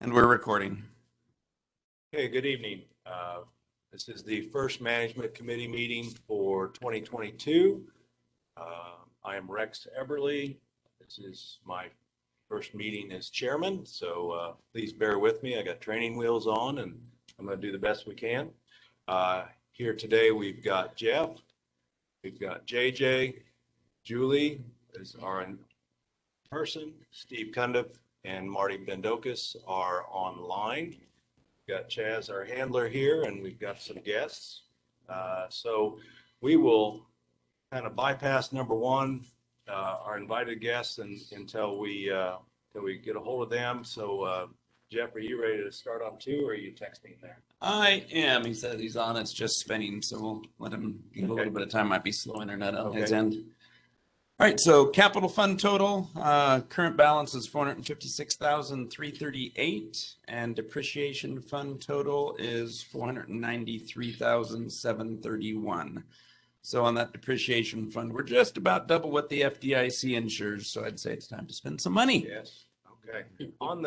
And we're recording. Okay, good evening. This is the first management committee meeting for 2022. I am Rex Eberly. This is my first meeting as chairman, so please bear with me. I got training wheels on and I'm going to do the best we can. Here today we've got Jeff, we've got JJ, Julie is our in person, Steve Cundiff and Marty Bendokas are online. We've got Chaz, our handler here, and we've got some guests. So we will kind of bypass number one, our invited guests, until we get a hold of them. So Jeff, are you ready to start on two, or are you texting there? I am. He said he's on. It's just spinning, so we'll let him get a little bit of time. Might be slow internet on his end. All right, so capital fund total, current balance is $456,338, and depreciation fund total is $493,731. So on that depreciation fund, we're just about double what the FDIC insures. So I'd say it's time to spend some money. Yes. Okay. On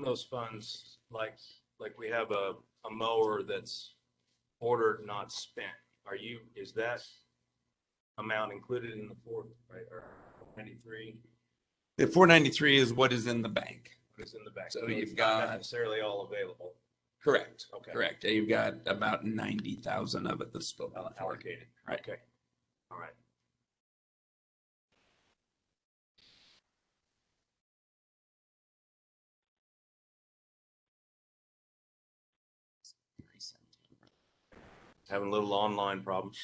those funds, like we have a mower that's ordered, not spent. Is that amount included in the fourth, right? Or 93? The 493 is what is in the bank. What is in the bank? So you've got not necessarily all available. Correct. Okay. Correct. You've got about 90,000 of it that's still allocated. Right. Okay. All right. Having a little online problems.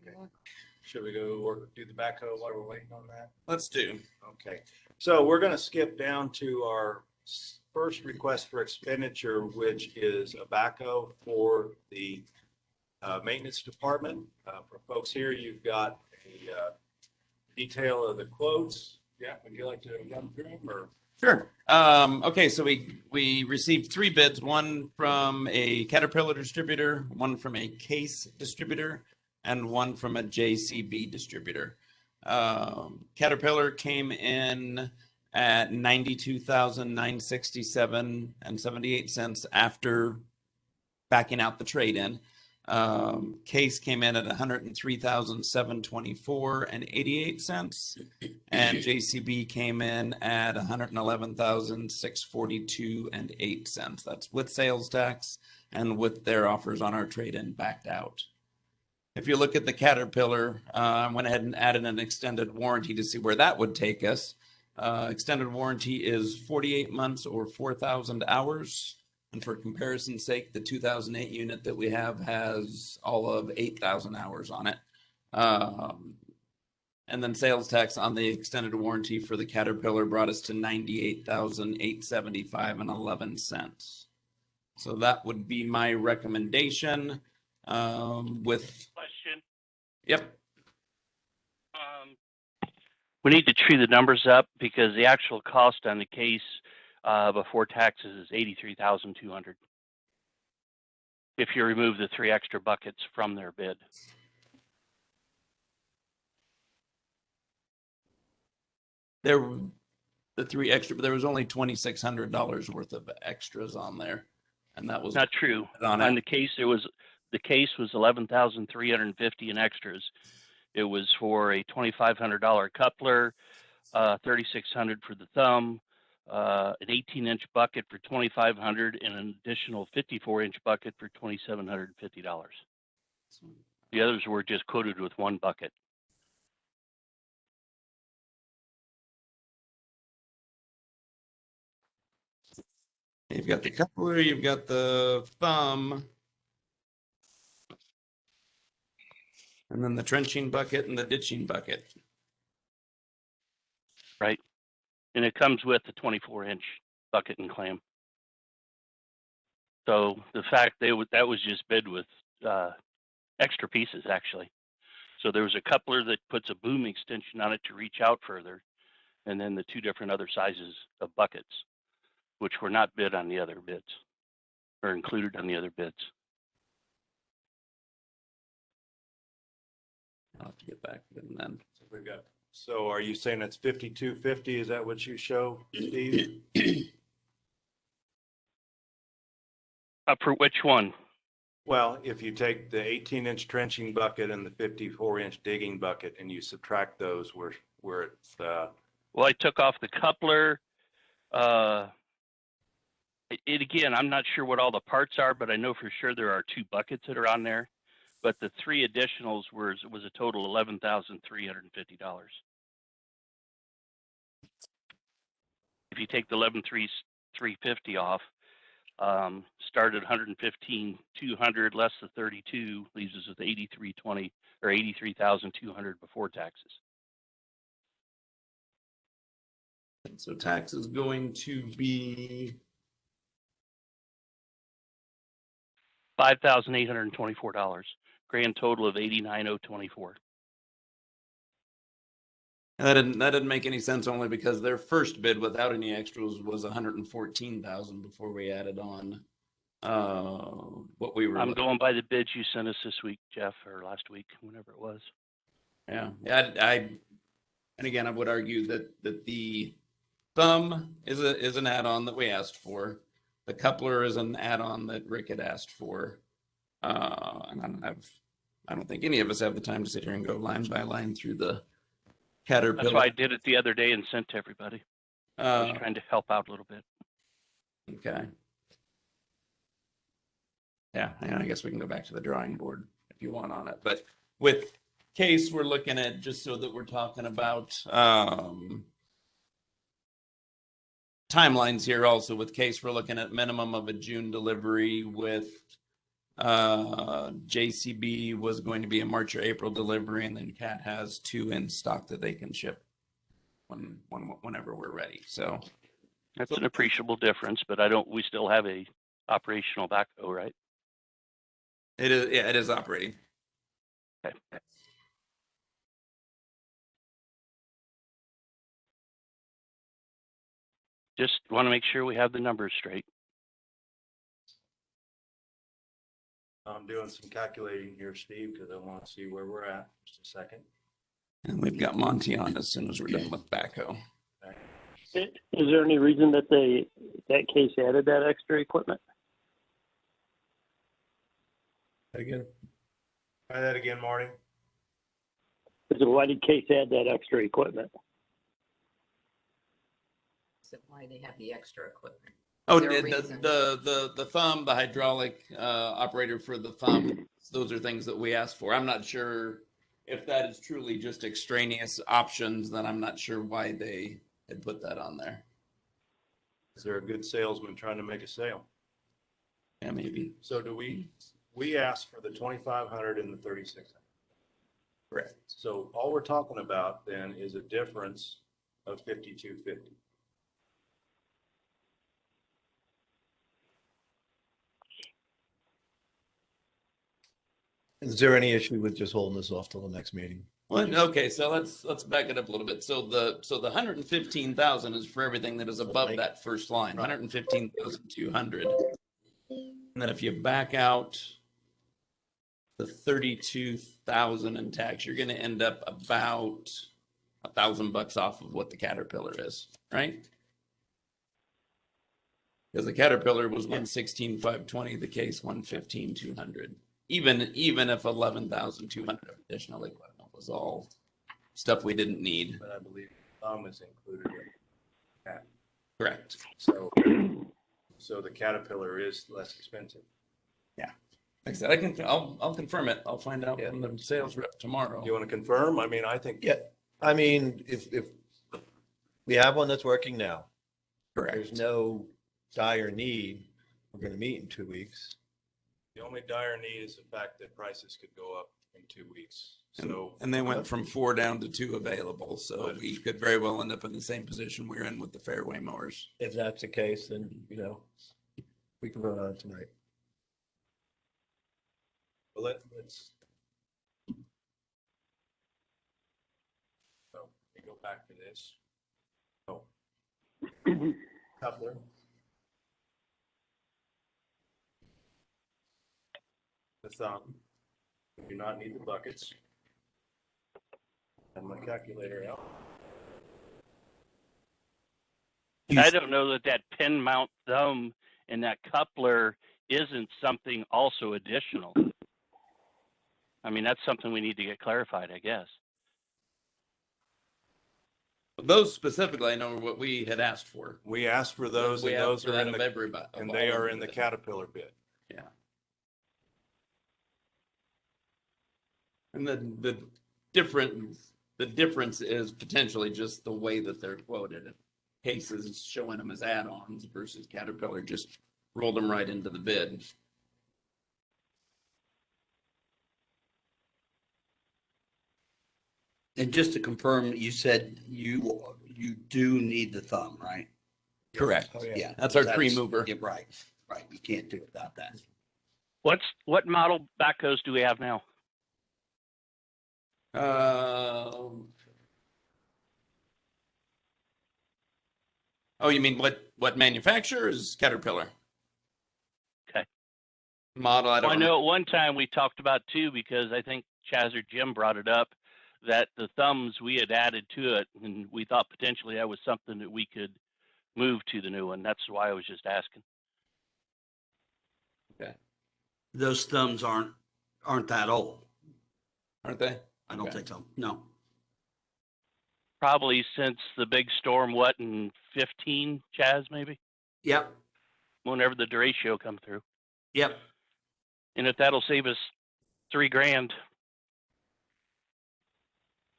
Okay. Should we go do the backhoe while we're waiting on that? Let's do. Okay. So we're going to skip down to our first request for expenditure, which is a backhoe for the maintenance department. For folks here, you've got a detail of the quotes. Yeah, would you like to run through them, or? Sure. Okay, so we received 3 bids, one from a Caterpillar distributor, one from a Case distributor, and one from a JCB distributor. Caterpillar came in at $92,967.78 after backing out the trade-in. Case came in at $103,724.88, and JCB came in at $111,642.08. That's with sales tax and with their offers on our trade-in backed out. If you look at the Caterpillar, I went ahead and added an extended warranty to see where that would take us. Extended warranty is 48 months or 4,000 hours. And for comparison's sake, the 2008 unit that we have has all of 8,000 hours on it. And then sales tax on the extended warranty for the Caterpillar brought us to $98,875.11. So that would be my recommendation. With question. Yep. We need to tree the numbers up because the actual cost on the Case before taxes is $83,200. If you remove the 3 extra buckets from their bid. The 3 extra, but there was only $2,600 worth of extras on there, and that was Not true. on On it. the case was $11,350 in extras. It was for a $2,500 coupler, $3,600 for the thumb, an 18-inch bucket for $2,500, and an additional 54-inch bucket for $2,750. The others were just quoted with 1 bucket. You've got the coupler, you've got the thumb, and then the trenching bucket and the ditching bucket. Right. And it comes with the 24-inch bucket and clam. So the fact that was just bid with extra pieces, actually. So there was a coupler that puts a boom extension on it to reach out further, and then the 2 different other sizes of buckets, which were not bid on the other bids, or included on the other bids. I'll have to get back to them then. So are you saying it's 5250? Is that what you show, Steve? For which one? Well, if you take the 18-inch trenching bucket and the 54-inch digging bucket and you subtract those where it's Well, I took off the coupler. Again, I'm not sure what all the parts are, but I know for sure there are 2 buckets that are on there. But the 3 additionals was a total $11,350. If you take the $11,350 off, started $115,200 less the 32 leaves us with $83,220 or $83,200 before taxes. So tax is going to be $5,824. Grand total of $89,024. that didn't make any sense, only because their first bid without any extras was $114,000 before we added on what we were. I'm going by the bids you sent us this week, Jeff, or last week, whenever it was. Yeah, and again, I would argue that the thumb is an add-on that we asked for. The coupler is an add-on that Rick had asked for. And I don't think any of us have the time to sit here and go line by line through the Caterpillar. That's why I did it the other day and sent to everybody. I was trying to help out a little bit. Okay. Yeah, I guess we can go back to the drawing board if you want on it. But with case, we're looking at, just so that we're talking about timelines here also. With case, we're looking at minimum of a June delivery. With JCB was going to be a March or April delivery, and then Cat has 2 in stock that they can ship whenever we're ready. So that's an appreciable difference, but we still have a operational backhoe, right? it is, yeah, it is operating. Okay. Just want to make sure we have the numbers straight. I'm doing some calculating here, Steve, because I want to see where we're at. Just a second. And we've got Monty on as soon as we're done with backhoe. Is there any reason that that case added that extra equipment? Again. Try that again, Marty. So why did Case add that extra equipment? So why they have the extra equipment? Oh, Is there a reason? the thumb, the hydraulic operator for the thumb, those are things that we asked for. I'm not sure if that is truly just extraneous options, then I'm not sure why they had put that on there. Is there a good salesman trying to make a sale? Yeah, maybe. So do we asked for the 2,500 and the 3,600. Correct. So all we're talking about then is a difference of 5,250. Is there any issue with just holding this off till the next meeting? Well, okay, so let's back it up a little bit. So the 115,000 is for everything that is above that first line, 115,200. And then if you back out the 32,000 in tax, you're going to end up about $1,000 off of what the Caterpillar is, right? Because the Caterpillar was 116,520, the case 115,200. Even if 11,200 of additional equipment was all stuff we didn't need. But I believe thumb is included in that. Correct. So the Caterpillar is less expensive. Like I said, I'll confirm it. I'll find out from the sales rep tomorrow. You want to confirm? I mean, I think. Yeah, I mean, if we have one that's working now, Correct. there's no dire need, we're gonna meet in 2 weeks. The only dire need is the fact that prices could go up in 2 weeks. So, And they went from 4 down to 2 available, so we could very well end up in the same position we're in with the fairway mowers. If that's the case, then, we can vote on it tonight. well, let's. So we go back to this. Oh. Coupler. The thumb. We do not need the buckets. And my calculator out. I don't know that pin mount thumb and that coupler isn't something also additional. I mean, that's something we need to get clarified, I guess. Those specifically, I know what we had asked for. We asked for those, We and asked those for are that in of the, everybody, and of they all are of in the it. Caterpillar bid. Yeah. And the difference is potentially just the way that they're quoted. Cases showing them as add-ons versus Caterpillar just rolled them right into the bid. And just to confirm, you said you do need the thumb, right? Correct. Oh, yeah. Yeah. That's our tree mover. Yeah, right. You can't do it without that. What model backhoes do we have now? Oh, you mean what manufacturer is Caterpillar? Okay. Model, I don't Well, I know at one time we talked about too, because I think Chaz or Jim brought it up, that the thumbs we had added to it, and we thought potentially that was something that we could move to the new one. That's why I was just asking. Okay. Those thumbs aren't that old. Aren't they? I don't Okay. think so. No. Probably since the big storm, what, in 15, Chaz, maybe? Yep. Whenever the derecho come through. Yep. And if that'll save us $3,000.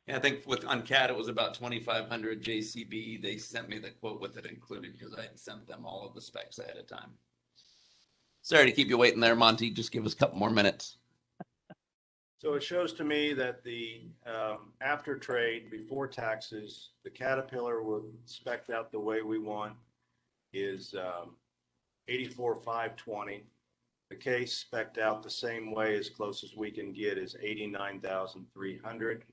Yeah, I think on CAT it was about 2,500 JCB. They sent me the quote with it included because I had sent them all of the specs ahead of time. Sorry to keep you waiting there, Monty. Just give us a couple more minutes. So it shows to me that the after trade, before taxes, the Caterpillar would spec out the way we want is 84,520. The case spec'd out the same way, as close as we can get, is 89,300.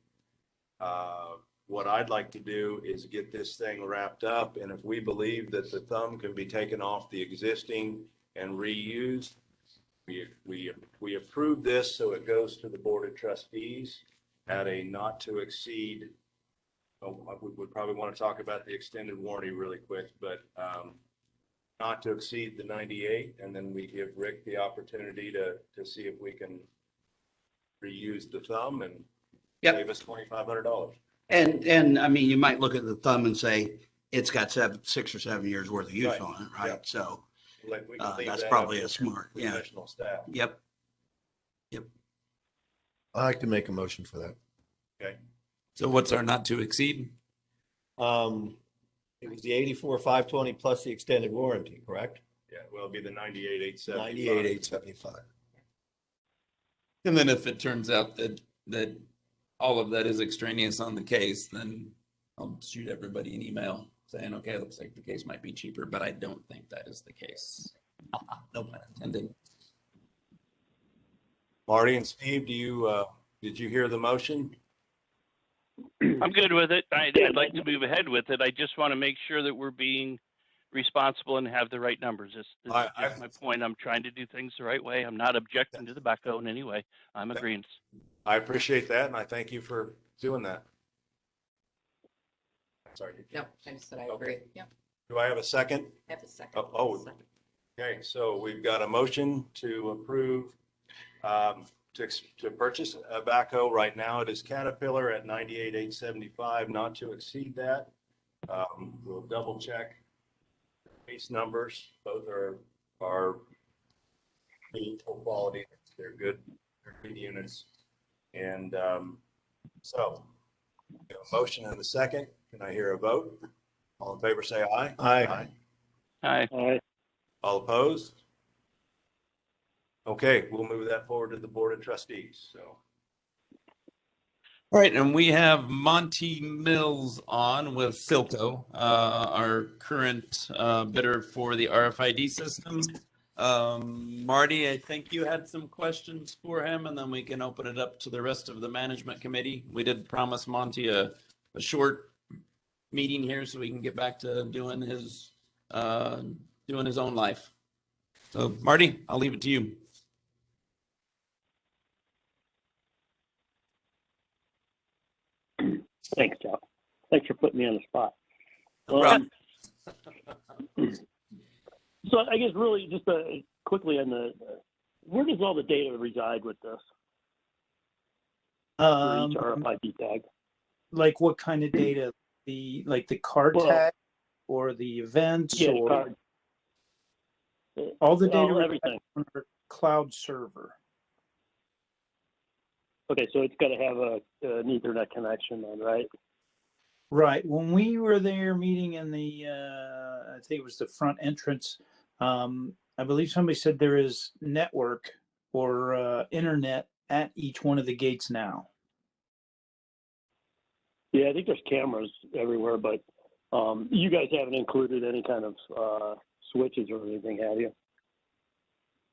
What I'd like to do is get this thing wrapped up, and if we believe that the thumb can be taken off the existing and reused, we approve this so it goes to the Board of Trustees at a not to exceed. We would probably want to talk about the extended warranty really quick, but not to exceed the 98, and then we give Rick the opportunity to see if we can reuse the thumb and Yep. save us $2,500. And I mean, you might look at the thumb and say, it's got 6 or 7 years worth of use Right. on it, right? Yep. So, Like, we can leave that's that probably up a to smart, yeah. professional staff. Yep. I'd like to make a motion for that. Okay. So what's our not to exceed? It was the 84,520 plus the extended warranty, correct? Yeah, well, it'd be the 98,875. 98,875. And then if it turns out that all of that is extraneous on the case, then I'll shoot everybody an email saying, okay, looks like the case might be cheaper, but I don't think that is the case. No pun intended. Marty and Steve, did you hear the motion? I'm good with it. I'd like to move ahead with it. I just want to make sure that we're being responsible and have the right numbers. This is just my point. I'm trying to do things the right way. I'm not objecting to the backhoe in any way. I'm agreeing. I appreciate that, and I thank you for doing that. Sorry. No, I just said I agree. Yep. Do I have a second? Have a second. Second. Okay, so we've got a motion to approve to purchase a backhoe. Right now it is Caterpillar at $98,875, not to exceed that. We'll double check base numbers. Both are meaningful quality. They're good units. And so a motion and a second. Can I hear a vote? All in favor say aye. Aye. Aye. All right. All opposed? Okay, we'll move that forward to the Board of Trustees. So, All right, and we have Monty Mills on with Silco, our current bidder for the RFID system. Marty, I think you had some questions for him, and then we can open it up to the rest of the management committee. We did promise Monty a short meeting here so we can get back to doing his own life. So, Marty, I'll leave it to you. Thanks, Joe. Thanks for putting me on the spot. No problem. So I guess really just quickly on where does all the data reside with this for each RFID tag? Like what kind of data? The card tag or the events or card. all the data everything on our cloud server. Okay, so it's got to have an Ethernet connection then, right? Right. When we were there meeting in the, I think it was the front entrance, I believe somebody said there is network or internet at each one of the gates now. Yeah, I think there's cameras everywhere, but you guys haven't included any kind of switches or anything, have you?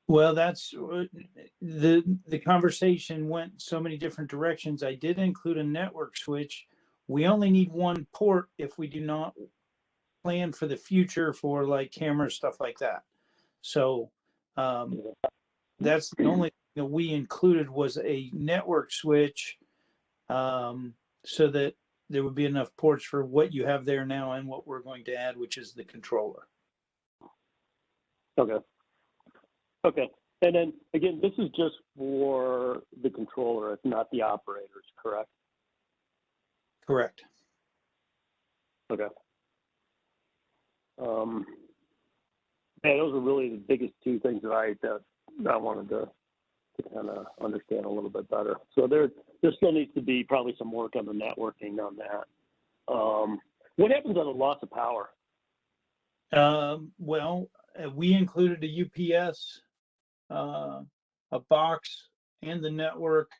Well, that's the conversation went so many different directions. I did include a network switch. We only need one port if we do not plan for the future for like camera stuff like that. So that's the only thing that we included was a network switch, so that there would be enough ports for what you have there now and what we're going to add, which is the controller. Okay. Okay. And then again, this is just for the controller, it's not the operators, correct? Correct. Okay. Yeah, those are really the biggest two things that I wanted to kind of understand a little bit better. So there still needs to be probably some work on the networking on that. What happens on the loss of power? Well, we included a UPS, a box, and the network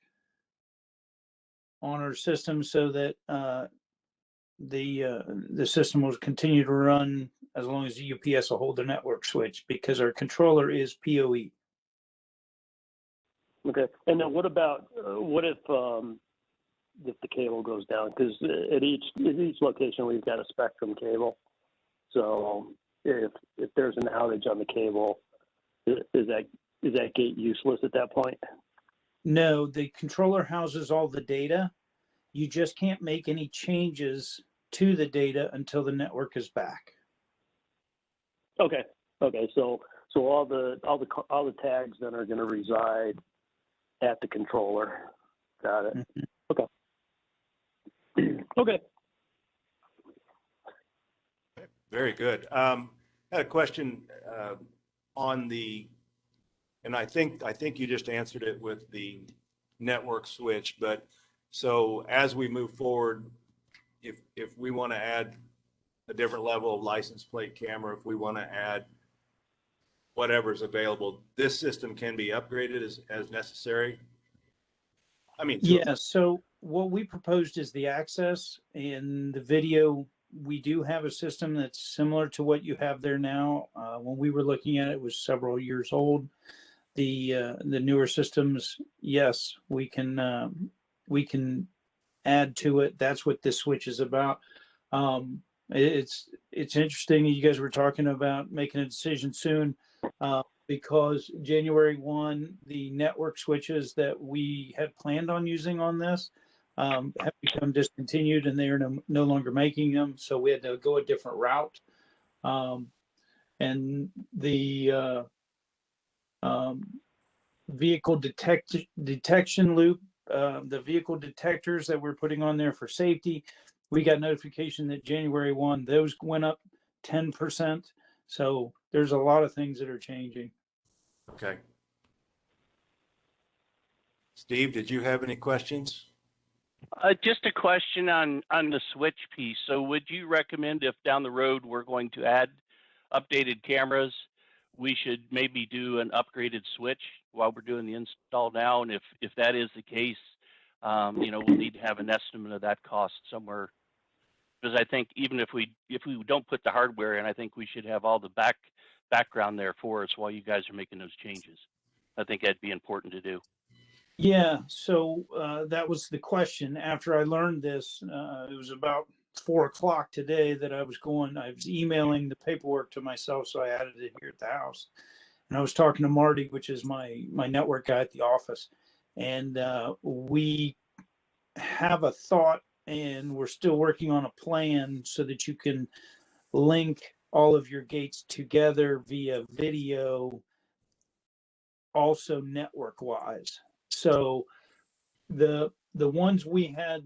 on our system so that the system will continue to run as long as the UPS will hold the network switch, because our controller is PoE. Okay. And then what about what if the cable goes down? Because at each location we've got a Spectrum cable. So if there's an outage on the cable, is that gate useless at that point? No, the controller houses all the data. You just can't make any changes to the data until the network is back. Okay. Okay. So all the tags then are going to reside at the controller. Got it. Mm-hmm. Okay. Okay. very good. I had a question on and I think you just answered it with the network switch, but so as we move forward, if we want to add a different level of license plate camera, if we want to add whatever's available, this system can be upgraded as necessary. I mean, yeah. So what we proposed is the access. In the video, we do have a system that's similar to what you have there now. When we were looking at it, it was several years old. the newer systems, yes, we can add to it. That's what this switch is about. It's interesting. You guys were talking about making a decision soon, because January 1, the network switches that we had planned on using on this have become discontinued, and they are no longer making them. So we had to go a different route. And the vehicle detection loop, the vehicle detectors that we're putting on there for safety, we got notification that January 1, those went up 10%. So there's a lot of things that are changing. Okay. Steve, did you have any questions? Just a question on the switch piece. So would you recommend if down the road we're going to add updated cameras, we should maybe do an upgraded switch while we're doing the install now? And if that is the case, we'll need to have an estimate of that cost somewhere. Because I think even if we don't put the hardware in, I think we should have all the background there for us while you guys are making those changes. I think that'd be important to do. Yeah, so that was the question. After I learned this, it was about 4 o'clock today that I was emailing the paperwork to myself, so I added it here at the house. And I was talking to Marty, which is my network guy at the office. And we have a thought, and we're still working on a plan so that you can link all of your gates together via video, also network-wise. So the ones we had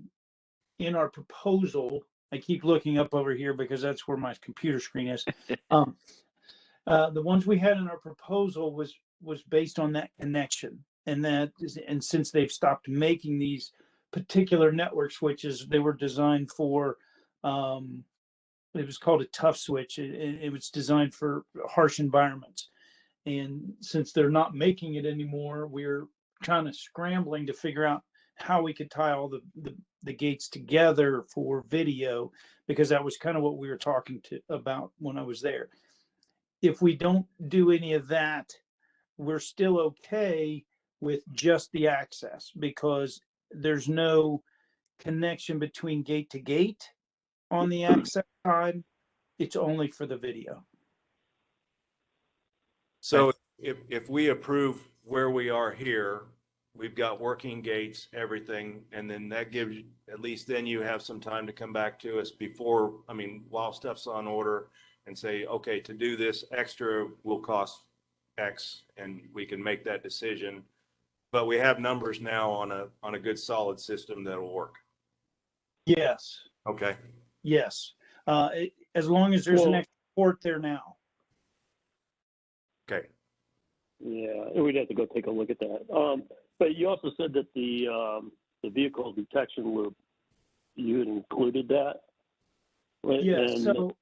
in our proposal, I keep looking up over here because that's where my computer screen is. The ones we had in our proposal was based on that connection, and since they've stopped making these particular network switches, they were designed for. It was called a tough switch. It was designed for harsh environments, and since they're not making it anymore, we're kind of scrambling to figure out how we could tie all the gates together for video, because that was kind of what we were talking about when I was there. If we don't do any of that, we're still okay with just the access, because there's no connection between gate to gate on the access side. It's only for the video. So if we approve where we are here, we've got working gates, everything, and then that gives you, at least then you have some time to come back to us while stuff's on order, and say, okay, to do this extra will cost X, and we can make that decision. But we have numbers now on a good solid system that'll work. Yes. Okay. Yes. As long as there's an extra port there now. Okay. Yeah, we'd have to go take a look at that. But you also said that the vehicle detection loop, you had included that. Yeah. So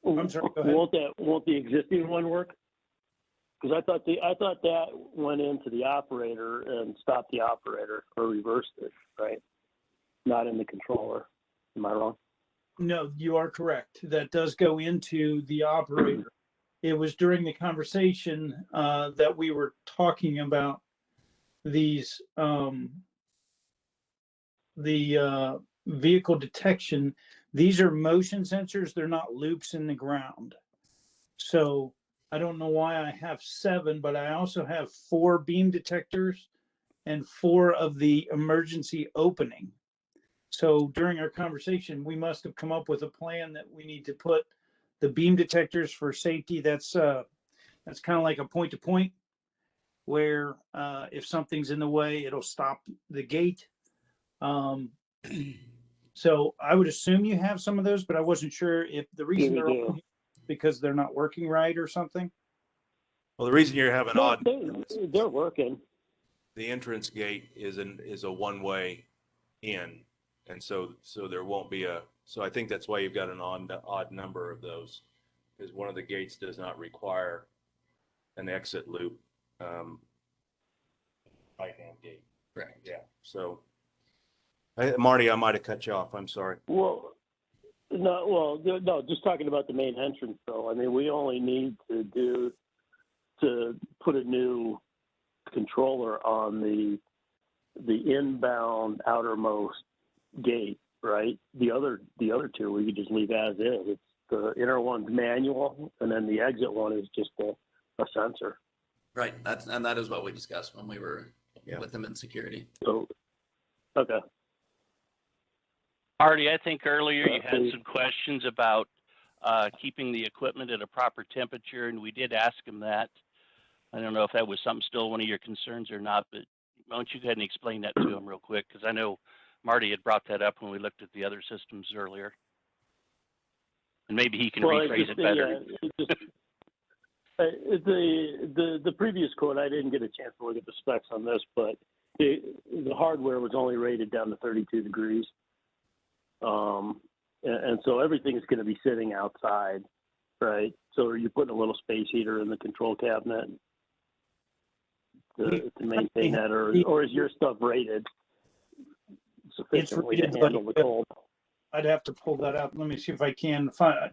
I'm sorry. Go ahead. Won't the existing one work? Because I thought that went into the operator and stopped the operator, or reversed it, right? Not in the controller. Am I wrong? No, you are correct. That does go into the operator. It was during the conversation that we were talking about these the vehicle detection. These are motion sensors. They're not loops in the ground. So I don't know why I have 7, but I also have 4 beam detectors and 4 of the emergency opening. So during our conversation, we must have come up with a plan that we need to put the beam detectors for safety. That's kind of like a point to point, where if something's in the way, it'll stop the gate. So I would assume you have some of those, but I wasn't sure if the reason they're on here because they're not working right or something. Well, the reason you're having odd, they're working. the entrance gate is a one-way in, and so there won't be so I think that's why you've got an odd number of those, because one of the gates does not require an exit loop. Right-hand gate. Correct. Yeah. So, Marty, I might have cut you off. I'm sorry. No, just talking about the main entrance, though. I mean, we only need to put a new controller on the inbound outermost gate, right? The other two we could just leave as is. It's the inner one's manual, and then the exit one is just a sensor. Right. That is what we discussed when we were Yeah. with them in security. So, okay. Artie, I think earlier you had Please. some questions about keeping the equipment at a proper temperature, and we did ask him that. I don't know if that was something still one of your concerns or not, but why don't you go ahead and explain that to him real quick? Because I know Marty had brought that up when we looked at the other systems earlier. And maybe he can rephrase it better. The previous quote, I didn't get a chance to look at the specs on this, but the hardware was only rated down to 32 degrees. And so everything's going to be sitting outside, right? So are you putting a little space heater in the control cabinet to maintain that, or is your stuff rated sufficiently to handle the cold? I'd have to pull that up. Let me see if I can find.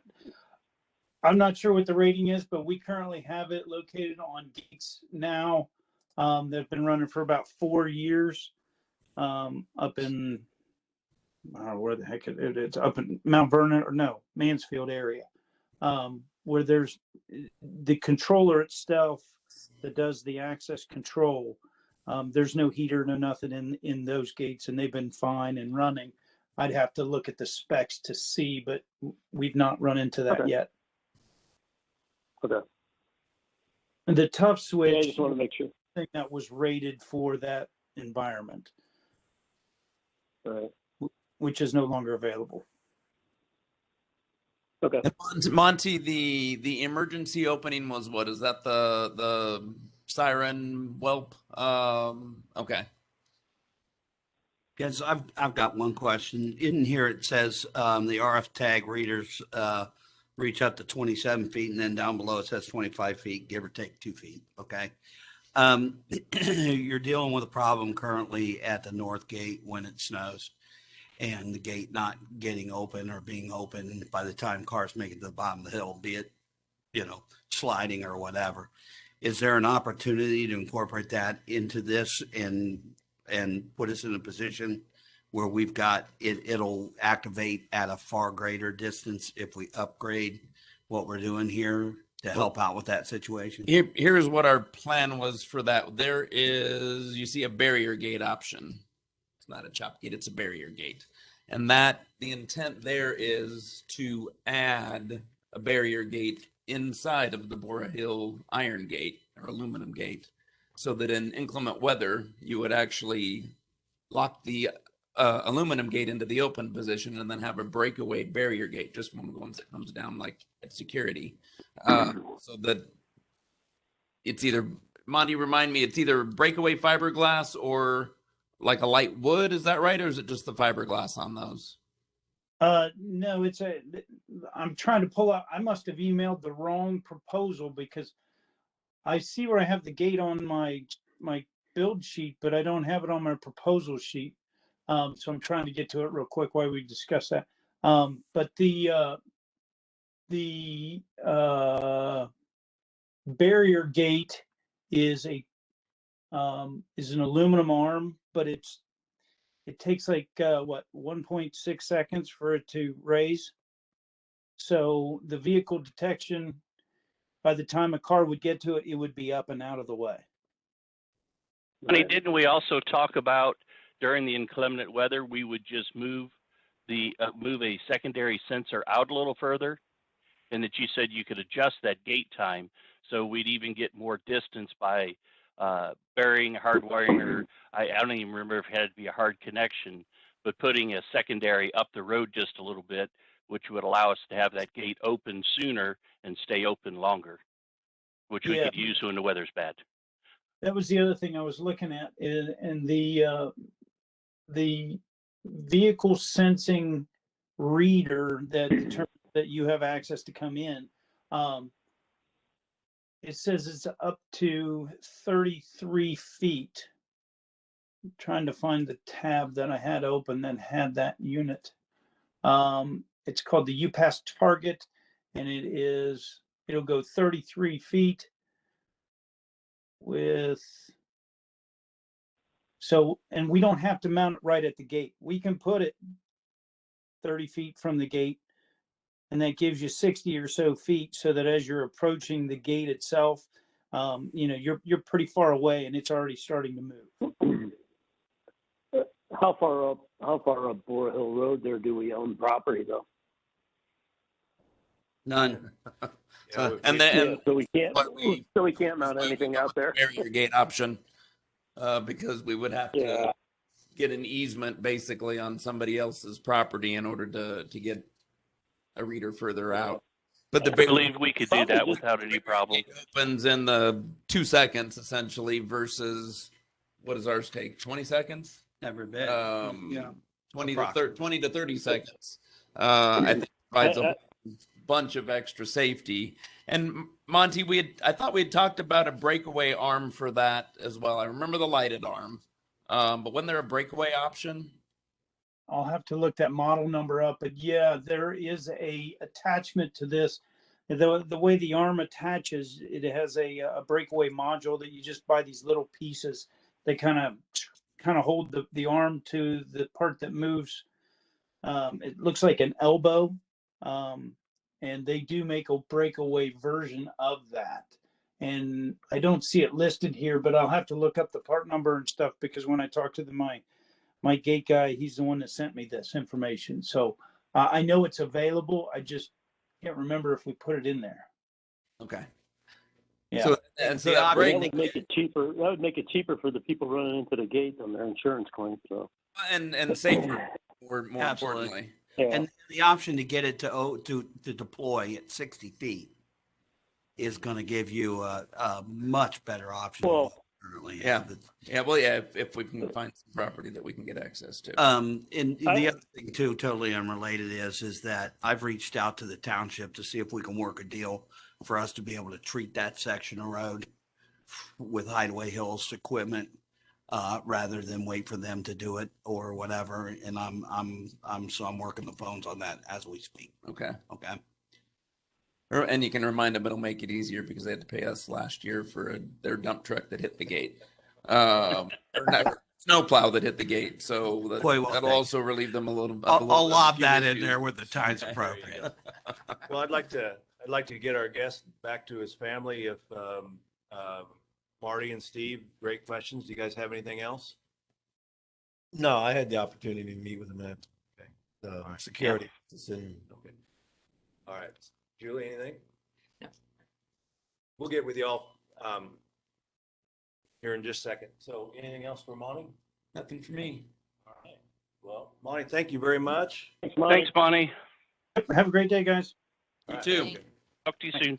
I'm not sure what the rating is, but we currently have it located on gates now. They've been running for about 4 years up in, where the heck it's up in Mount Vernon, or no, Mansfield area, where there's the controller itself that does the access control. There's no heater, no nothing in those gates, and they've been fine and running. I'd have to look at the specs to see, but we've not run into that yet. Okay. And the tough switch, I just want to make sure. thing that was rated for that environment, Right. which is no longer available. Okay. Monty, the emergency opening was what? Is that the siren whelp? Okay. Yes, I've got one question. In here it says the RF tag readers reach up to 27 feet, and then down below it says 25 feet, give or take 2 feet. Okay. You're dealing with a problem currently at the north gate when it snows, and the gate not getting open or being open by the time cars make it to the bottom of the hill, be it, sliding or whatever. Is there an opportunity to incorporate that into this and put us in a position where we've got it'll activate at a far greater distance if we upgrade what we're doing here to help out with that situation? Here's what our plan was for that. There is, you see a barrier gate option. It's not a chop gate, it's a barrier gate. And that the intent there is to add a barrier gate inside of the Bora Hill iron gate or aluminum gate, so that in inclement weather, you would actually lock the aluminum gate into the open position and then have a breakaway barrier gate, just one of the ones that comes down like at security. So that it's either, Monty, remind me, it's either breakaway fiberglass or like a light wood. Is that right? Or is it just the fiberglass on those? No, I'm trying to pull out, I must have emailed the wrong proposal, because I see where I have the gate on my build sheet, but I don't have it on my proposal sheet. So I'm trying to get to it real quick while we discuss that. But the barrier gate is an aluminum arm, but it takes like 1.6 seconds for it to raise. So the vehicle detection, by the time a car would get to it, it would be up and out of the way. Honey, didn't we also talk about during the inclement weather, we would just move a secondary sensor out a little further, and that you said you could adjust that gate time, so we'd even get more distance by burying, hardwiring, or I don't even remember if it had to be a hard connection, but putting a secondary up the road just a little bit, which would allow us to have that gate open sooner and stay open longer, which we could use when the weather's bad. That was the other thing I was looking at, and the vehicle sensing reader that determines that you have access to come in. It says it's up to 33 feet. I'm trying to find the tab that I had open that had that unit. It's called the UPass Target, and it'll go 33 feet with So, and we don't have to mount it right at the gate. We can put it 30 feet from the gate, and that gives you 60 or so feet, so that as you're approaching the gate itself, you're pretty far away and it's already starting to move. How far up Boar Hill Road there do we own property though? None. Yeah, we- And then, Yeah, so we but can't mount anything out there. barrier gate option, because we would have to Yeah. get an easement basically on somebody else's property in order to get a reader further out. But the I big believe we could do Probably that just- without any problem. opens in the 2 seconds essentially versus what does ours take? 20 seconds? Every bit. Yeah. 20 to Approximately. 20 to 30 seconds. I think it provides a bunch of extra safety. And Monty, I thought we had talked about a breakaway arm for that as well. I remember the lighted arm. But wasn't there a breakaway option? I'll have to look that model number up, but yeah, there is a attachment to this. The way the arm attaches, it has a breakaway module that you just buy these little pieces. They kind of hold the arm to the part that moves. It looks like an elbow, and they do make a breakaway version of that. And I don't see it listed here, but I'll have to look up the part number and stuff, because when I talked to my gate guy, he's the one that sent me this information. So I know it's available. I just can't remember if we put it in there. Okay. Yeah. So and so The that option- break That would make it cheaper. That would make it cheaper for the people running into the gate on their insurance claim. So. and safer more Absolutely. importantly. Yeah. And the option to get it to deploy at 60 feet is going to give you a much better option. than Well, what we currently Yeah. have. Yeah, well, yeah, if we can find some property that we can get access to. And the other thing too, totally unrelated, is that I've reached out to the township to see if we can work a deal for us to be able to treat that section of road with Hideaway Hills equipment, rather than wait for them to do it or whatever. And I'm working the phones on that as we speak. Okay. Okay. And you can remind them it'll make it easier because they had to pay us last year for their dump truck that hit the gate. Or not, snowplow that hit the gate. So Boy, well, that'll thank also relieve them a little. I'll lob few that in issues. there when the time's appropriate. Well, I'd like to get our guest back to his family. If Marty and Steve, great questions. Do you guys have anything else? No, I had the opportunity to meet with him at the right. security. It's in- Okay. All right. Julie, anything? No. We'll get with y'all here in just a second. So anything else for Monty? Nothing for me. All right. Well, Monty, thank you very much. thanks, Mike. Thanks, Bonnie. Have a great day, guys. You All right. too. Thanks. Talk to you soon.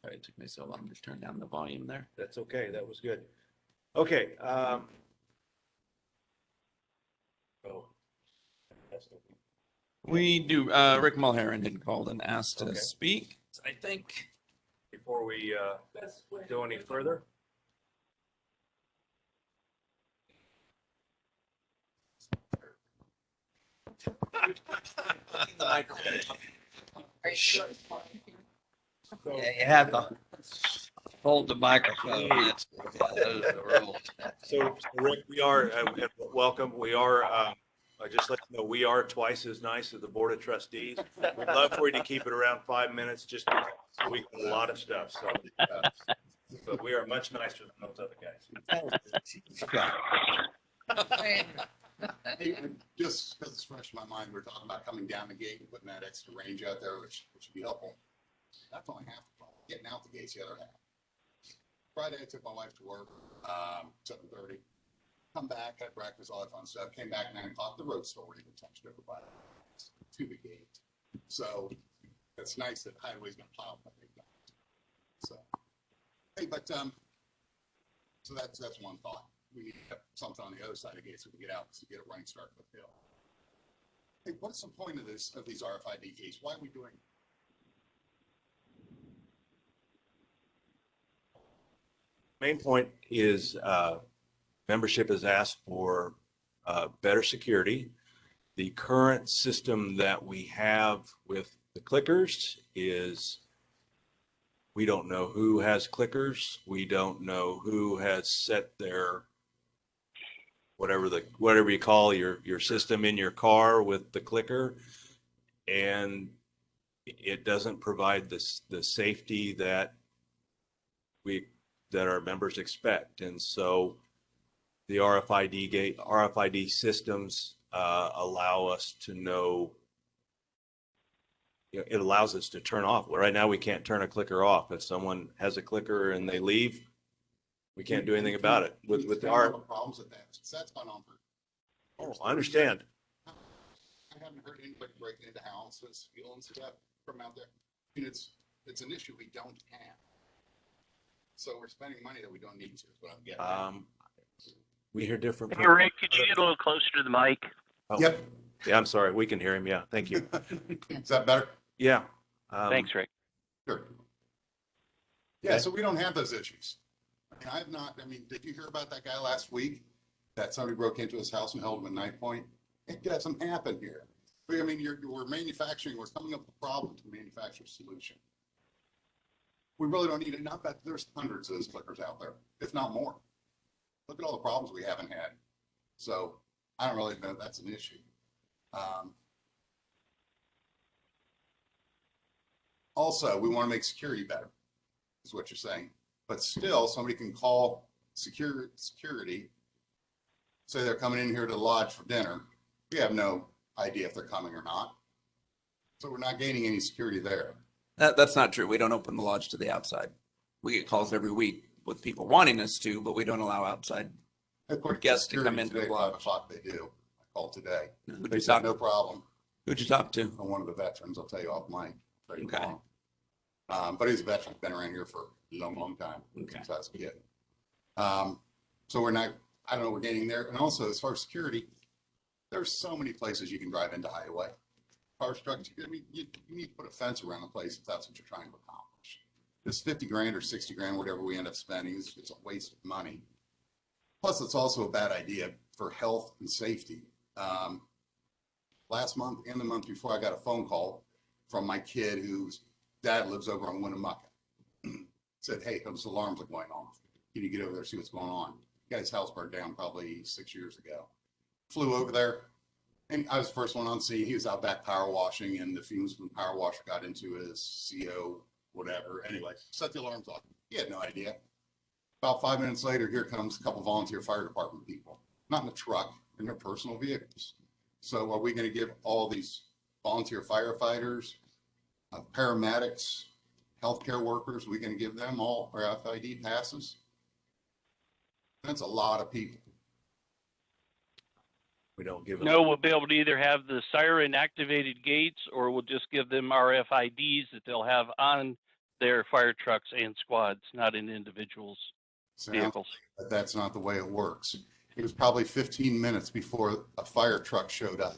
Sorry, it took me so long to turn down the volume there. That's okay. That was good. Okay. Oh. We do. Rick Mulheron had called and asked to Okay. speak. I think. Before we go any further. Are you sure? Yeah, you have to hold the microphone. That's those are the rules. So Rick, we are, welcome. We are, I just let you know, we are twice as nice as the Board of Trustees. We'd love for you to keep it around 5 minutes, just because we got a lot of stuff, so. But we are much nicer than those other guys. Just because it's fresh in my mind, we're talking about coming down the gate and putting that extra range out there, which would be helpful. That's only half the problem. Getting out the gate's the other half. Friday, I took my wife to work, 7:30. Come back, had breakfast, all that fun stuff. Came back 9 o'clock. The road's still even touched everybody to the gate. So it's nice that Highway's gonna plow up. So, hey, but so that's one thought. We need to have something on the other side of the gate so we can get out to get a running start with the hill. Hey, what's the point of these RFID gates? Why are we doing it? Main point is membership has asked for better security. The current system that we have with the clickers is We don't know who has clickers. We don't know who has set their whatever you call your system in your car with the clicker, and it doesn't provide the safety that our members expect. And so the RFID systems allow us to know. It allows us to turn off. Right now, we can't turn a clicker off. If someone has a clicker and they leave, we can't do anything about it. With the problems with that. That's gone on for. Oh, I understand. I haven't heard anybody breaking into houses, stealing stuff from out there. I mean, it's an issue we don't have. So we're spending money that we don't need to, is what I'm getting. We hear different. Hey, Rick, could you get a little closer to the mic? Oh, Yep. Yeah, I'm sorry. We can hear him. Yeah, thank you. Is that better? Yeah. Thanks, Rick. Sure. Yeah, so we don't have those issues. I mean, did you hear about that guy last week? That somebody broke into his house and held him at knife point? It doesn't happen here. I mean, we're manufacturing, we're coming up with a problem to manufacture a solution. We really don't need it. Not that there's hundreds of those clickers out there, if not more. Look at all the problems we haven't had. So I don't really know that's an issue. Also, we want to make security better, is what you're saying. But still, somebody can call security, say they're coming in here to the lodge for dinner. We have no idea if they're coming or not. So we're not gaining any security there. That's not true. We don't open the lodge to the outside. We get calls every week with people wanting us to, but we don't allow outside According guests to security come into today, the 5 lodge. o'clock they do. I called today. Who'd They you said talk, no problem. who'd you talk to? I'm one of the veterans. I'll tell you off mic. Very Okay. long. But he's a veteran. Been around here for a long, long time. Okay. Since I was a kid. So we're not. I don't know. We're getting there. And also, as far as security, there's so many places you can drive into highway. Fire structure. I mean, you need to put a fence around the place if that's what you're trying to accomplish. This 50 grand or 60 grand, whatever we end up spending, it's a waste of money. Plus, it's also a bad idea for health and safety. Last month and the month before, I got a phone call from my kid whose dad lives over on Winnemucca. Said, hey, those alarms are going off. Can you get over there and see what's going on? Guy's house burned down probably 6 years ago. Flew over there, and I was the first one on scene. He was out back power washing, and the fumes from the power washer got into his CO, whatever. Anyway, set the alarms off. He had no idea. About 5 minutes later, here comes a couple volunteer fire department people, not in a truck, in their personal vehicles. So are we going to give all these volunteer firefighters, paramedics, healthcare workers, are we going to give them all RFID passes? That's a lot of people. We don't give them. No, we'll be able to either have the siren activated gates, or we'll just give them RFIDs that they'll have on their fire trucks and squads, not in individuals' vehicles. But that's not the way it works. It was probably 15 minutes before a fire truck showed up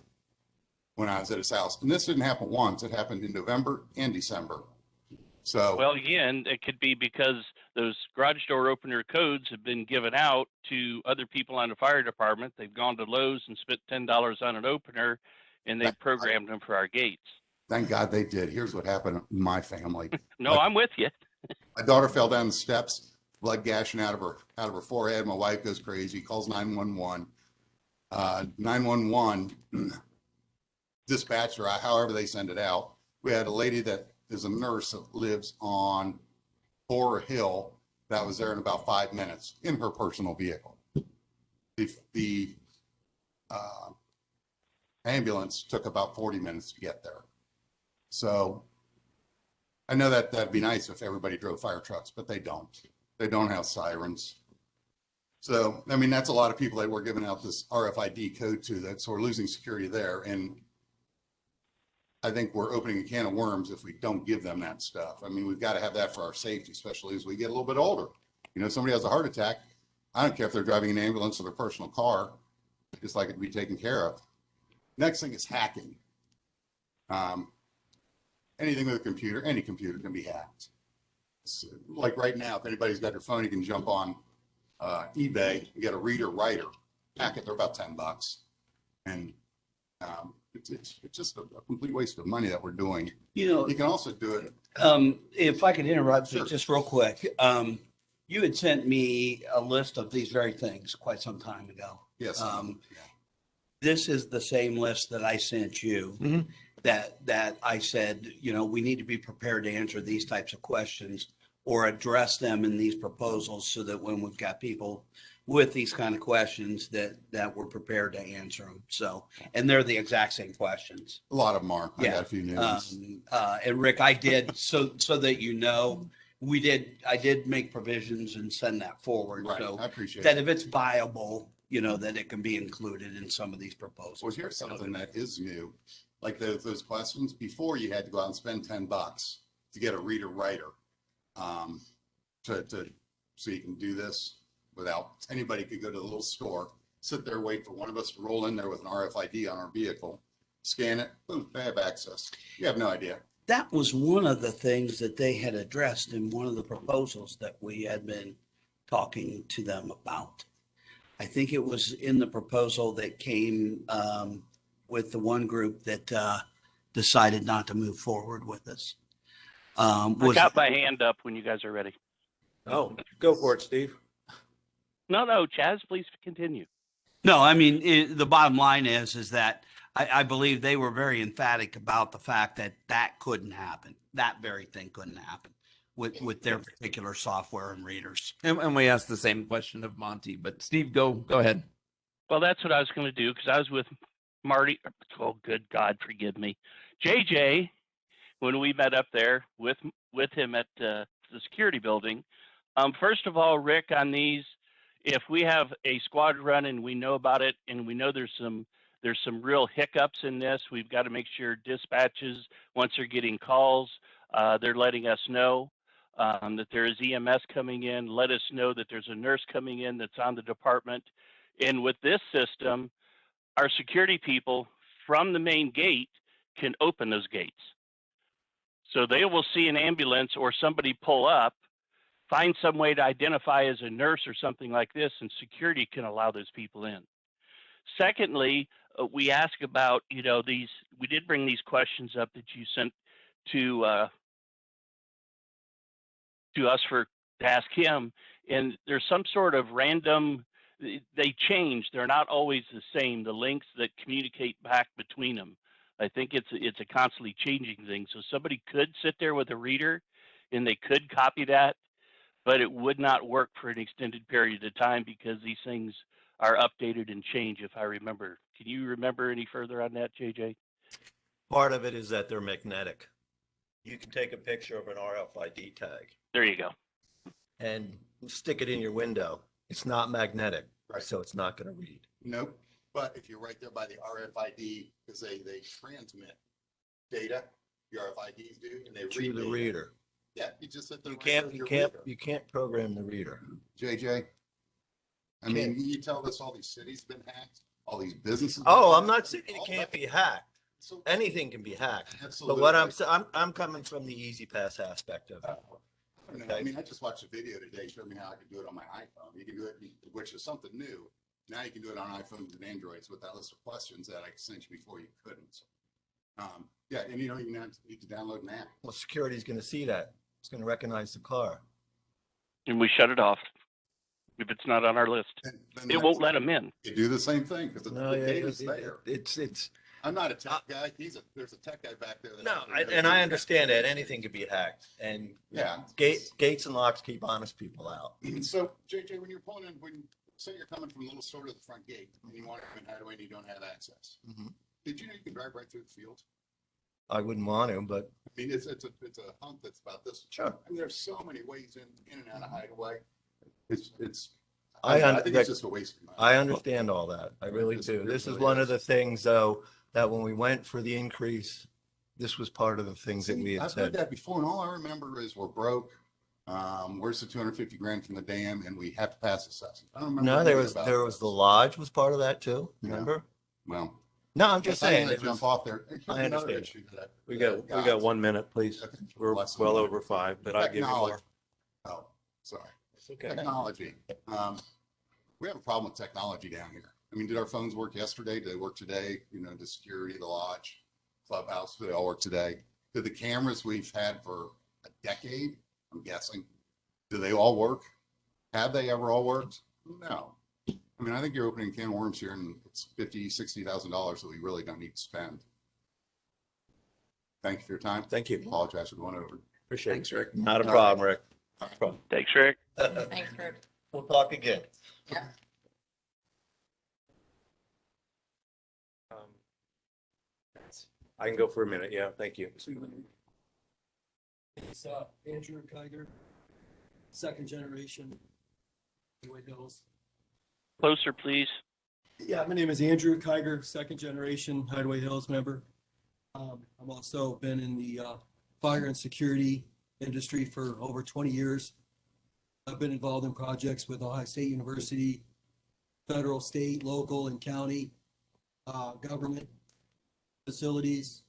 when I was at his house. And this didn't happen once. It happened in November and December. So, Well, again, it could be because those garage door opener codes have been given out to other people on the fire department. They've gone to Lowe's and spent $10 on an opener, and they've programmed them for our gates. thank God they did. Here's what happened in my family. No, I'm with you. My daughter fell down the steps, blood gashing out of her forehead. My wife goes crazy, calls 911. 911 dispatched her, however they send it out. We had a lady that is a nurse that lives on Boar Hill that was there in about 5 minutes in her personal vehicle. The ambulance took about 40 minutes to get there. So I know that that'd be nice if everybody drove fire trucks, but they don't. They don't have sirens. So, I mean, that's a lot of people that we're giving out this RFID code to, so we're losing security there. And I think we're opening a can of worms if we don't give them that stuff. I mean, we've got to have that for our safety, especially as we get a little bit older. You know, somebody has a heart attack. I don't care if they're driving an ambulance or their personal car, just like it to be taken care of. Next thing is hacking. Anything with a computer, any computer can be hacked. It's like right now, if anybody's got their phone, you can jump on eBay, you get a reader writer, hack it, they're about $10. And it's just a complete waste of money that we're doing. You know, You can also do it If I could interrupt you Sure. just real quick. You had sent me a list of these very things quite some time ago. Yes. Yeah. This is the same list that I sent you Mhm. that I said, we need to be prepared to answer these types of questions or address them in these proposals so that when we've got people with these kind of questions that we're prepared to answer them. So, and they're the exact same questions. A lot of them are. I Yeah. got a few new ones. And Rick, I did, so that I did make provisions and send that forward. Right. So I appreciate that it. if it's viable, that it can be included in some of these proposals. Well, here's something that is new. Like those questions before, you had to go out and spend $10 to get a reader writer. So you can do this without anybody could go to the little store, sit there, wait for one of us to roll in there with an RFID on our vehicle, scan it, boom, they have access. You have no idea. That was one of the things that they had addressed in one of the proposals that we had been talking to them about. I think it was in the proposal that came with the one group that decided not to move forward with us. I got my hand up when you guys are ready. Oh, go for it, Steve. No, Chaz, please continue. No, I mean, the bottom line is that I believe they were very emphatic about the fact that couldn't happen. That very thing couldn't happen with their particular software and readers. And we asked the same question of Monty, but Steve, go ahead. Well, that's what I was going to do because I was with Marty. Oh, good God, forgive me. JJ, when we met up there with him at the security building. First of all, Rick, on these, if we have a squad run and we know about it and we know there's some real hiccups in this, we've got to make sure dispatches, once they're getting calls, they're letting us know that there is EMS coming in, let us know that there's a nurse coming in that's on the department. And with this system, our security people from the main gate can open those gates. So they will see an ambulance or somebody pull up, find some way to identify as a nurse or something like this, and security can allow those people in. Secondly, we ask about, these, we did bring these questions up that you sent to us to ask him, and there's some sort of random, they change, they're not always the same, the links that communicate back between them. I think it's a constantly changing thing. So somebody could sit there with a reader and they could copy that, but it would not work for an extended period of time because these things are updated and change, if I remember. Can you remember any further on that, JJ? Part of it is that they're magnetic. You can take a picture of an RFID tag There you go. and stick it in your window. It's not magnetic, Right. so it's not going to read. Nope. But if you're right there by the RFID, because they transmit data, the RFIDs do, and they To read the data. reader. Yeah, you just sit there. You right can't, with you your can't, reader. you can't program the reader. JJ, I mean, you tell us all these cities have been hacked, all these businesses. Oh, been I'm not hacked, saying it all can't that. be hacked. So, Anything can be hacked. But absolutely. what I'm coming from the easy pass aspect of it. I don't know. I mean, I just watched a video today, showed me how I could do it on my iPhone. You can do it, which is something new. Now you can do it on iPhones and Androids with that list of questions that I sent you before you couldn't. So, yeah, and you don't even need to download an app. Well, security's going to see that. It's going to recognize the car. And we shut it off if it's not on our list. And then It won't let them in. You do the same thing because No, the yeah, data's there. it's I'm not a tech guy. There's a tech guy back there. That no, really and I knows understand that that. anything could be hacked, and Yeah. gates and locks keep honest people out. So, JJ, when you're pulling in, say you're coming from a little store to the front gate and you want to come in hideaway and you don't have access, did you know you can drive right through the field? I wouldn't want to, but I mean, it's a hump that's about this. Sure. I mean, there's so many ways in and out of hideaway. It's. I think it's just a waste of money. I understand all that. I really do. This is one of the things, though, that when we went for the increase, this was part of the things that we had I've heard said. that before, and all I remember is we're broke. Where's the 250 grand from the dam, and we have to pass assessment. I don't remember. No, anything about there was the lodge was part of that too. Yeah. Remember? Well, No, I'm just saying. I it jump was- off there. I Another understand. issue that We got 1 minute, please. Okay. We're Less than well 1 minute. over 5, but I'll give you more. Oh, sorry. It's okay. Technology. We have a problem with technology down here. I mean, did our phones work yesterday? Did they work today? You know, the security, the lodge, Clubhouse, they all work today. Did the cameras we've had for a decade, I'm guessing. Do they all work? Have they ever all worked? No. I mean, I think you're opening a can of worms here, and it's $50,000-$60,000 that we really don't need to spend. Thank you for your time. Thank you. Apologize for going over. Appreciate it. Thanks, Rick. Not a problem, Rick. Thanks, Rick. Thanks, Rick. We'll talk again. Yeah. I can go for a minute. Yeah, thank you. It's Andrew Kiger, second generation, White Hills. Closer, please. Yeah, my name is Andrew Kiger, second generation Hideaway Hills member. I'm also been in the fire and security industry for over 20 years. I've been involved in projects with Ohio State University, federal, state, local, and county government facilities.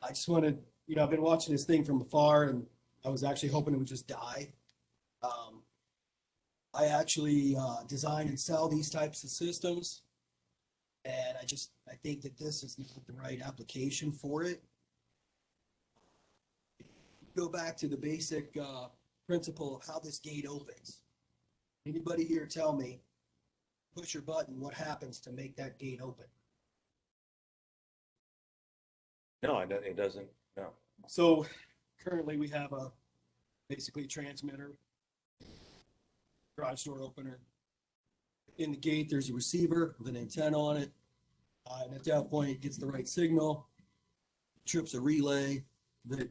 I just wanted, I've been watching this thing from afar, and I was actually hoping it would just die. I actually design and sell these types of systems. And I think that this is not the right application for it. Go back to the basic principle of how this gate opens. Anybody here tell me, push your button, what happens to make that gate open? No, it doesn't. No. So currently we have basically a transmitter, garage door opener. In the gate, there's a receiver with an antenna on it. And at that point, it gets the right signal, trips a relay that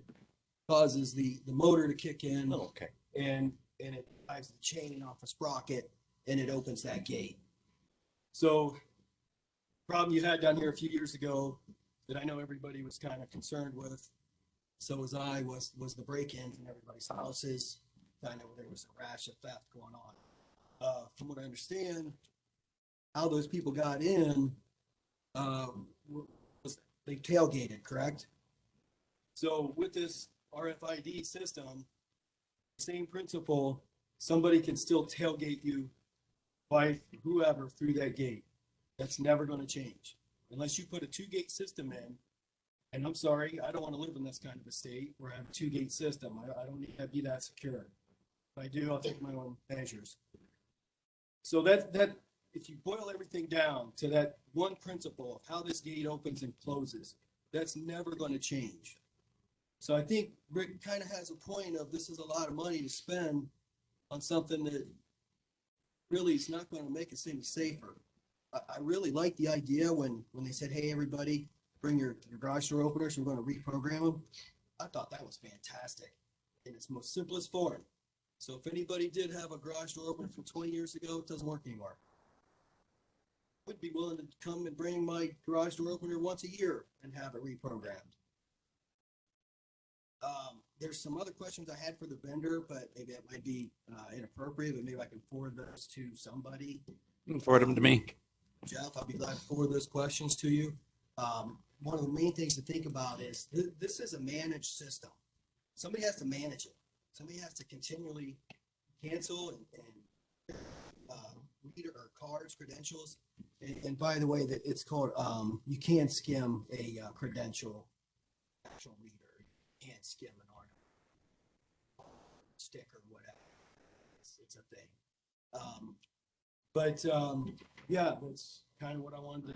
causes the motor to kick in. Oh, okay. And it drives the chain off a sprocket, and it opens that gate. So problem you had down here a few years ago that I know everybody was kind of concerned with, so was I, was the break-ins in everybody's houses. I know there was a rash of theft going on. From what I understand, how those people got in, was they tailgated, correct? So with this RFID system, same principle, somebody can still tailgate you by whoever through that gate. That's never going to change unless you put a 2-gate system in. And I'm sorry, I don't want to live in this kind of a state where I have a 2-gate system. I don't need to be that secure. If I do, I'll take my own measures. So that if you boil everything down to that one principle of how this gate opens and closes, that's never going to change. So I think Rick kind of has a point of this is a lot of money to spend on something that really is not going to make us any safer. I really like the idea when they said, hey, everybody, bring your garage door openers, we're going to reprogram them. I thought that was fantastic in its most simplest form. So if anybody did have a garage door opener from 20 years ago, it doesn't work anymore. I would be willing to come and bring my garage door opener once a year and have it reprogrammed. There's some other questions I had for the vendor, but maybe it might be inappropriate, but maybe I can forward those to somebody. Forward them to me. Jeff, I'll be glad to forward those questions to you. One of the main things to think about is this is a managed system. Somebody has to manage it. Somebody has to continually cancel and read or cards, credentials. And by the way, that it's called, you can skim a credential actual reader. You can't skim an art stick or whatever. It's a thing. Yeah, that's kind of what I wanted to,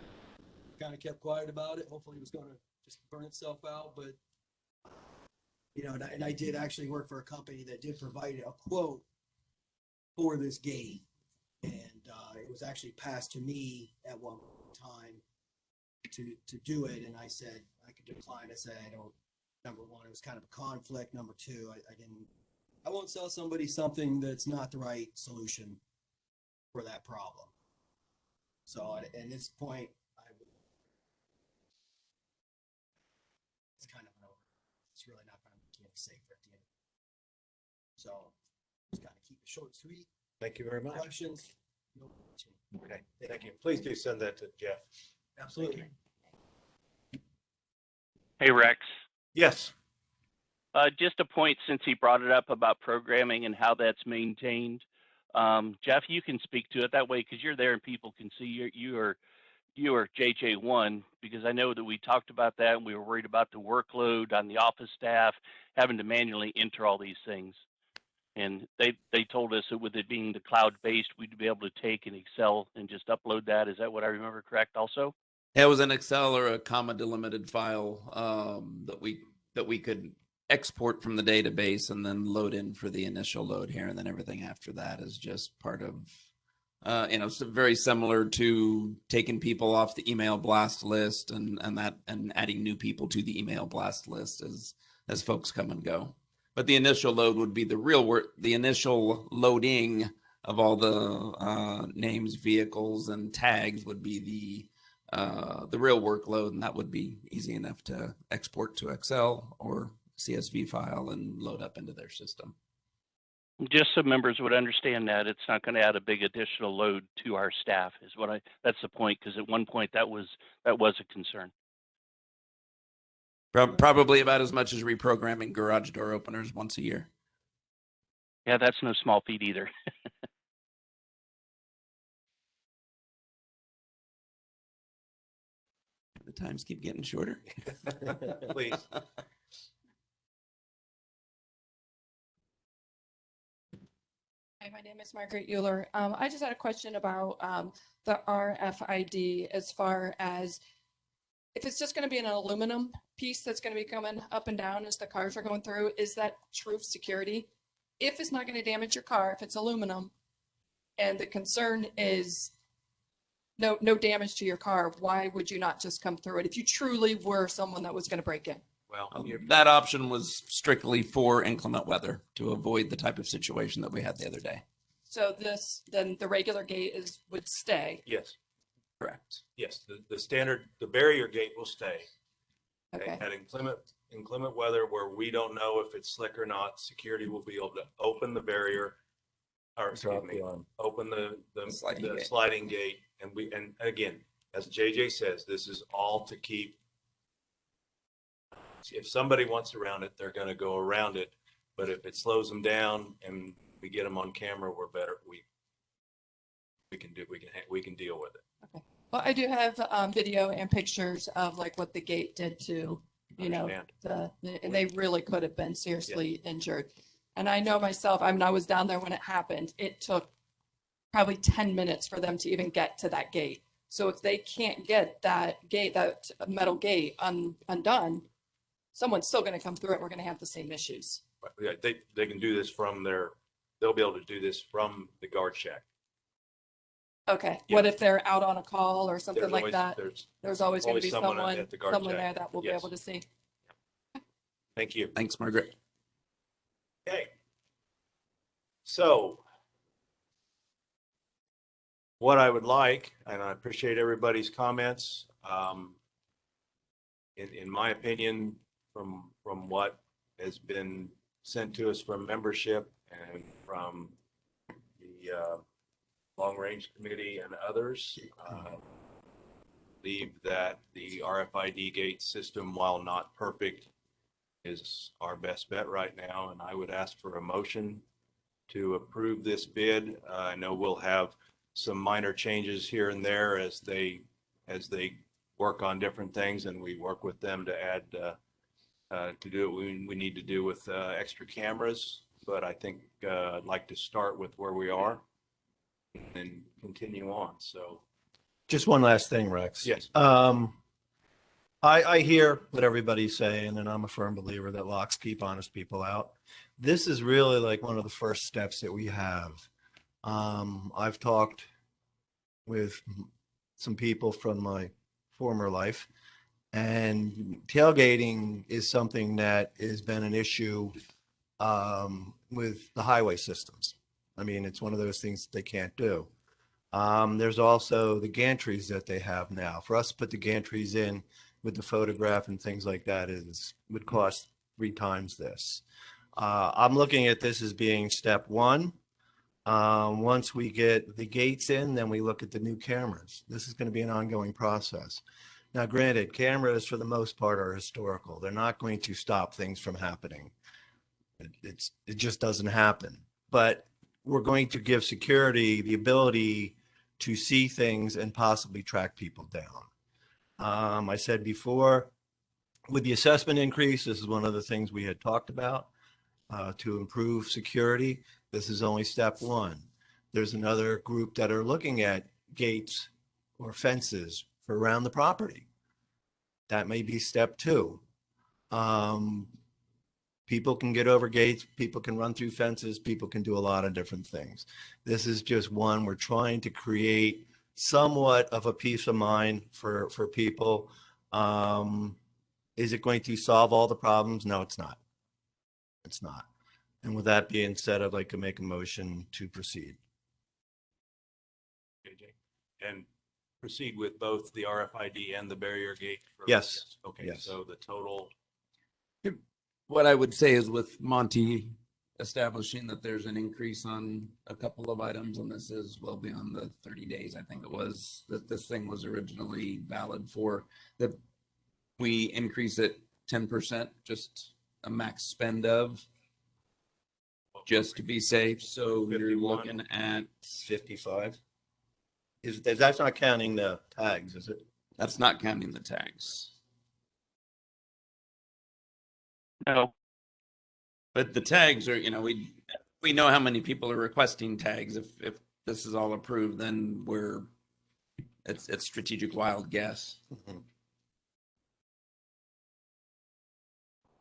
kind of kept quiet about it. Hopefully it was going to just burn itself out, but and I did actually work for a company that did provide a quote for this gate, and it was actually passed to me at one time to do it, and I said I could decline. I said I don't. Number one, it was kind of a conflict. Number two, I won't sell somebody something that's not the right solution for that problem. So at this point, it's kind of over. It's really not going to make you any safer at the end. So just kind of keep it short and sweet. Thank you very much. Questions? Okay, thank you. Please do send that to Jeff. Absolutely. Hey, Rex. Yes. Just a point since he brought it up about programming and how that's maintained. Jeff, you can speak to it that way because you're there and people can see you are you or JJ1, because I know that we talked about that and we were worried about the workload on the office staff having to manually enter all these things. And they told us that with it being the cloud-based, we'd be able to take an Excel and just upload that. Is that what I remember correct also? It was an Excel or a comma delimited file that we could export from the database and then load in for the initial load here, and then everything after that is just part of very similar to taking people off the email blast list and adding new people to the email blast list as folks come and go. But the initial load would be the real work, the initial loading of all the names, vehicles, and tags would be the real workload, and that would be easy enough to export to Excel or CSV file and load up into their system. Just so members would understand that it's not going to add a big additional load to our staff is that's the point, because at one point that was a concern. Probably about as much as reprogramming garage door openers once a year. Yeah, that's no small feat either. The times keep getting shorter. Please. Hi, my name is Margaret Euler. I just had a question about the RFID as far as if it's just going to be an aluminum piece that's going to be coming up and down as the cars are going through, is that true security? If it's not going to damage your car, if it's aluminum, and the concern is no damage to your car, why would you not just come through it if you truly were someone that was going to break in? Well, that option was strictly for inclement weather to avoid the type of situation that we had the other day. So then the regular gate would stay. yes, Correct. yes, the standard, the barrier gate will stay. Okay. At inclement weather where we don't know if it's slick or not, security will be able to open the barrier, or excuse me, open the sliding gate. And again, as JJ says, this is all to keep. If somebody wants around it, they're going to go around it. But if it slows them down and we get them on camera, we're better. We can deal with it. Okay. Well, I do have video and pictures of like what the gate did to, and they really could have been seriously injured. And I know myself, I mean, I was down there when it happened. It took probably 10 minutes for them to even get to that gate. So if they can't get that gate, that metal gate undone, someone's still going to come through it. We're going to have the same issues. Yeah, they can do this they'll be able to do this from the guard shack. Okay. Yeah. What if they're out on a call or something like that? There's always going to be someone someone at the guard shack. there that will be Yes. able to see. Thank you. Thanks, Margaret. Okay. So what I would like, and I appreciate everybody's comments, in my opinion, from what has been sent to us from membership and from the Long Range Committee and others, believe that the RFID gate system, while not perfect, is our best bet right now. And I would ask for a motion to approve this bid. I know we'll have some minor changes here and there as they work on different things, and we work with them to add to do what we need to do with extra cameras. But I think I'd like to start with where we are and continue on. So Just one last thing, Rex. yes, I hear what everybody's saying, and I'm a firm believer that locks keep honest people out. This is really like one of the first steps that we have. I've talked with some people from my former life, and tailgating is something that has been an issue with the highway systems. I mean, it's one of those things that they can't do. There's also the gantries that they have now. For us to put the gantries in with the photograph and things like that would cost 3 times this. I'm looking at this as being step one. Once we get the gates in, then we look at the new cameras. This is going to be an ongoing process. Now, granted, cameras for the most part are historical. They're not going to stop things from happening. It just doesn't happen. But we're going to give security the ability to see things and possibly track people down. I said before, with the assessment increase, this is one of the things we had talked about to improve security. This is only step one. There's another group that are looking at gates or fences for around the property. That may be step two. People can get over gates, people can run through fences, people can do a lot of different things. This is just one. We're trying to create somewhat of a peace of mind for people. Is it going to solve all the problems? No, it's not. It's not. And with that being said, I'd like to make a motion to proceed. JJ. And proceed with both the RFID and the barrier gate? Yes. Okay, Yes. so the total, What I would say is with Monty establishing that there's an increase on a couple of items, and this is well beyond the 30 days, I think it was, that this thing was originally valid for, that we increase it 10%, just a max spend of, just to be safe. So you're 51. looking at, 55. That's not counting the tags, is it? that's not counting the tags. No, But the tags are, we know how many people are requesting tags. If this is all approved, then it's strategic wild guess.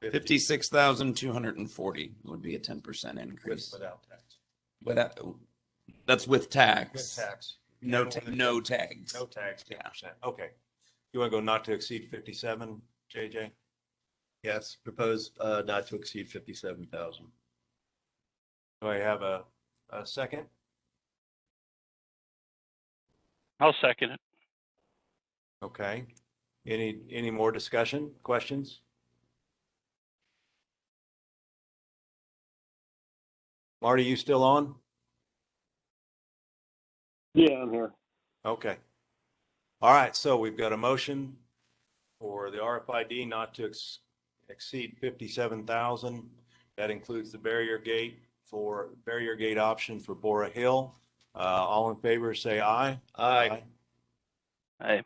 56,240 would be a 10% increase. without tax. But that's with tax. With tax. No, And with no tags. No tax, 10%. Okay. You want to go not to exceed 57, JJ? Yes, propose not to exceed 57,000. Do I have a second? I'll second it. Okay. Any more discussion, questions? Marty, you still on? Yeah, I'm here. Okay. All right, so we've got a motion for the RFID not to exceed 57,000. That includes the barrier gate option for Bora Hill. All in favor, say aye. Aye. Hey,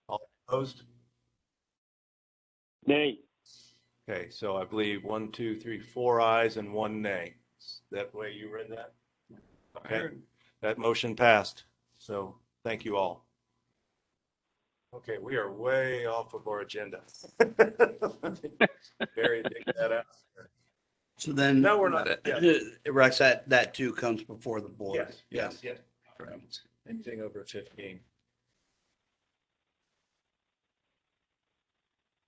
All opposed? Nay. Okay, so I believe 1, 2, 3, 4 ayes and 1 nay. Is that way you read that? Okay, that motion passed. So thank you all. Okay, we are way off of our agenda. Barry, dig that out. So then. No, we're not. Yeah. Rex, that too comes before the board. Yes. Correct. Anything over 15.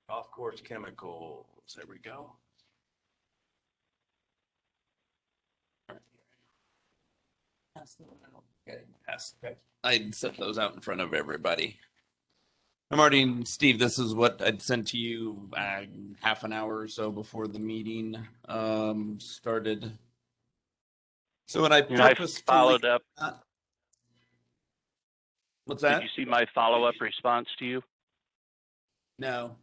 Off course chemicals, there we go. Okay. I'd set those out in front of everybody. Marty and Steve, this is what I'd sent to you half an hour or so before the meeting started. So what I I purposefully followed up. What's Did that? you see my follow-up response to you? No,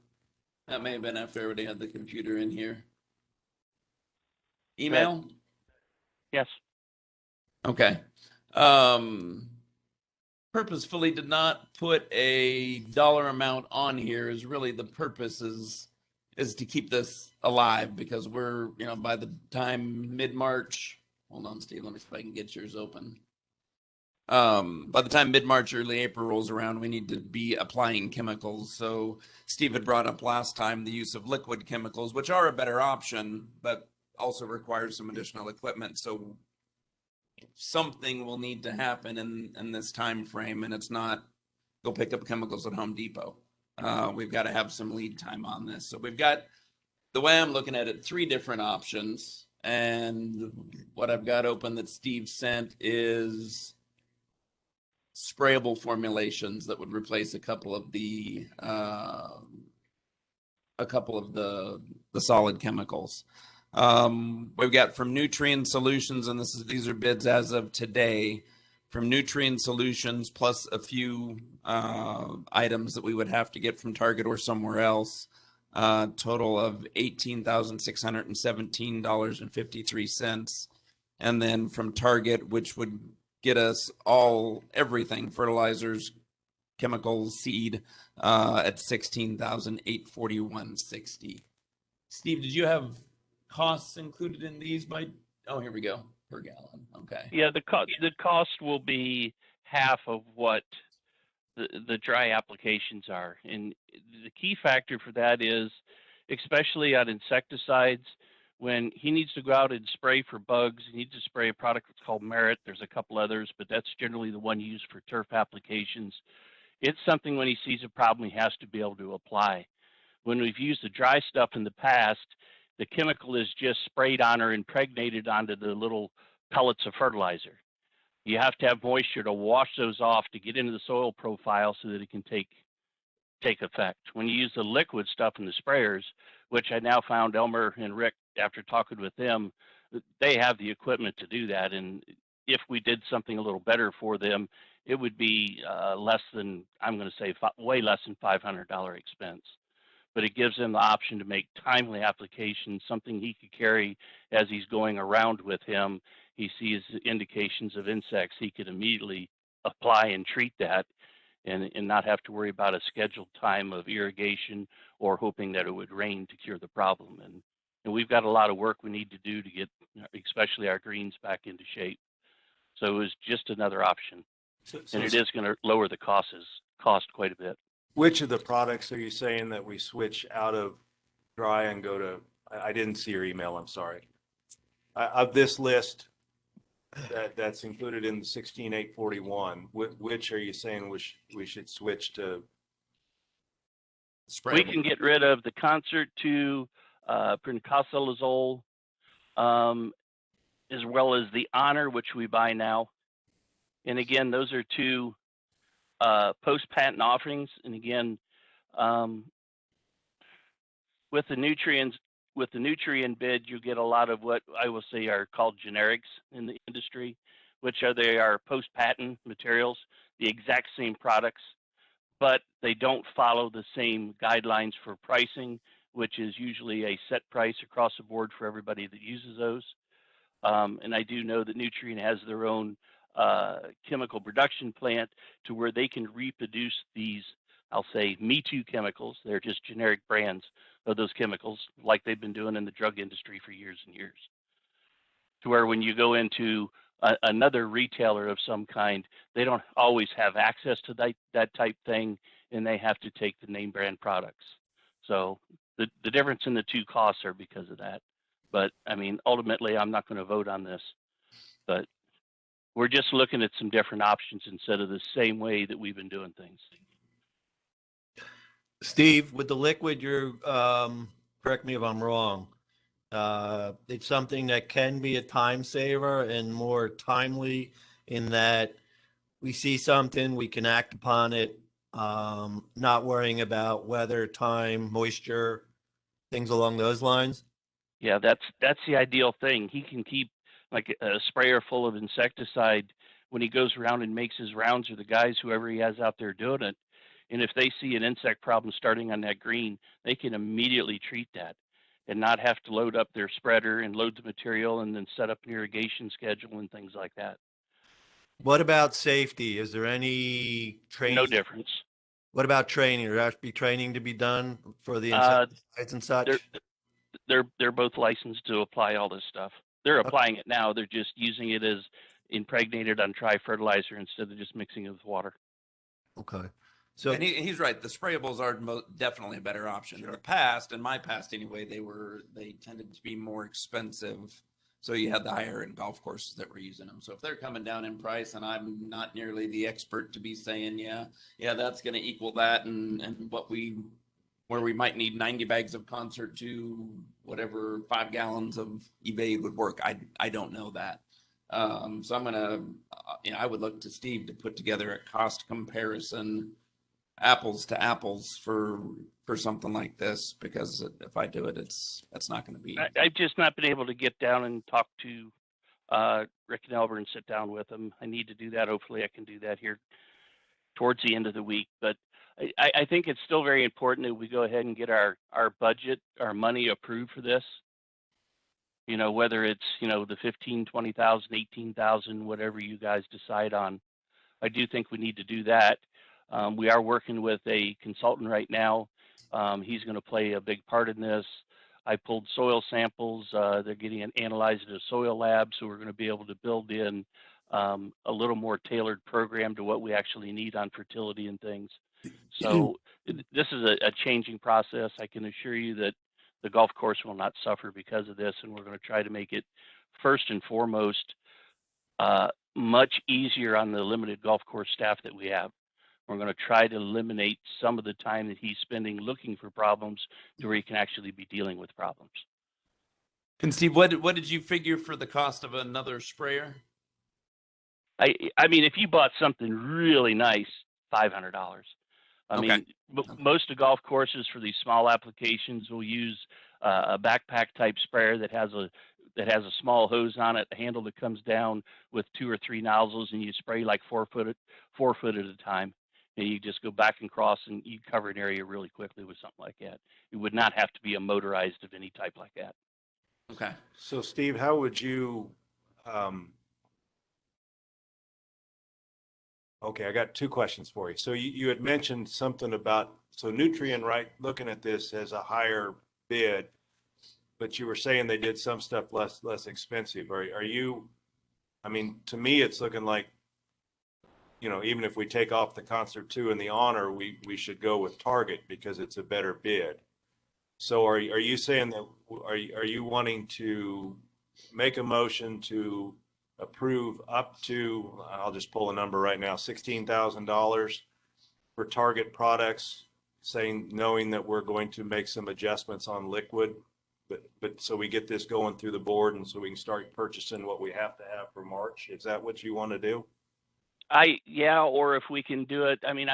that may have been after everybody had the computer in here. Right. Email? Yes. Okay. Purposefully did not put a dollar amount on here. Is really the purpose is to keep this alive, because we're, by the time mid-March, hold on, Steve, let me see if I can get yours open. By the time mid-March, early April rolls around, we need to be applying chemicals. So Steve had brought up last time the use of liquid chemicals, which are a better option, but also requires some additional equipment. So something will need to happen in this time frame, and it's not go pick up chemicals at Home Depot. We've got to have some lead time on this. So we've got, the way I'm looking at it, 3 different options. And what I've got open that Steve sent is sprayable formulations that would replace a couple of the solid chemicals. We've got from Nutrient Solutions, and these are bids as of today, from Nutrient Solutions, plus a few items that we would have to get from Target or somewhere else. Total of $18,617.53. And then from Target, which would get us everything, fertilizers, chemicals, seed, at 16,841.60. Steve, did you have costs included in these oh, here we go, per gallon. Okay. Yeah, the cost will be half of what the dry applications are. And the key factor for that is, especially on insecticides, when he needs to go out and spray for bugs, he needs to spray a product that's called Merit. There's a couple others, but that's generally the one used for turf applications. It's something when he sees a problem, he has to be able to apply. When we've used the dry stuff in the past, the chemical is just sprayed on or impregnated onto the little pellets of fertilizer. You have to have moisture to wash those off to get into the soil profile so that it can take effect. When you use the liquid stuff in the sprayers, which I now found Elmer and Rick, after talking with them, they have the equipment to do that. And if we did something a little better for them, it would be less than, I'm going to say way less than $500 expense. But it gives them the option to make timely applications, something he could carry as he's going around with him. He sees indications of insects, he could immediately apply and treat that and not have to worry about a scheduled time of irrigation or hoping that it would rain to cure the problem. And we've got a lot of work we need to do to get, especially our greens, back into shape. So it was just another option. And it is going to lower the cost quite a bit. Which of the products are you saying that we switch out of dry and go to, I didn't see your email, I'm sorry. Of this list that's included in the 16,841, which are you saying we should switch to? We can get rid of the Concert 2, Princosalazole, as well as the Honor, which we buy now. And again, those are two post-patent offerings. And again, with the nutrient bid, you get a lot of what I will say are called generics in the industry, which are post-patent materials, the exact same products, but they don't follow the same guidelines for pricing, which is usually a set price across the board for everybody that uses those. And I do know that Nutrien has their own chemical production plant to where they can reproduce these, I'll say, Me Too chemicals. They're just generic brands of those chemicals, like they've been doing in the drug industry for years and years. To where when you go into another retailer of some kind, they don't always have access to that type thing, and they have to take the name brand products. So the difference in the two costs are because of that. But I mean, ultimately, I'm not going to vote on this, but we're just looking at some different options instead of the same way that we've been doing things. Steve, with the liquid, correct me if I'm wrong. It's something that can be a time saver and more timely in that we see something, we can act upon it, not worrying about weather, time, moisture, things along those lines. Yeah, that's the ideal thing. He can keep like a sprayer full of insecticide when he goes around and makes his rounds, or the guys, whoever he has out there doing it. And if they see an insect problem starting on that green, they can immediately treat that and not have to load up their spreader and load the material and then set up an irrigation schedule and things like that. What about safety? Is there any training? No difference. What about training? There has to be training to be done for the insecticides and such? They're both licensed to apply all this stuff. They're applying it now. They're just using it as impregnated on tri-fertilizer instead of just mixing it with water. Okay. So and he's right. The sprayables are definitely a better option. Sure. In the past, in my past anyway, they tended to be more expensive. So you had the higher end golf courses that were using them. So if they're coming down in price, and I'm not nearly the expert to be saying, yeah, that's going to equal that, and where we might need 90 bags of Concert to whatever 5 gallons of eBay would work. I don't know that. So I'm gonna, I would look to Steve to put together a cost comparison, apples to apples for something like this, because if I do it, it's not going to be. I've just not been able to get down and talk to Rick and Albert and sit down with them. I need to do that. Hopefully I can do that here towards the end of the week. But I think it's still very important that we go ahead and get our budget, our money approved for this. You know, whether it's, you know, the 15, 20,000, 18,000, whatever you guys decide on. I do think we need to do that. We are working with a consultant right now. He's going to play a big part in this. I pulled soil samples. They're getting analyzed at a soil lab, so we're going to be able to build in a little more tailored program to what we actually need on fertility and things. So this is a changing process. I can assure you that the golf course will not suffer because of this, and we're going to try to make it first and foremost much easier on the limited golf course staff that we have. We're going to try to eliminate some of the time that he's spending looking for problems to where he can actually be dealing with problems. And Steve, what did you figure for the cost of another sprayer? I mean, if you bought something really nice, $500. I mean, most of golf courses for these small applications will use a backpack type sprayer that has a small hose on it, a handle that comes down with 2 or 3 nozzles, and you spray like 4 foot at a time. And you just go back and cross, and you cover an area really quickly with something like that. It would not have to be a motorized of any type like that. Okay. So Steve, how would you, okay, I got 2 questions for you. So you had mentioned something about, so Nutrien, right, looking at this as a higher bid, but you were saying they did some stuff less expensive. Are you, I mean, to me, it's looking like, you know, even if we take off the Concert 2 and the Honor, we should go with Target because it's a better bid. So are you saying that, are you wanting to make a motion to approve up to, I'll just pull a number right now, $16,000 for Target products, saying, knowing that we're going to make some adjustments on liquid, but so we get this going through the board and so we can start purchasing what we have to have for March? Is that what you want to do? Yeah, or if we can do it, I mean,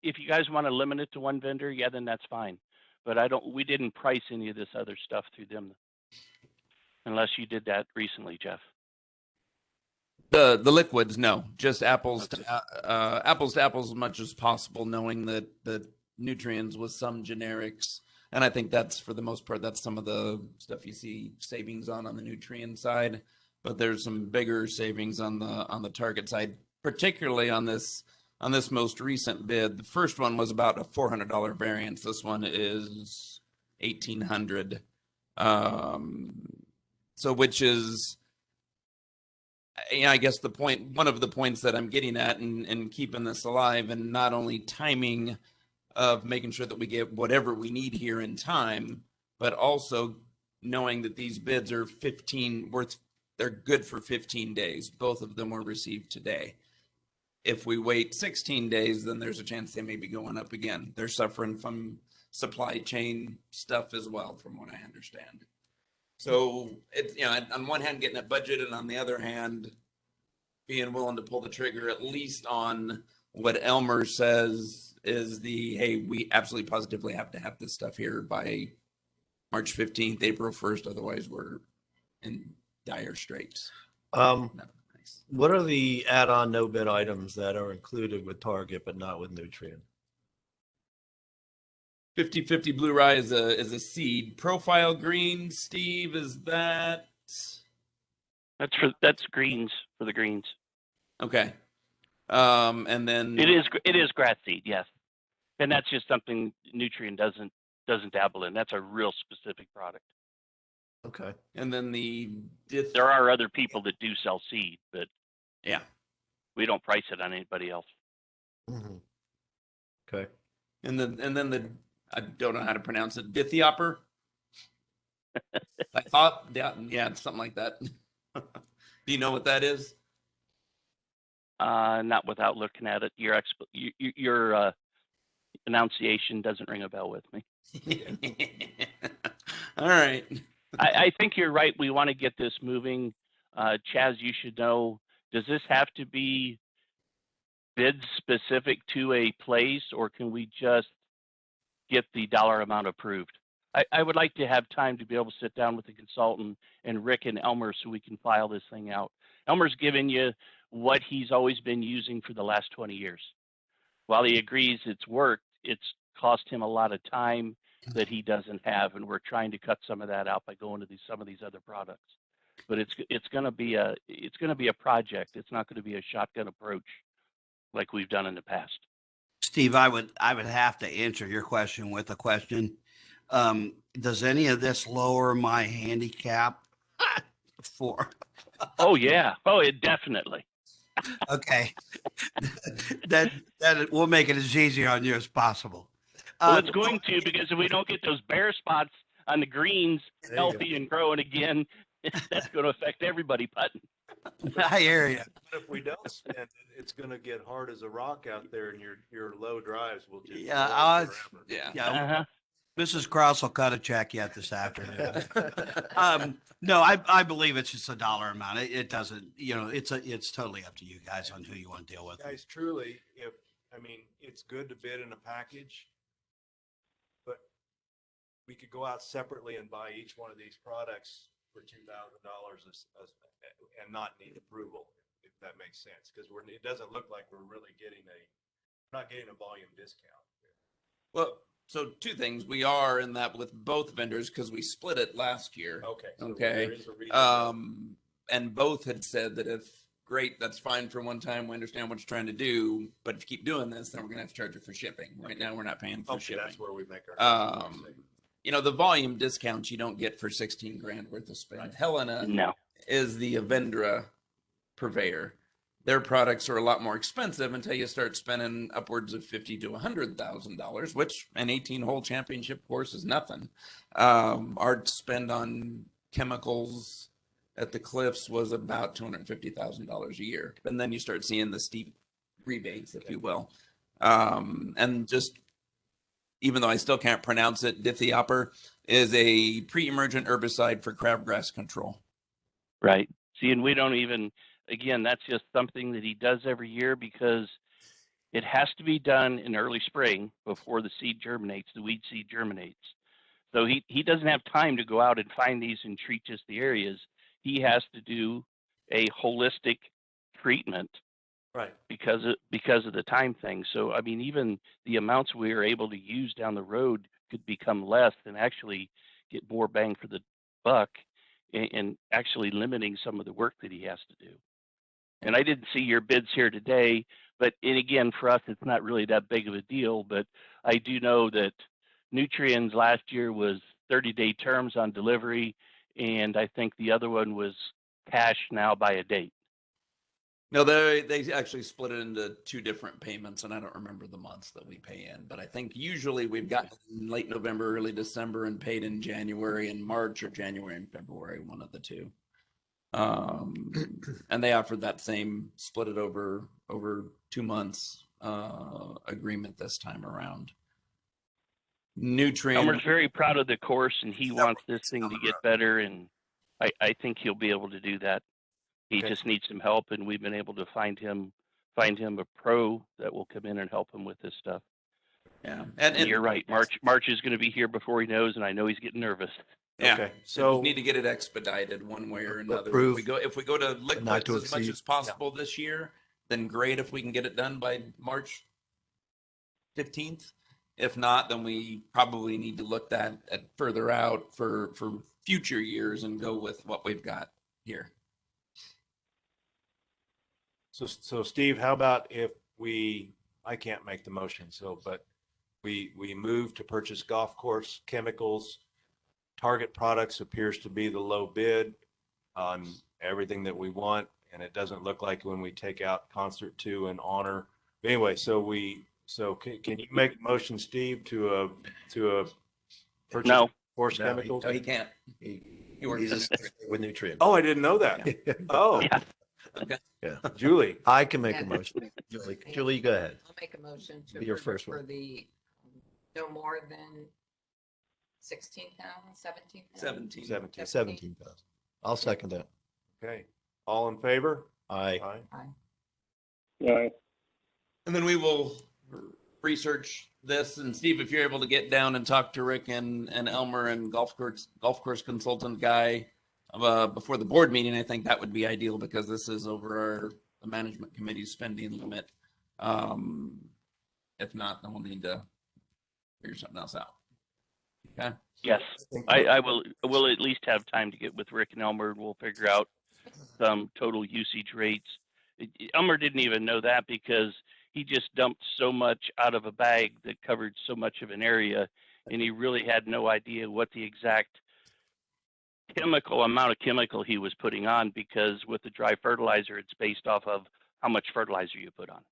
if you guys want to limit it to one vendor, yeah, then that's fine. But we didn't price any of this other stuff through them unless you did that recently, Jeff. The liquids, no, just apples to apples as much as possible, knowing that Nutrients with some generics. And I think that's, for the most part, that's some of the stuff you see savings on the Nutrien side, but there's some bigger savings on the Target side, particularly on this most recent bid. The first one was about a $400 variance. This one is $1,800. So which is, I guess one of the points that I'm getting at and keeping this alive, and not only timing of making sure that we get whatever we need here in time, but also knowing that these bids are they're good for 15 days. Both of them were received today. If we wait 16 days, then there's a chance they may be going up again. They're suffering from supply chain stuff as well, from what I understand. So it's, on one hand, getting a budget, and on the other hand, being willing to pull the trigger, at least on what Elmer says is hey, we absolutely positively have to have this stuff here by March 15th, April 1st. Otherwise, we're in dire straits. What are the add-on no bid items that are included with Target but not with Nutrien? 50/50 Blue Rye is a seed. Profile green, Steve, is that? That's greens, for the greens. Okay. And then it is grass seed, yes. And that's just something Nutrien doesn't dabble in. That's a real specific product. Okay. And then there are other people that do sell seed, but yeah, we don't price it on anybody else. Mm-hmm. Okay. And then I don't know how to pronounce it. Dithiopper. I thought, yeah, something like that. Do you know what that is? Not without looking at it. Your enunciation doesn't ring a bell with me. All right. I think you're right. We want to get this moving. Chaz, you should know, does this have to be bid specific to a place, or can we just get the dollar amount approved? I would like to have time to be able to sit down with the consultant and Rick and Elmer so we can file this thing out. Elmer's given you what he's always been using for the last 20 years. While he agrees it's worked, it's cost him a lot of time that he doesn't have, and we're trying to cut some of that out by going to some of these other products. But it's going to be a project. It's not going to be a shotgun approach like we've done in the past. Steve, I would have to answer your question with a question. Does any of this lower my handicap for? Oh yeah. Oh, it definitely. Okay. that will make it as easy on you as possible. Well, it's going to, because if we don't get those bare spots on the greens healthy and growing again, that's going to affect everybody putting. I hear you. But if we don't spend it, it's going to get hard as a rock out there, and your low drives will just Yeah, roll forever. Yeah. Uh-huh. Mrs. Cross will cut a check yet this afternoon. No, I believe it's just a dollar amount. It doesn't, it's totally up to you guys on who you want to deal with. Guys, truly, it's good to bid in a package, but we could go out separately and buy each one of these products for $2,000 and not need approval, if that makes sense, because it doesn't look like we're really not getting a volume discount. Well, so two things. We are in that with both vendors because we split it last year. Okay. So Okay. there is a reason. And both had said that great, that's fine for one time. We understand what you're trying to do, but if you keep doing this, then we're going to have to charge you for shipping. Right now, we're not paying for shipping. That's where we make our. The volume discounts you don't get for 16 grand worth of spend. Right. Helena is the Avendra purveyor. Their products are a lot more expensive until you start spending upwards of $50,000 to $100,000, which an 18-hole championship course is nothing. Our spend on chemicals at the cliffs was about $250,000 a year, and then you start seeing the steep rebates, if you will. And just even though I still can't pronounce it, dithiopper is a pre-emergent herbicide for crabgrass control. Right. See, and we don't even. Again, that's just something that he does every year because it has to be done in early spring before the seed germinates, the weed seed germinates. So he doesn't have time to go out and find these and treat just the areas. He has to do a holistic treatment, right? Because of the time thing. So I mean, even the amounts we are able to use down the road could become less and actually get more bang for the buck, and actually limiting some of the work that he has to do. And I didn't see your bids here today, and again, for us, it's not really that big of a deal, but I do know that Nutrients last year was 30-day terms on delivery, and I think the other one was cash now by a date. No, they actually split it into two different payments, and I don't remember the months that we pay in, but I think usually we've got late November, early December, and paid in January and March, or January and February, one of the two. And they offered that same split it over 2 months agreement this time around. Elmer's very proud of the course, and he wants this thing to get better, and I think he'll be able to do that. He just needs some help, and we've been able to find him a pro that will come in and help him with this stuff. Yeah, and you're right. March is going to be here before he knows, and I know he's getting nervous. Yeah. Okay. So we need to get it expedited one way or another. If we go to liquids as much as possible this year, then great. If we can get it done by March 15th. If not, then we probably need to look at further out for future years and go with what we've got here. So Steve, how about if I can't make the motion, but we move to purchase golf course chemicals. Target Products appears to be the low bid on everything that we want, and it doesn't look like when we take out Concert 2 and Honor. But anyway, can you make a motion, Steve, to purchase course chemicals? No, he can't. He works with Nutrients. Oh, I didn't know that. Oh, yeah. Okay. Yeah. Julie, I can make a motion. Julie, go ahead. I'll make a motion to Be your first one. for the no more than 16,000, 17,000? 17,000. I'll second that. okay. All in favor? Aye. Yeah. And then we will research this. And Steve, if you're able to get down and talk to Rick and Elmer and golf course consultant guy before the board meeting, I think that would be ideal because this is over the management committee's spending limit. If not, then we'll need to figure something else out. Okay. Yes, I will at least have time to get with Rick and Elmer, and we'll figure out some total usage rates. Elmer didn't even know that because he just dumped so much out of a bag that covered so much of an area, and he really had no idea what the exact amount of chemical he was putting on, because with the dry fertilizer, it's based off of how much fertilizer you put on.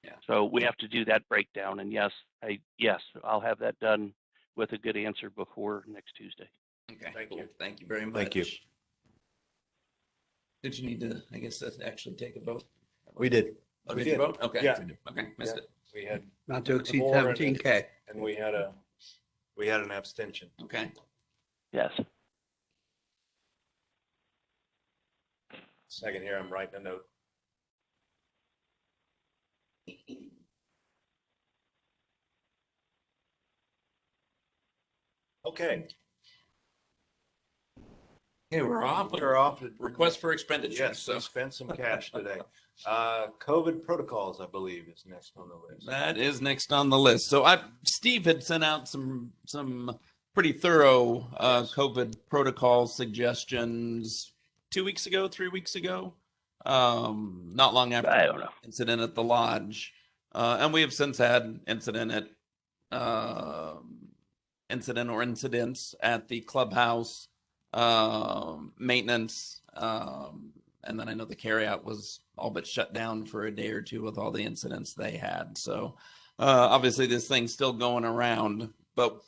Yeah. So we have to do that breakdown, and yes, I'll have that done with a good answer before next Tuesday. Okay. Thank Cool. you. Thank you very much. Thank you. Did you need to, I guess, actually take a vote? We did. Oh, We did you did. vote? Okay. Yeah. Okay. Missed Yeah. it. We had, Not to exceed Before and- 17K. and we had an abstention. Okay. Yes. Second here, I'm writing a note. Okay, Okay, we're off. we're off. Request for expenditures. Yes, So we spent some cash today. COVID protocols, I believe, is next on the list. that is next on the list. So Steve had sent out some pretty thorough Yes. COVID protocol suggestions 2 weeks ago, 3 weeks ago, not long after I don't know. incident at the lodge, and we have since had incidents at the clubhouse, maintenance, and then I know the carryout was all but shut down for a day or two with all the incidents they had. So obviously this thing's still going around, but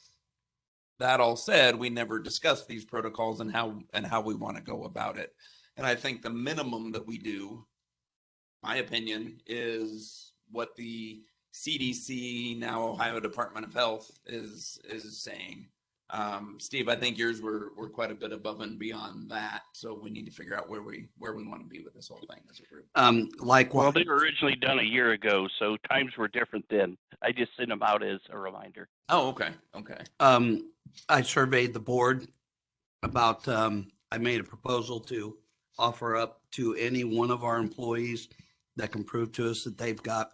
that all said, we never discussed these protocols and how we want to go about it. And I think the minimum that we do, my opinion, is what the CDC, now Ohio Department of Health, is saying. Steve, I think yours were quite a bit above and beyond that, so we need to figure out where we want to be with this whole thing as a group. Likewise. Well, they were originally done a year ago, so times were different then. I just sent them out as a reminder. Oh, okay. I surveyed the board about, I made a proposal to offer up to any one of our employees that can prove to us that they've got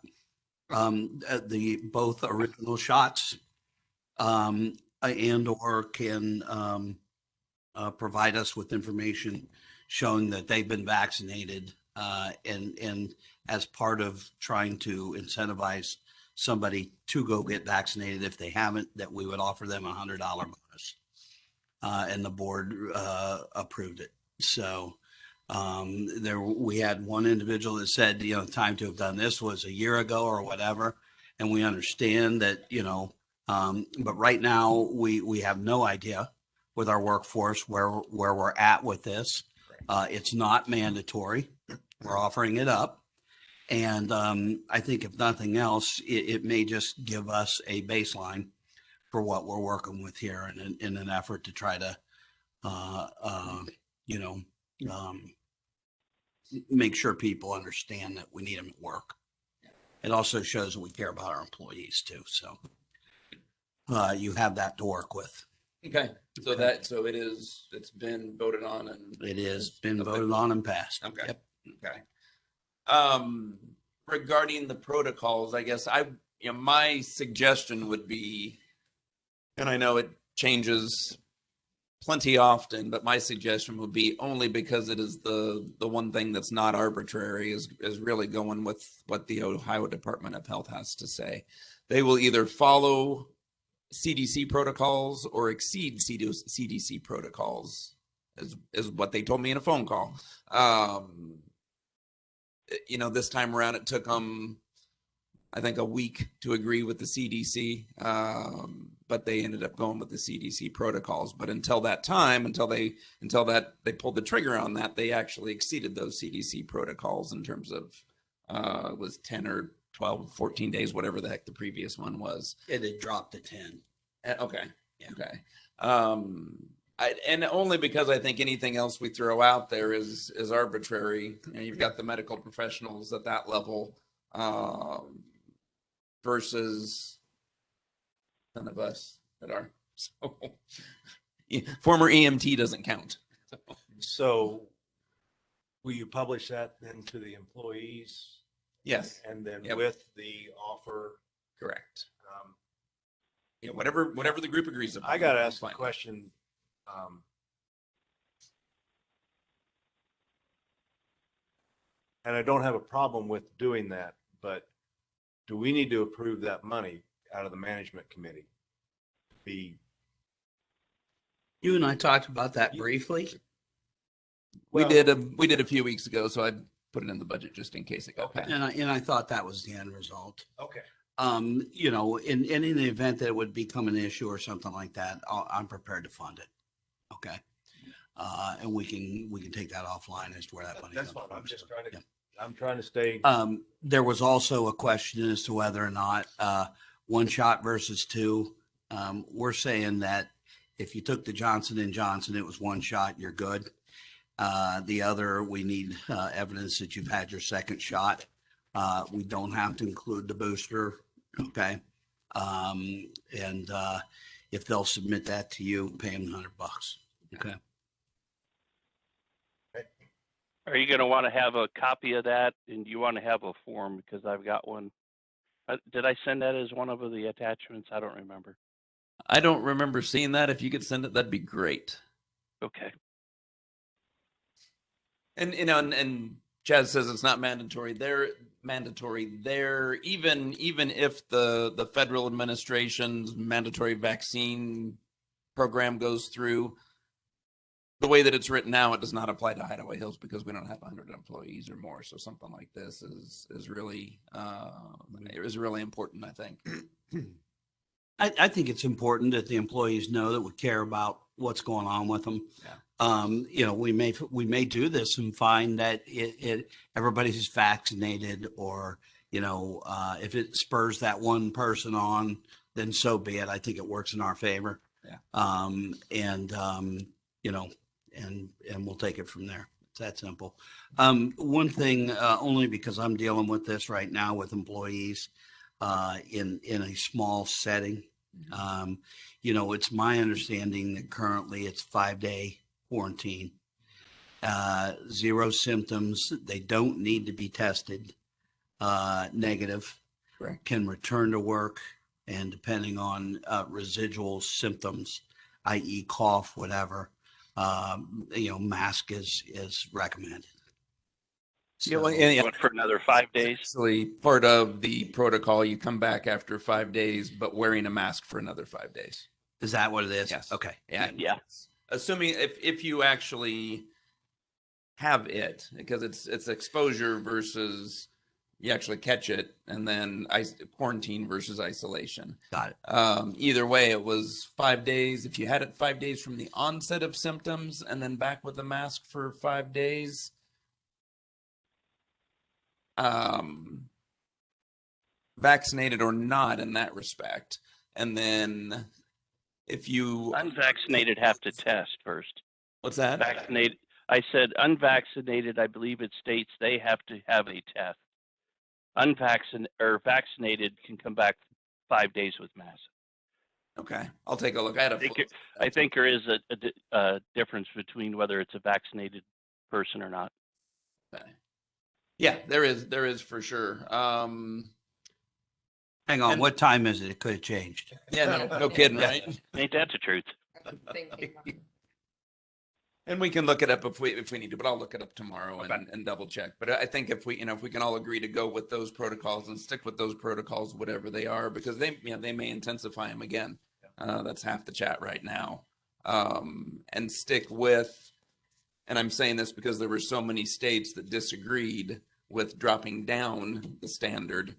the both original shots and or can provide us with information showing that they've been vaccinated, and as part of trying to incentivize somebody to go get vaccinated if they haven't, that we would offer them $100 bonus. And the board approved it. So we had one individual that said, time to have done this was a year ago or whatever. And we understand that, but right now we have no idea with our workforce where we're at with this. It's not mandatory. We're offering it up. And I think if nothing else, it may just give us a baseline for what we're working with here in an effort to try to, make sure people understand that we need them at work. It also shows that we care about our employees too. So you have that to work with. Okay. So it's been voted on and it has been voted on and passed. Okay. Yep. Okay. Regarding the protocols, I guess my suggestion would be, and I know it changes plenty often, but my suggestion would be, only because it is the one thing that's not arbitrary, is really going with what the Ohio Department of Health has to say. They will either follow CDC protocols or exceed CDC protocols, is what they told me in a phone call. This time around, it took them, I think, a week to agree with the CDC, but they ended up going with the CDC protocols. But until that time, until they pulled the trigger on that, they actually exceeded those CDC protocols in terms of it was 10 or 12, 14 days, whatever the heck the previous one was. It had dropped to 10. Okay. Yeah. Okay. And only because I think anything else we throw out there is arbitrary. You've got the medical professionals at that level, versus none of us that are. So former EMT doesn't count. So will you publish that then to the employees? Yes. And then Yep. with the offer? Correct. Yeah, whatever the group agrees upon. I got to I'm ask a fine. question. And I don't have a problem with doing that, but do we need to approve that money out of the management committee? Be, You and I talked about that briefly. We well, did a few weeks ago, so I put it in the budget just in case it got passed. And I thought that was the end result. okay. You know, in the event that it would become an issue or something like that, I'm prepared to fund it. Okay. And we can take that offline as to where that money That's comes fine. I'm from. just trying to, Yeah. I'm trying to stay. There was also a question as to whether or not one shot versus two. We're saying that if you took the Johnson & Johnson, it was one shot, you're good. The other, we need evidence that you've had your second shot. We don't have to include the booster. Okay. And if they'll submit that to you, pay them $100. Okay. Are you going to want to have a copy of that? And do you want to have a form? Because I've got one. Did I send that as one of the attachments? I don't remember. I don't remember seeing that. If you could send it, that'd be great. Okay. And you know, and Chaz says it's not mandatory. They're mandatory there, even if the federal administration's mandatory vaccine program goes through. The way that it's written now, it does not apply to Hideaway Hills because we don't have 100 employees or more. So something like this is really important, I think. I think it's important that the employees know that we care about what's going on with them. Yeah. You know, we may do this and find that everybody's vaccinated, or you know, if it spurs that one person on, then so be it. I think it works in our favor. Yeah. You know, and we'll take it from there. It's that simple. One thing, only because I'm dealing with this right now with employees in a small setting. You know, it's my understanding that currently it's 5-day quarantine, 0 symptoms. They don't need to be tested negative. Correct. Can return to work, and depending on residual symptoms, i.e. cough, whatever, you know, mask is recommended. Yeah, well, So- yeah. Going for another 5 days. Actually, part of the protocol, you come back after 5 days, but wearing a mask for another 5 days. Is that what it is? Yes. Okay. Yeah. Yeah. Assuming if you actually have it, because it's exposure versus you actually catch it, and then quarantine versus isolation. Got it. Either way, it was 5 days. If you had it 5 days from the onset of symptoms and then back with a mask for 5 days, vaccinated or not in that respect. And then if you Unvaccinated have to test first. what's that? Vaccinated. I said unvaccinated. I believe it states they have to have a test. Unvaccinated or vaccinated can come back 5 days with mask. Okay, I'll take a look. I think there is a difference between whether it's a vaccinated person or not. Okay. Yeah, there is for sure. Hang on. And- What time is it? It could have changed. Yeah, no kidding, right? Ain't that the truth? Thinking about it. And we can look it up if we need to, but I'll look it up tomorrow and double check. But I think if we can all agree to go with those protocols and stick with those protocols, whatever they are, because they may intensify them again. That's half the chat right now. And stick with, and I'm saying this because there were so many states that disagreed with dropping down the standard,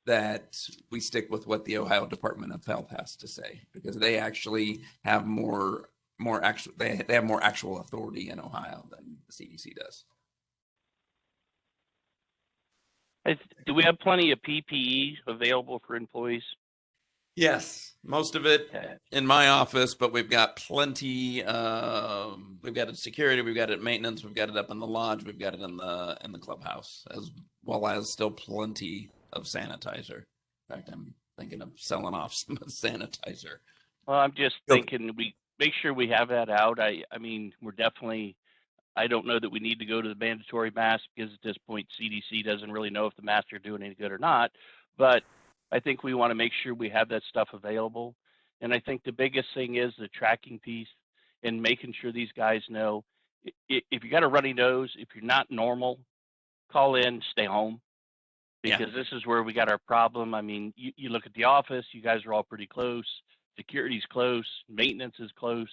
that we stick with what the Ohio Department of Health has to say, because they actually have more actual, they have more actual authority in Ohio than the CDC does. Do we have plenty of PPE available for employees? Yes, most of it in my office, but we've got plenty. We've got it security, we've got it maintenance, we've got it up in the lodge, we've got it in the clubhouse, as well as still plenty of sanitizer. In fact, I'm thinking of selling off some sanitizer. Well, I'm just thinking we make sure we have that out. I mean, we're definitely, I don't know that we need to go to the mandatory mask because at this point, CDC doesn't really know if the masks are doing any good or not. But I think we want to make sure we have that stuff available. And I think the biggest thing is the tracking piece and making sure these guys know if you got a runny nose, if you're not normal, call in, stay home. Because this is where we got our problem. I mean, you look at the office, you guys are all pretty close. Security's close, maintenance is close.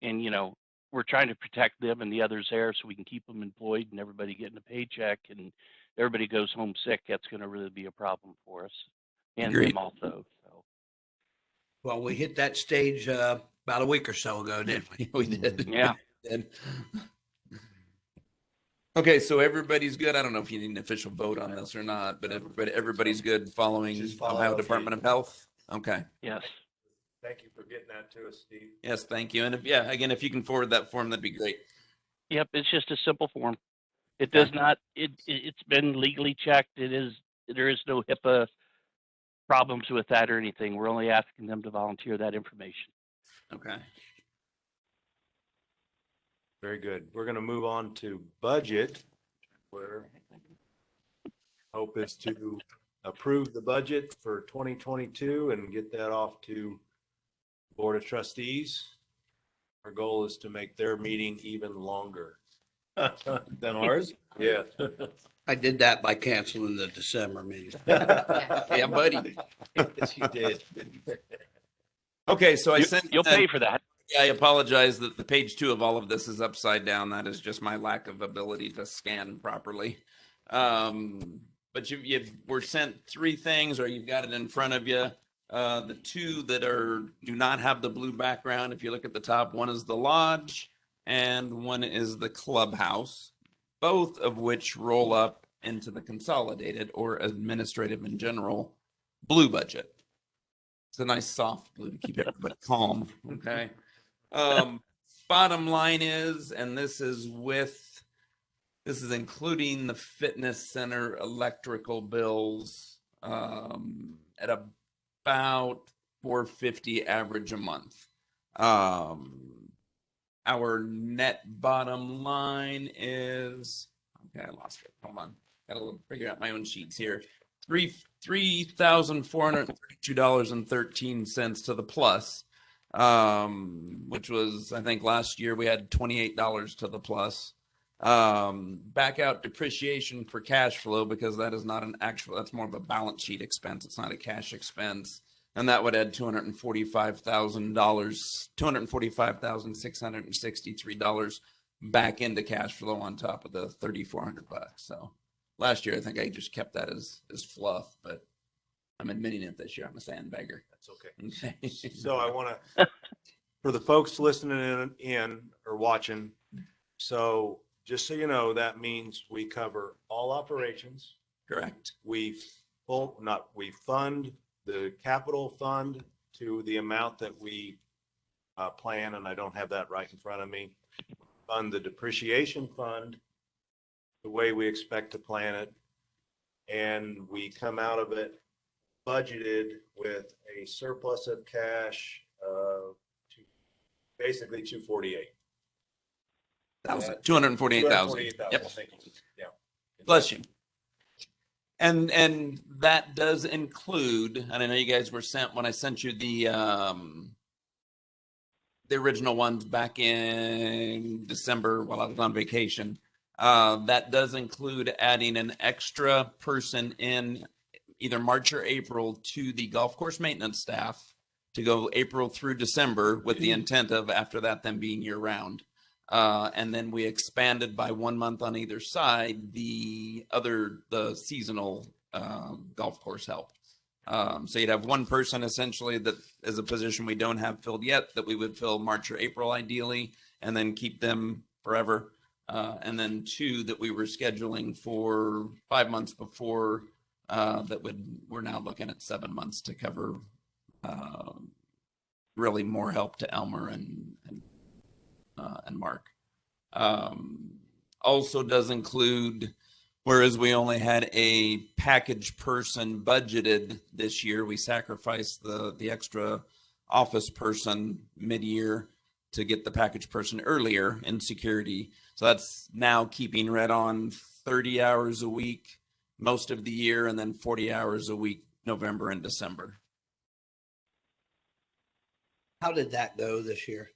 And, you know, we're trying to protect them and the others there so we can keep them employed and everybody getting a paycheck and everybody goes home sick. That's going to really be a problem for us and Agreed. them also. So. Well, we hit that stage about a week or so ago, didn't we? We did. Yeah. We did. Okay, so everybody's good. I don't know if you need an official vote on this or not, but everybody's good following Just follow Ohio up. Department of Health. Okay. Yes. Thank you for getting that to us, Steve. Yes, thank you. And again, if you can forward that form, that'd be great. Yep. It's just a simple form. It does not, it's been legally checked. There is no HIPAA problems with that or anything. We're only asking them to volunteer that information. Okay. Very good. We're going to move on to budget, where hope is to approve the budget for 2022 and get that off to Board of Trustees. Our goal is to make their meeting even longer Than ours? Yeah. I did that by canceling the December meeting. Yeah, buddy. Yes, you did. Okay, so I sent. You'll pay for that. Yeah, I apologize that the page 2 of all of this is upside down. That is just my lack of ability to scan properly. But we're sent 3 things, or you've got it in front of you. The 2 that do not have the blue background. If you look at the top, one is the lodge and one is the clubhouse, both of which roll up into the consolidated or administrative and general blue budget. It's a nice soft blue to keep everybody calm. Okay. Bottom line is, and this is including the fitness center electrical bills, at about $450 average a month. Our net bottom line is, okay, I lost it. Hold on. Gotta figure out my own sheets here. $3,432.13 to the plus, which was, I think last year we had $28 to the plus. Back out depreciation for cash flow, because that is not an actual, that's more of a balance sheet expense. It's not a cash expense. And that would add $245,663 back into cash flow on top of the $3,400. So last year, I think I just kept that as fluff, but I'm admitting it this year. I'm a sandbagger. That's okay. Okay. So I want to, for the folks listening in or watching, so just so you know, that means we cover all operations. Correct. We fund the capital fund to the amount that we plan, and I don't have that right in front of me. Fund the depreciation fund the way we expect to plan it, and we come out of it budgeted with a surplus of cash of basically 248. 248,000. Yep. Yeah. Bless you. And that does include, and I know you guys were sent when I sent you the original ones back in December while I was on vacation. That does include adding an extra person in either March or April to the golf course maintenance staff to go April through December with the intent of after that them being year round. And then we expanded by 1 month on either side the seasonal golf course help. So you'd have one person essentially that is a position we don't have filled yet that we would fill March or April ideally, and then keep them forever. And then 2 that we were scheduling for 5 months before we're now looking at 7 months to cover really more help to Elmer and Mark. Also does include, whereas we only had a package person budgeted this year, we sacrificed the extra office person mid-year to get the package person earlier in security. So that's now keeping Red on 30 hours a week most of the year, and then 40 hours a week November and December. How did that go this year?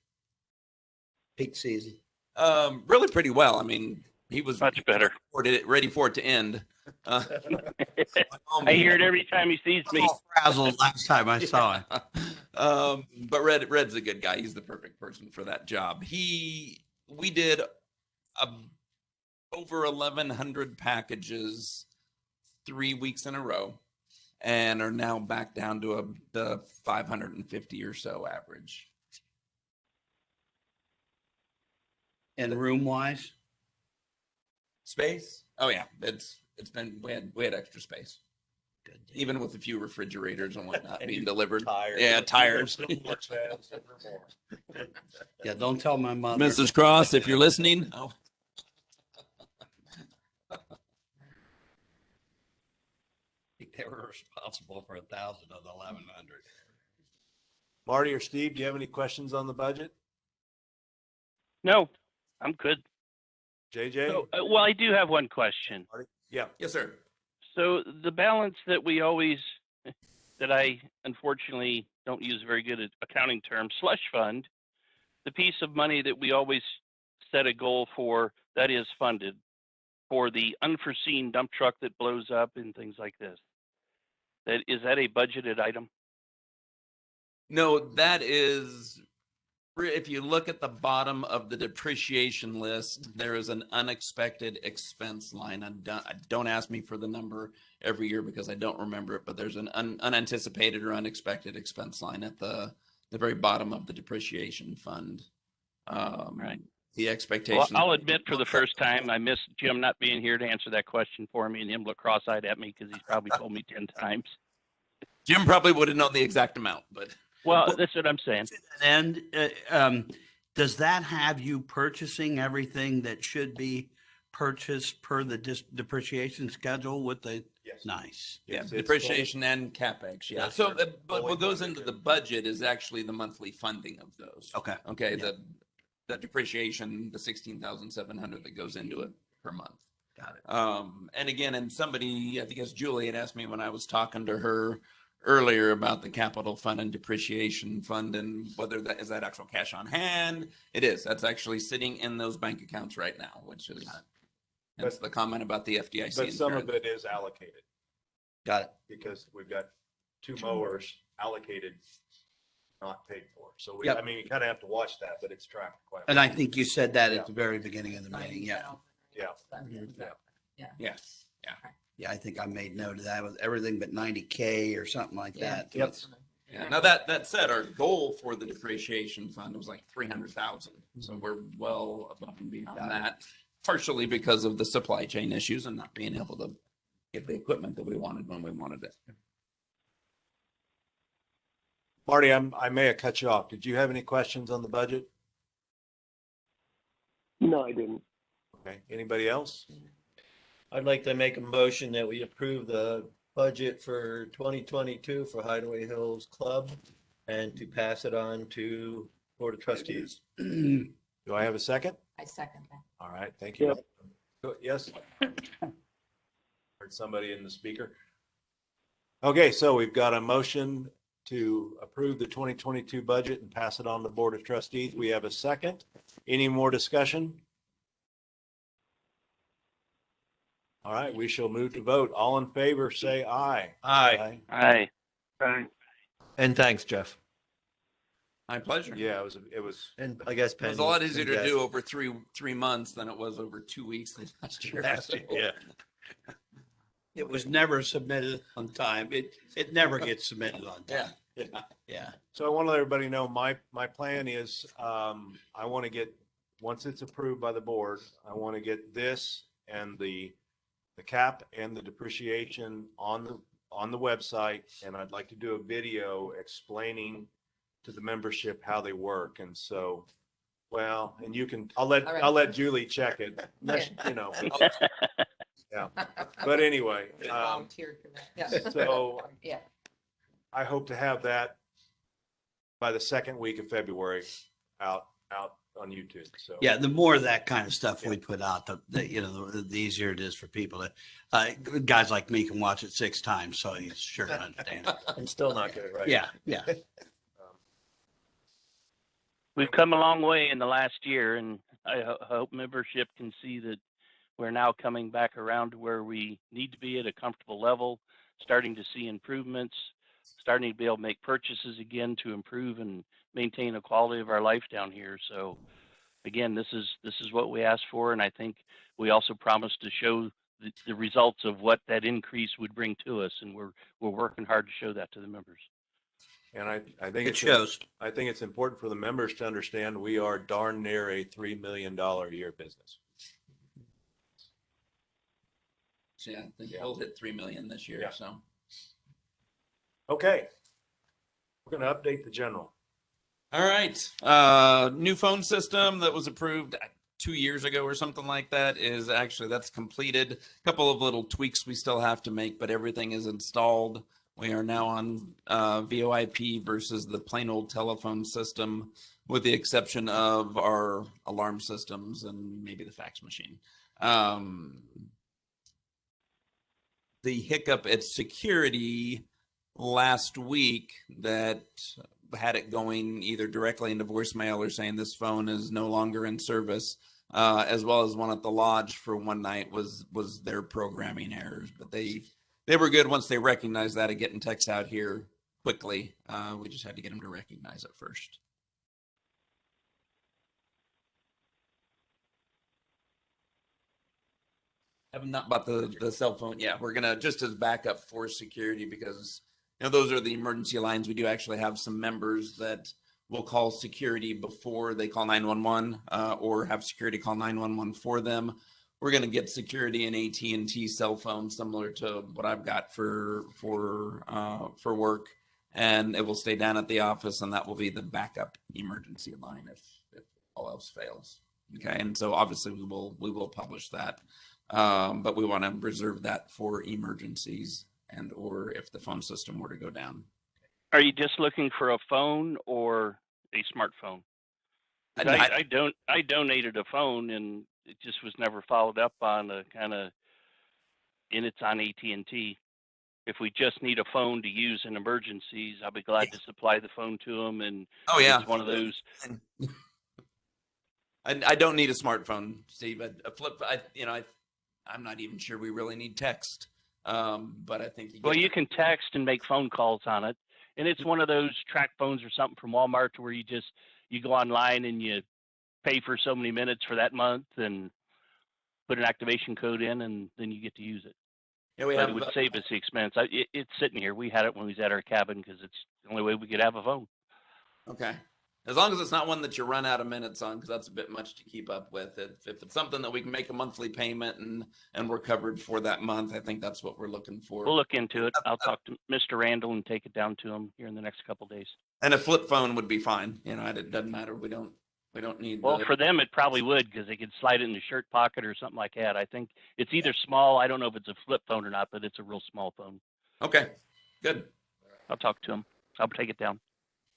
Peak season. Really pretty well. I mean, he was Much better. ready for it to end. I hear it every time he sees me. All frazzled last time I saw it. But Red's a good guy. He's the perfect person for that job. We did over 1,100 packages 3 weeks in a row, and are now back down to the 550 or so average. And room wise? Space? Oh yeah, it's been we had extra space, Good. even with a few refrigerators and whatnot being delivered. Tired. Yeah, tires. Yeah, don't tell my mother. Mrs. Cross, if you're listening. Oh. They were responsible for 1,000 of the 1,100. Marty or Steve, do you have any questions on the budget? No, I'm good. JJ? So, well, I do have one question. Marty? Yeah. Yes, sir. So the balance that we always, that I unfortunately don't use very good at accounting terms, slush fund, the piece of money that we always set a goal for that is funded for the unforeseen dump truck that blows up and things like this. Is that a budgeted item? No, that is, if you look at the bottom of the depreciation list, there is an unexpected expense line. Don't ask me for the number every year because I don't remember it, but there's an unanticipated or unexpected expense line at the very bottom of the depreciation fund. Right. The Well, expectation. I'll admit for the first time, I missed Jim not being here to answer that question for me and him look cross-eyed at me because he's probably told me 10 times. Jim probably would have known the exact amount, but. Well, that's what I'm saying. And does that have you purchasing everything that should be purchased per the depreciation schedule with the? Yes. Nice. Yeah, It's depreciation and CapEx, yeah. Yeah. So, but Fully what goes funded. into the budget is actually the monthly funding of those. Okay. Okay, Yeah. the depreciation, the 16,700 that goes into it per month. Got it. And again, and somebody, I think it's Julie, had asked me when I was talking to her earlier about the capital fund and depreciation fund and whether that is that actual cash on hand. It is. That's actually sitting in those bank accounts right now, which is that's the comment about the FDIC. But some of insurance. it is allocated Got it. because we've got two mowers allocated, not paid for. So Yep. I mean, you kind of have to watch that, but it's tracked quite. And I think you said that Yeah. at the very beginning of the meeting. Yeah. Yeah. Yes. Yeah. Yeah. I think I made note of that with everything but 90K or something like that. Yep. Yeah. Now that said, our goal for the depreciation fund was like 300,000. So we're well above and beyond that, partially because of the supply chain issues and not being able to get the equipment that we wanted when we wanted it. Marty, I may have cut you off. Did you have any questions on the budget? No, I didn't. Okay. Anybody else? I'd like to make a motion that we approve the budget for 2022 for Hideaway Hills Club and to pass it on to Board of Trustees. Do I have a second? I second that. All right. Thank you. Yes. Heard somebody in the speaker. Okay, so we've got a motion to approve the 2022 budget and pass it on to the Board of Trustees. We have a second. Any more discussion? All right, we shall move to vote. All in favor, say aye. Aye. Aye. And thanks, Jeff. My pleasure. Yeah, it was, And I guess It was Penny. a lot easier to and do Jeff. over three months than it was over 2 weeks last year. Last year, yeah. It was never submitted on time. It never gets submitted on time. Yeah. Yeah. so I want to let everybody know, my plan is, I want to get, once it's approved by the board, I want to get this and the cap and the depreciation on the website. And I'd like to do a video explaining to the membership how they work. And so, well, and you can, I'll let Julie check it, you know. Yeah. But anyway, Volunteered for that. Yeah. so Yeah. I hope to have that by the second week of February out on YouTube. So Yeah, the more of that kind of stuff Yeah. we put out, the easier it is for people to, guys like me can watch it 6 times, so you sure can understand it. I'm still not good, right? Yeah, yeah. We've come a long way in the last year, and I hope membership can see that we're now coming back around to where we need to be at a comfortable level, starting to see improvements, starting to be able to make purchases again to improve and maintain the quality of our life down here. So again, this is what we asked for, and I think we also promised to show the results of what that increase would bring to us, and we're working hard to show that to the members. And I think It shows. I think it's important for the members to understand we are darn near a $3 million a year business. So yeah, I think we'll hit 3 million this year. Yeah. So Okay. We're going to update the general. all right, new phone system that was approved 2 years ago or something like that is actually that's completed. A couple of little tweaks we still have to make, but everything is installed. We are now on VoIP versus the plain old telephone system, with the exception of our alarm systems and maybe the fax machine. The hiccup at security last week that had it going either directly into voicemail or saying this phone is no longer in service, as well as one at the lodge for one night was their programming errors. But they were good once they recognized that and getting texts out here quickly. We just had to get them to recognize it first. Have not bought the cell phone. Yeah, we're gonna just as backup for security because those are the emergency lines. We do actually have some members that will call security before they call 911 or have security call 911 for them. We're gonna get security and AT&T cell phone similar to what I've got for work, and it will stay down at the office, and that will be the backup emergency line if all else fails. Okay, and so obviously we will publish that. But we want to reserve that for emergencies and or if the phone system were to go down. Are you just looking for a phone or a smartphone? I donated a phone and it just was never followed up on and it's on AT&T. If we just need a phone to use in emergencies, I'll be glad to supply the phone to them. And it's one of those. I don't need a smartphone, Steve. A flip. I'm not even sure we really need text. But I think you can text and make phone calls on it. And it's one of those track phones or something from Walmart to where you go online and you pay for so many minutes for that month and put an activation code in and then you get to use it. Yeah, it would save us the expense. It's sitting here. We had it when we was at our cabin because it's the only way we could have a phone. Okay. As long as it's not one that you run out of minutes on, because that's a bit much to keep up with. If it's something that we can make a monthly payment and we're covered for that month, I think that's what we're looking for. We'll look into it. I'll talk to Mr. Randall and take it down to him here in the next couple of days. And a flip phone would be fine. It doesn't matter. We don't need. Well, for them, it probably would because they could slide it in the shirt pocket or something like that. I think it's either small. I don't know if it's a flip phone or not, but it's a real small phone. Okay, good. I'll talk to him. I'll take it down.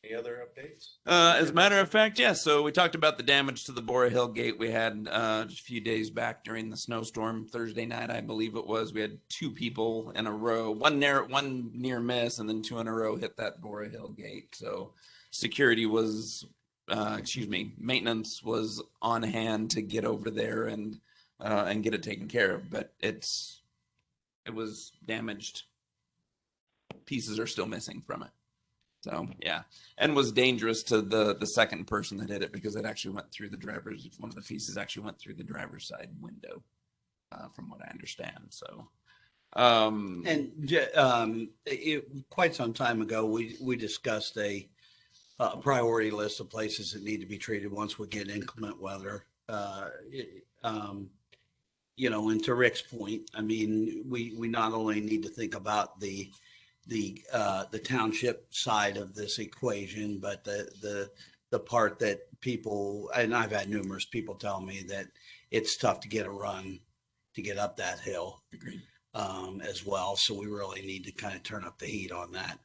Any other updates? As a matter of fact, yes. So we talked about the damage to the Bora Hill gate we had just a few days back during the snowstorm. Thursday night, I believe it was. We had 2 people in a row, one near miss, and then 2 in a row hit that Bora Hill gate. So security was, maintenance was on hand to get over there and get it taken care of. But it was damaged. Pieces are still missing from it. So yeah, and was dangerous to the second person that hit it because it actually went through one of the pieces actually went through the driver's side window, from what I understand. So, Quite some time ago, we discussed a priority list of places that need to be treated once we get inclement weather. And to Rick's point, I mean, we not only need to think about the township side of this equation, but the part that people, and I've had numerous people tell me that it's tough to get a run to get up that hill. Agreed. As well. So we really need to kind of turn up the heat on that.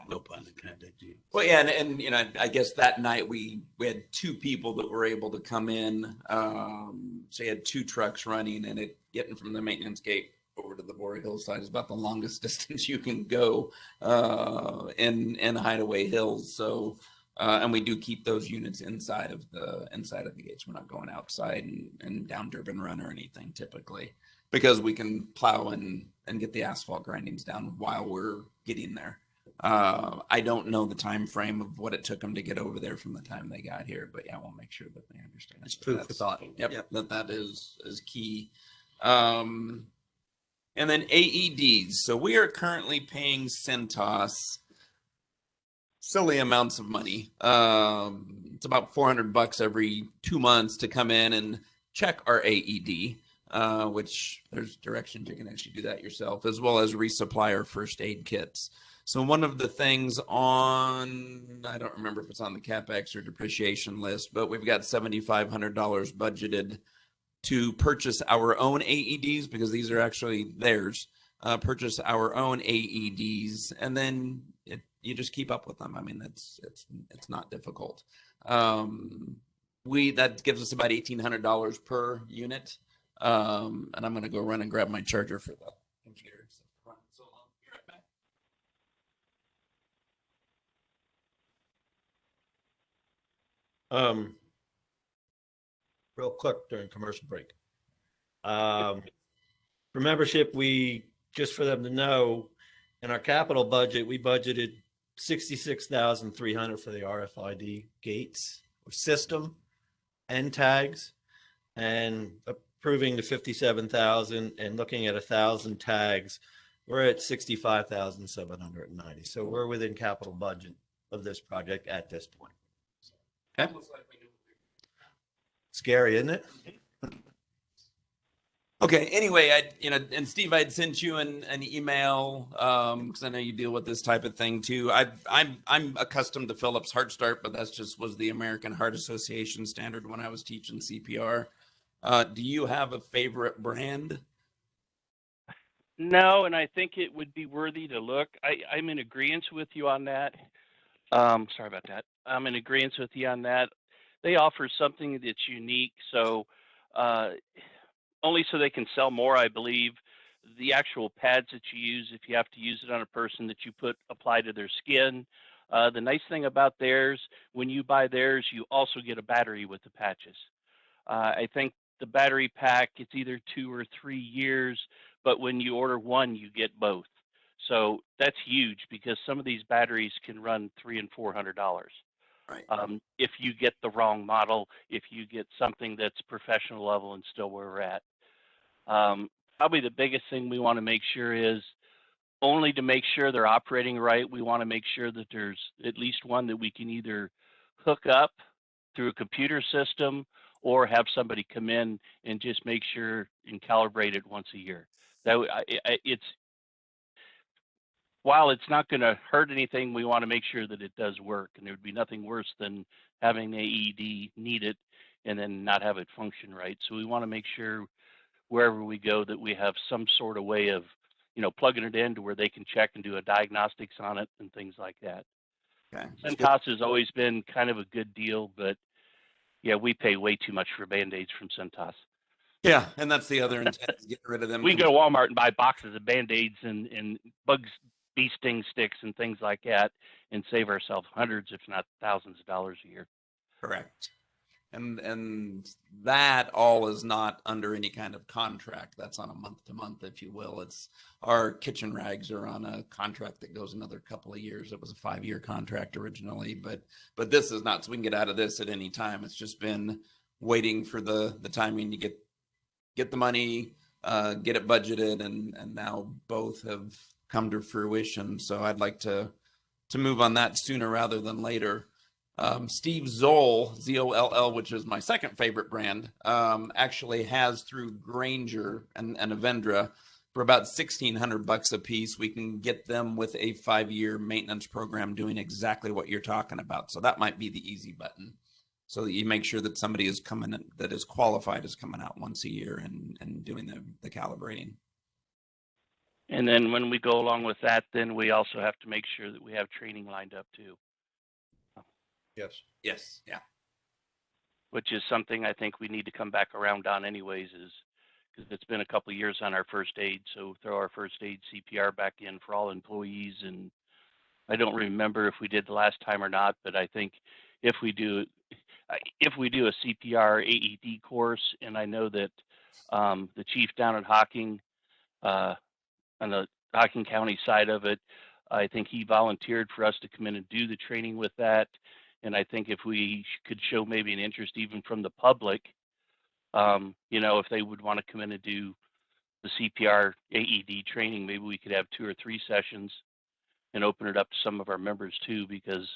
No pun intended. Well, yeah, and you know, I guess that night we had two people that were able to come in. So you had two trucks running, and getting from the maintenance gate over to the Borer Hill side is about the longest distance you can go in Hideaway Hills. So, and we do keep those units inside of the gates. We're not going outside and down Durban Run or anything typically, because we can plow and get the asphalt grindings down while we're getting there. I don't know the time frame of what it took them to get over there from the time they got here, but yeah, we'll make sure that they understand. It's food for thought. Yep, that is key. And then AEDs. So we are currently paying Centos silly amounts of money. It's about $400 every 2 months to come in and check our AED. Which there's directions you can actually do that yourself, as well as resupply our first aid kits. So one of the things I don't remember if it's on the CapEx or depreciation list, but we've got $7,500 budgeted to purchase our own AEDs, because these are actually theirs. Purchase our own AEDs, and then you just keep up with them. I mean, it's not difficult. That gives us about $1,800 per unit. And I'm going to go run and grab my charger for the computer. So long. Be right back. Real quick during commercial break. For membership, just for them to know, in our capital budget, we budgeted $66,300 for the RFID gates or system and tags, and approving the 57,000 and looking at 1,000 tags, we're at 65,790. So we're within capital budget of this project at this point. Okay. Scary, isn't it? Okay. Anyway, and Steve, I'd sent you an email because I know you deal with this type of thing too. I'm accustomed to Phillips Heart Start, but that's just was the American Heart Association standard when I was teaching CPR. Do you have a favorite brand? No, and I think it would be worthy to look. I'm in agreement with you on that. Sorry about that. I'm in agreement with you on that. They offer something that's unique, so only so they can sell more, I believe. The actual pads that you use, if you have to use it on a person, that you apply to their skin. The nice thing about theirs, when you buy theirs, you also get a battery with the patches. I think the battery pack, it's either 2 or 3 years, but when you order one, you get both. So that's huge, because some of these batteries can run $300 and $400. Right. If you get the wrong model, if you get something that's professional level and still where we're at. Probably the biggest thing we want to make sure is, only to make sure they're operating right, we want to make sure that there's at least one that we can either hook up through a computer system or have somebody come in and just make sure and calibrate it once a year. While it's not going to hurt anything, we want to make sure that it does work. And there would be nothing worse than having an AED need it and then not have it function right. So we want to make sure wherever we go that we have some sort of way of, plugging it in to where they can check and do a diagnostics on it and things like that. Okay. Centos has always been kind of a good deal, but yeah, we pay way too much for Band-Aids from Centos. Yeah, and that's the other intent, is getting rid of them. We can go to Walmart and buy boxes of Band-Aids and bee sting sticks and things like that and save ourselves hundreds, if not thousands of dollars a year. Correct. And that all is not under any kind of contract. That's on a month to month, if you will. It's our kitchen rags are on a contract that goes another couple of years. It was a 5-year contract originally, but this is not, so we can get out of this at any time. It's just been waiting for the timing to get the money, get it budgeted, and now both have come to fruition. So I'd like to move on that sooner rather than later. Steve Zoll, Zoll, which is my second favorite brand, actually has through Grainger and Avendra for about $1,600 a piece. We can get them with a 5-year maintenance program doing exactly what you're talking about. So that might be the easy button, so that you make sure that somebody is coming in, that is qualified, is coming out once a year and doing the calibrating. And then when we go along with that, then we also have to make sure that we have training lined up too, Yes. Yes, yeah. which is something I think we need to come back around on anyways, is because it's been a couple of years on our first aid. So throw our first aid CPR back in for all employees. And I don't remember if we did the last time or not, but I think if we do a CPR AED course, and I know that the chief down at Hocking, on the Hocking County side of it, I think he volunteered for us to come in and do the training with that. And I think if we could show maybe an interest even from the public, if they would want to come in and do the CPR AED training, maybe we could have 2 or 3 sessions and open it up to some of our members too, because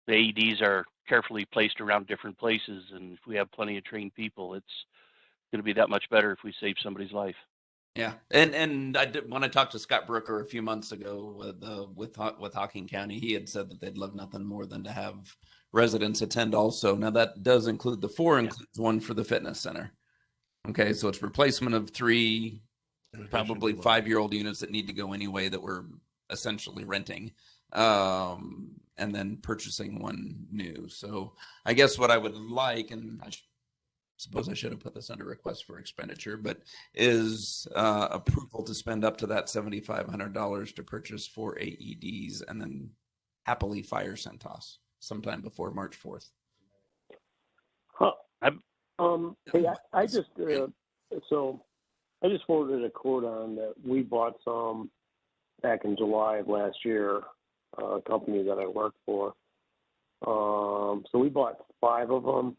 the AEDs are carefully placed around different places. And if we have plenty of trained people, it's going to be that much better if we save somebody's life. Yeah, and I did, when I talked to Scott Brooker a few months ago with Hocking County, he had said that they'd love nothing more than to have residents attend also. Now that does include includes one for the fitness center. Okay, so it's replacement of 3 probably 5-year-old units that need to go anyway that we're essentially renting, and then purchasing one new. So I guess what I would like, and I suppose I should have put this under request for expenditure, but is approval to spend up to that $7,500 to purchase 4 AEDs and then happily fire CentOS sometime before March 4th. Huh. Hey, I just forwarded a quote on that we bought some back in July of last year, a company that I work for. So we bought 5 of them.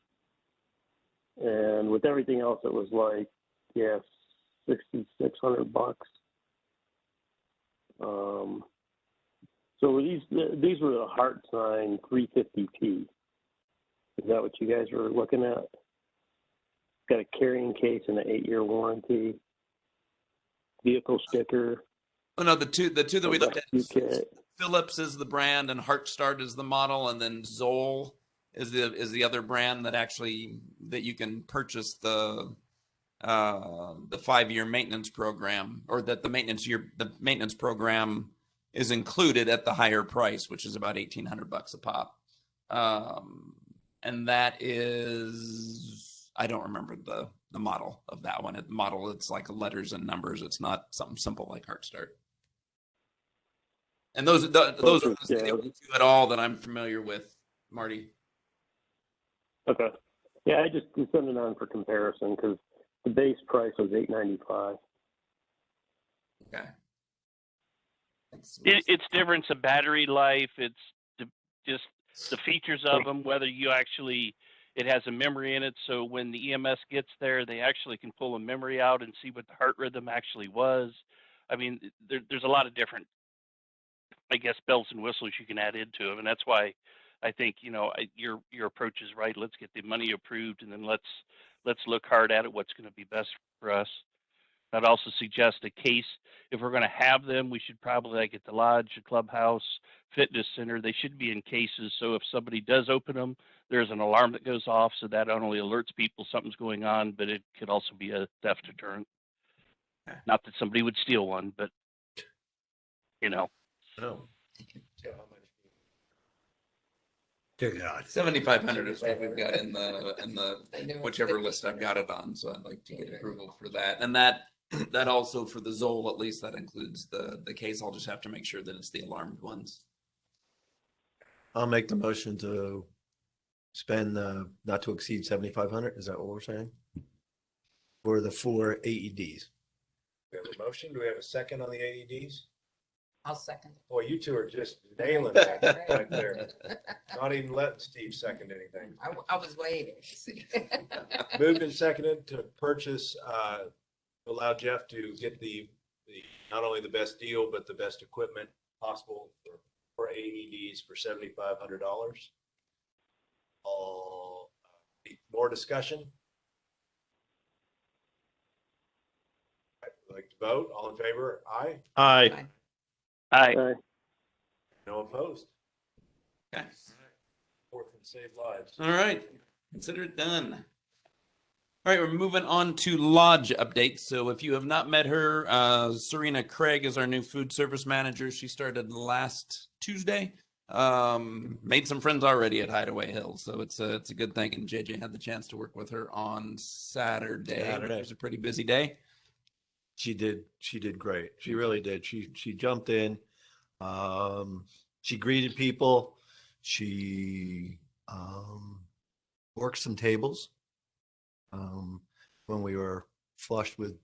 And with everything else, it was like, $6,600. So these were the Hartsign 350P. Is that what you guys were looking at? Got a carrying case and an 8-year warranty. Vehicle sticker. Oh no, the two that we looked at. Kit. Philips is the brand, and Heartstart is the model, and then Zoll is the other brand that you can purchase the 5-year maintenance program, or that the maintenance program is included at the higher price, which is about $1,800 a pop. And that is, I don't remember the model of that one. It's like letters and numbers. It's not something simple like Heartstart. And those are the only 2 at all that I'm familiar with, Marty. Okay. Yeah, I just sent it on for comparison because the base price was $895. Okay. It's difference of battery life. It's just the features of them, whether it has a memory in it. So when the EMS gets there, they actually can pull a memory out and see what the heart rhythm actually was. I mean, there's a lot of different, I guess, bells and whistles you can add into them. And that's why I think, your approach is right. Let's get the money approved, and then let's look hard at it. What's going to be best for us. I'd also suggest a case. If we're going to have them, we should probably, like at the lodge, the clubhouse, fitness center, they should be in cases. So if somebody does open them, there's an alarm that goes off. So that not only alerts people something's going on, but it could also be a theft deterrent. Not that somebody would steal one, but No. Dear God. 7,500 is what we've got in the whichever list I've got it on. So I'd like to get approval for that. And that also for the Zoll, at least that includes the case. I'll just have to make sure that it's the alarmed ones. I'll make the motion to spend not to exceed 7,500. Is that what we're saying? For the 4 AEDs. We have a motion. Do we have a second on the AEDs? I'll second. Boy, you 2 are just nailing that right there. Not even letting Steve second anything. I was waiting. Moved and seconded to purchase, allow Jeff to get the not only the best deal, but the best equipment possible for AEDs for $7,500. More discussion? I'd like to vote. All in favor? Aye. Aye. Aye. No opposed. Okay. Fourth and save lives. All right. Consider it done. All right, we're moving on to lodge updates. So if you have not met her, Serena Craig is our new food service manager. She started last Tuesday. Made some friends already at Hideaway Hills, so it's a good thing. And JJ had the chance to work with her on Saturday. Which was a pretty busy day. She did great. She really did. She jumped in. She greeted people. She worked some tables when we were flushed with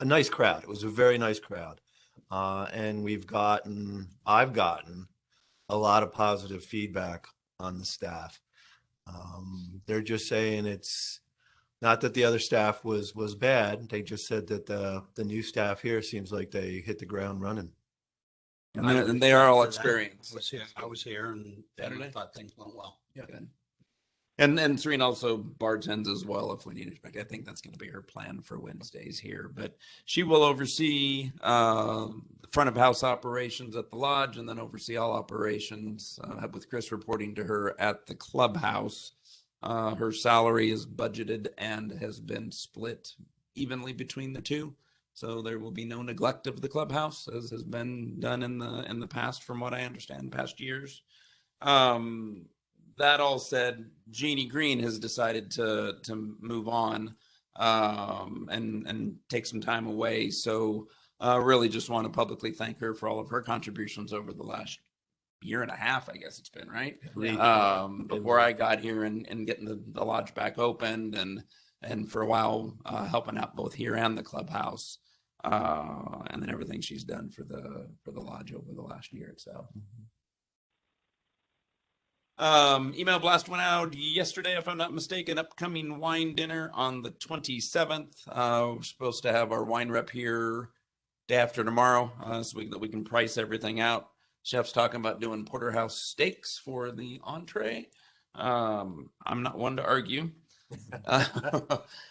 a nice crowd. It was a very nice crowd. And I've gotten a lot of positive feedback on the staff. They're just saying it's not that the other staff was bad. They just said that the new staff here seems like they hit the ground running. And they are all experienced. I was here and Saturday? I thought things went well. Yeah. Good. And Serena also bartends as well if we need it. I think that's going to be her plan for Wednesdays here. But she will oversee front of house operations at the lodge and then oversee all operations with Chris reporting to her at the clubhouse. Her salary is budgeted and has been split evenly between the two. So there will be no neglect of the clubhouse, as has been done in the past, from what I understand, past years. That all said, Jeannie Green has decided to move on and take some time away. So really just want to publicly thank her for all of her contributions over the last year and a half, I guess it's been, right? Before I got here and getting the lodge back opened and for a while helping out both here and the clubhouse. And then everything she's done for the lodge over the last year or so. Email blast went out yesterday, if I'm not mistaken. Upcoming wine dinner on the 27th. We're supposed to have our wine rep here day after tomorrow, so that we can price everything out. Chef's talking about doing porterhouse steaks for the entree. I'm not one to argue.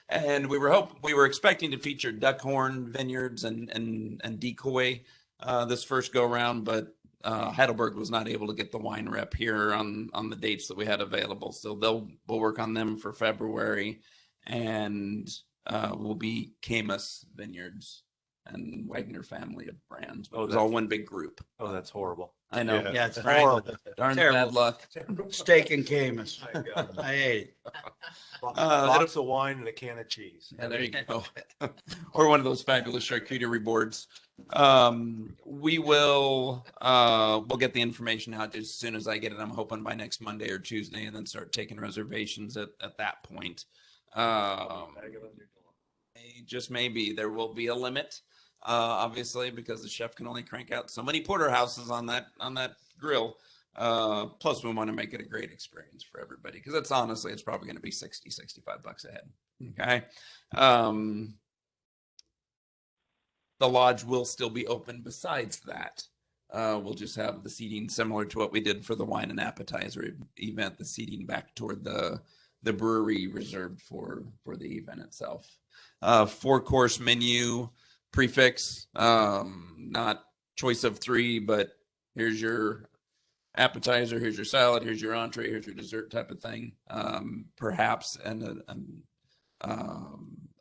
And we were expecting to feature Duckhorn Vineyards and Decoy this first go round, but Heidelberg was not able to get the wine rep here on the dates that we had available. So we'll work on them for February, and will be Camus Vineyards and Wagner family of brands. It was all one big group. Oh, that's horrible. I know. Yeah, it's Horrible. Darn Terrible. bad luck. Steak and Camus. I ate it. Box of wine and a can of cheese. Yeah, there you go. Or one of those fabulous charcuterie boards. We'll get the information out as soon as I get it. I'm hoping by next Monday or Tuesday, and then start taking reservations at that point. Just maybe there will be a limit, obviously, because the chef can only crank out so many porterhouses on that grill. Plus we want to make it a great experience for everybody, because it's probably going to be $60-65 a head. Okay. The lodge will still be open besides that. We'll just have the seating similar to what we did for the wine and appetizer event, the seating back toward the brewery reserved for the event itself. 4-course menu prefix, not choice of 3, but here's your appetizer, here's your salad, here's your entree, here's your dessert type of thing. Perhaps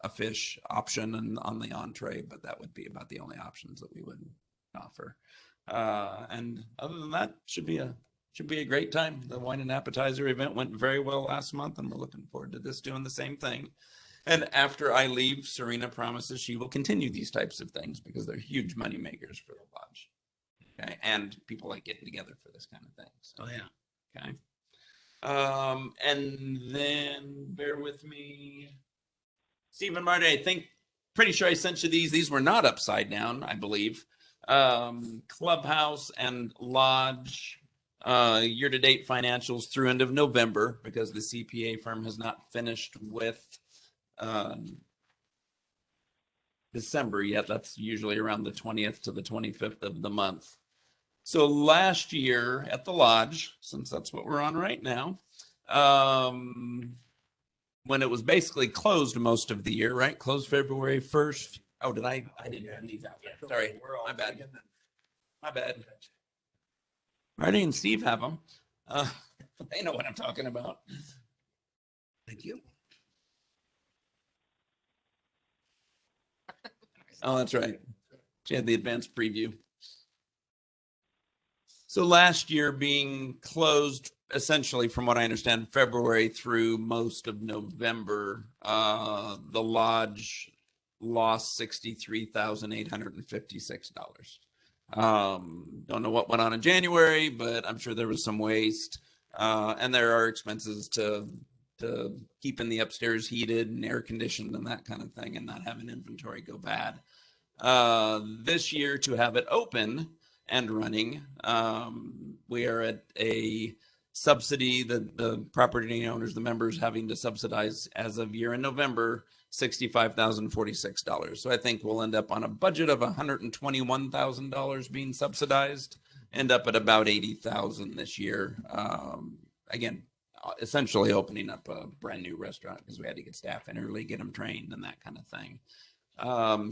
a fish option on the entree, but that would be about the only options that we would offer. And other than that, should be a great time. The wine and appetizer event went very well last month, and we're looking forward to this doing the same thing. And after I leave, Serena promises she will continue these types of things, because they're huge money makers for the lodge. Okay, and people like getting together for this kind of thing. So, Oh yeah. Okay. And then bear with me. Stephen Marty, pretty sure I sent you these. These were not upside down, I believe. Clubhouse and lodge year-to-date financials through end of November, because the CPA firm has not finished with December yet. That's usually around the 20th to the 25th of the month. So last year at the lodge, since that's what we're on right now, when it was basically closed most of the year, right? Closed February 1st. Oh, I didn't have these out yet. Sorry, my bad. Marty and Steve have them. They know what I'm talking about. Thank you. Oh, that's right. She had the advanced preview. So last year being closed essentially, from what I understand, February through most of November, the lodge lost $63,856. Don't know what went on in January, but I'm sure there was some waste. And there are expenses to keeping the upstairs heated and air conditioned and that kind of thing, and not having inventory go bad. This year, to have it open and running, we are at a subsidy that the property owners, the members, having to subsidize as of year in November, $65,046. So I think we'll end up on a budget of $121,000 being subsidized, end up at about $80,000 this year. Again, essentially opening up a brand new restaurant because we had to get staff in early, get them trained and that kind of thing.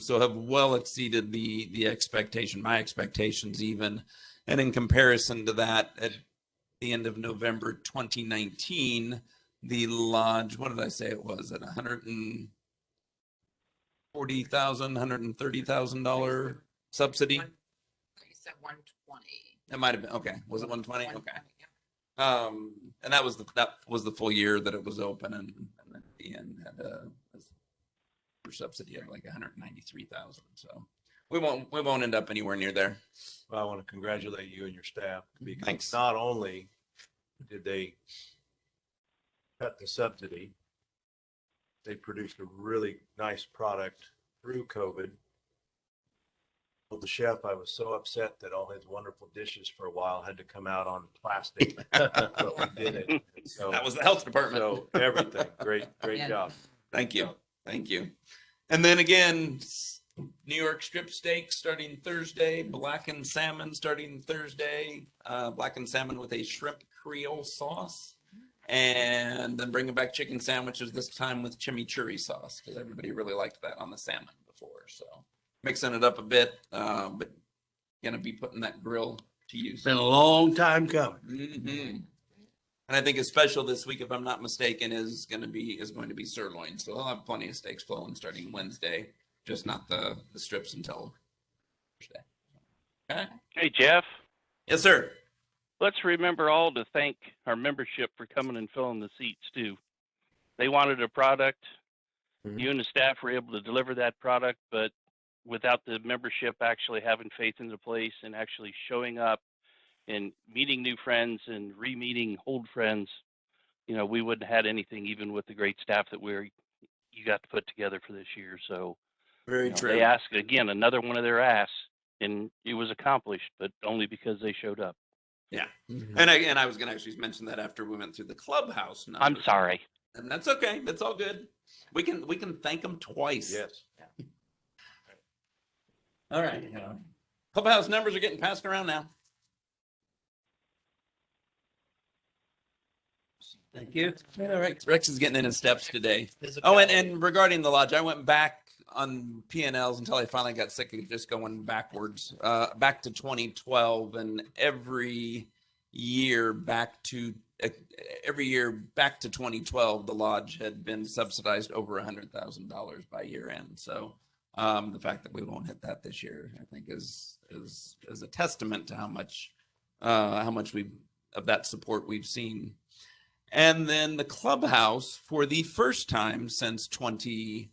So have well exceeded the expectation, my expectations even. And in comparison to that, at the end of November 2019, the lodge, what did I say it was, at $140,000, $130,000 subsidy? You said 120. It might have been, okay. Was it 120? Okay. And that was the full year that it was open, and at the end had a subsidy of like 193,000. So we won't end up anywhere near there. Well, I want to congratulate you and your staff, because Thanks. not only did they cut the subsidy, they produced a really nice product through COVID. Well, the chef, I was so upset that all his wonderful dishes for a while had to come out on plastic, but we did it. So That was the health department. So everything, great Yeah. job. Thank you. And then again, New York strip steak starting Thursday, blackened salmon starting Thursday, blackened salmon with a shrimp Creole sauce, and then bringing back chicken sandwiches, this time with chimichurri sauce, because everybody really liked that on the salmon before. So mixing it up a bit, but gonna be putting that grill to use. Been a long time coming. Mm-hmm. And I think a special this week, if I'm not mistaken, is going to be sirloin. So I'll have plenty of steaks flowing starting Wednesday, just not the strips until Thursday. Okay. Hey, Jeff, Yes, sir. let's remember all to thank our membership for coming and filling the seats too. They wanted a product. Mhm. You and the staff were able to deliver that product, but without the membership actually having faith in the place and actually showing up and meeting new friends and re-meeting old friends, we wouldn't have had anything, even with the great staff that you got to put together for this year. So Very true. they asked again, another one of their asks, and it was accomplished, but only because they showed up. Yeah. And I was going to actually mention that after we went through the Clubhouse numbers. I'm sorry. And that's okay. That's all good. We can thank them twice. Yes. All right. Clubhouse numbers are getting passed around now. Thank you. All right. Rex is getting in his steps today. Oh, and regarding the lodge, I went back on P&Ls until I finally got sick of just going backwards, back to 2012, and every year back to 2012, the lodge had been subsidized over $100,000 by year end. So the fact that we won't hit that this year, I think, is a testament to how much of that support we've seen. And then the Clubhouse, for the first time since probably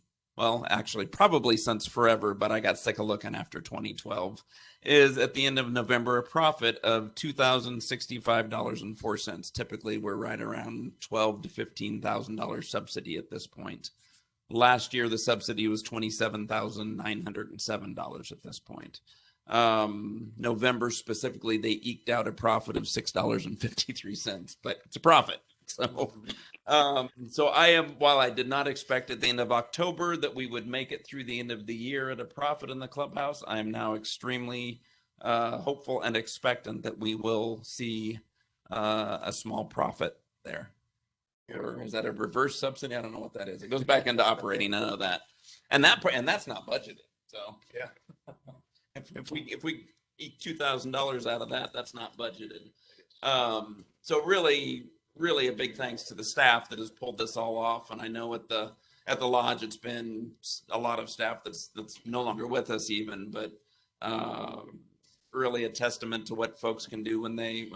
since forever, but I got sick of looking after 2012, is at the end of November a profit of $2,065.04. Typically, we're right around $12,000 to $15,000 subsidy at this point. Last year, the subsidy was $27,907 at this point. November specifically, they eked out a profit of $6.53, but it's a profit. So while I did not expect at the end of October that we would make it through the end of the year at a profit in the Clubhouse, I am now extremely hopeful and expectant that we will see a small profit there. Or is that a reverse subsidy? I don't know what that is. It goes back into operating. I know that, and that's not budgeted. So Yeah. if we eat $2,000 out of that, that's not budgeted. So really a big thanks to the staff that has pulled this all off. And I know at the at the lodge, it's been a lot of staff that's no longer with us even, but really a testament to what folks can do when they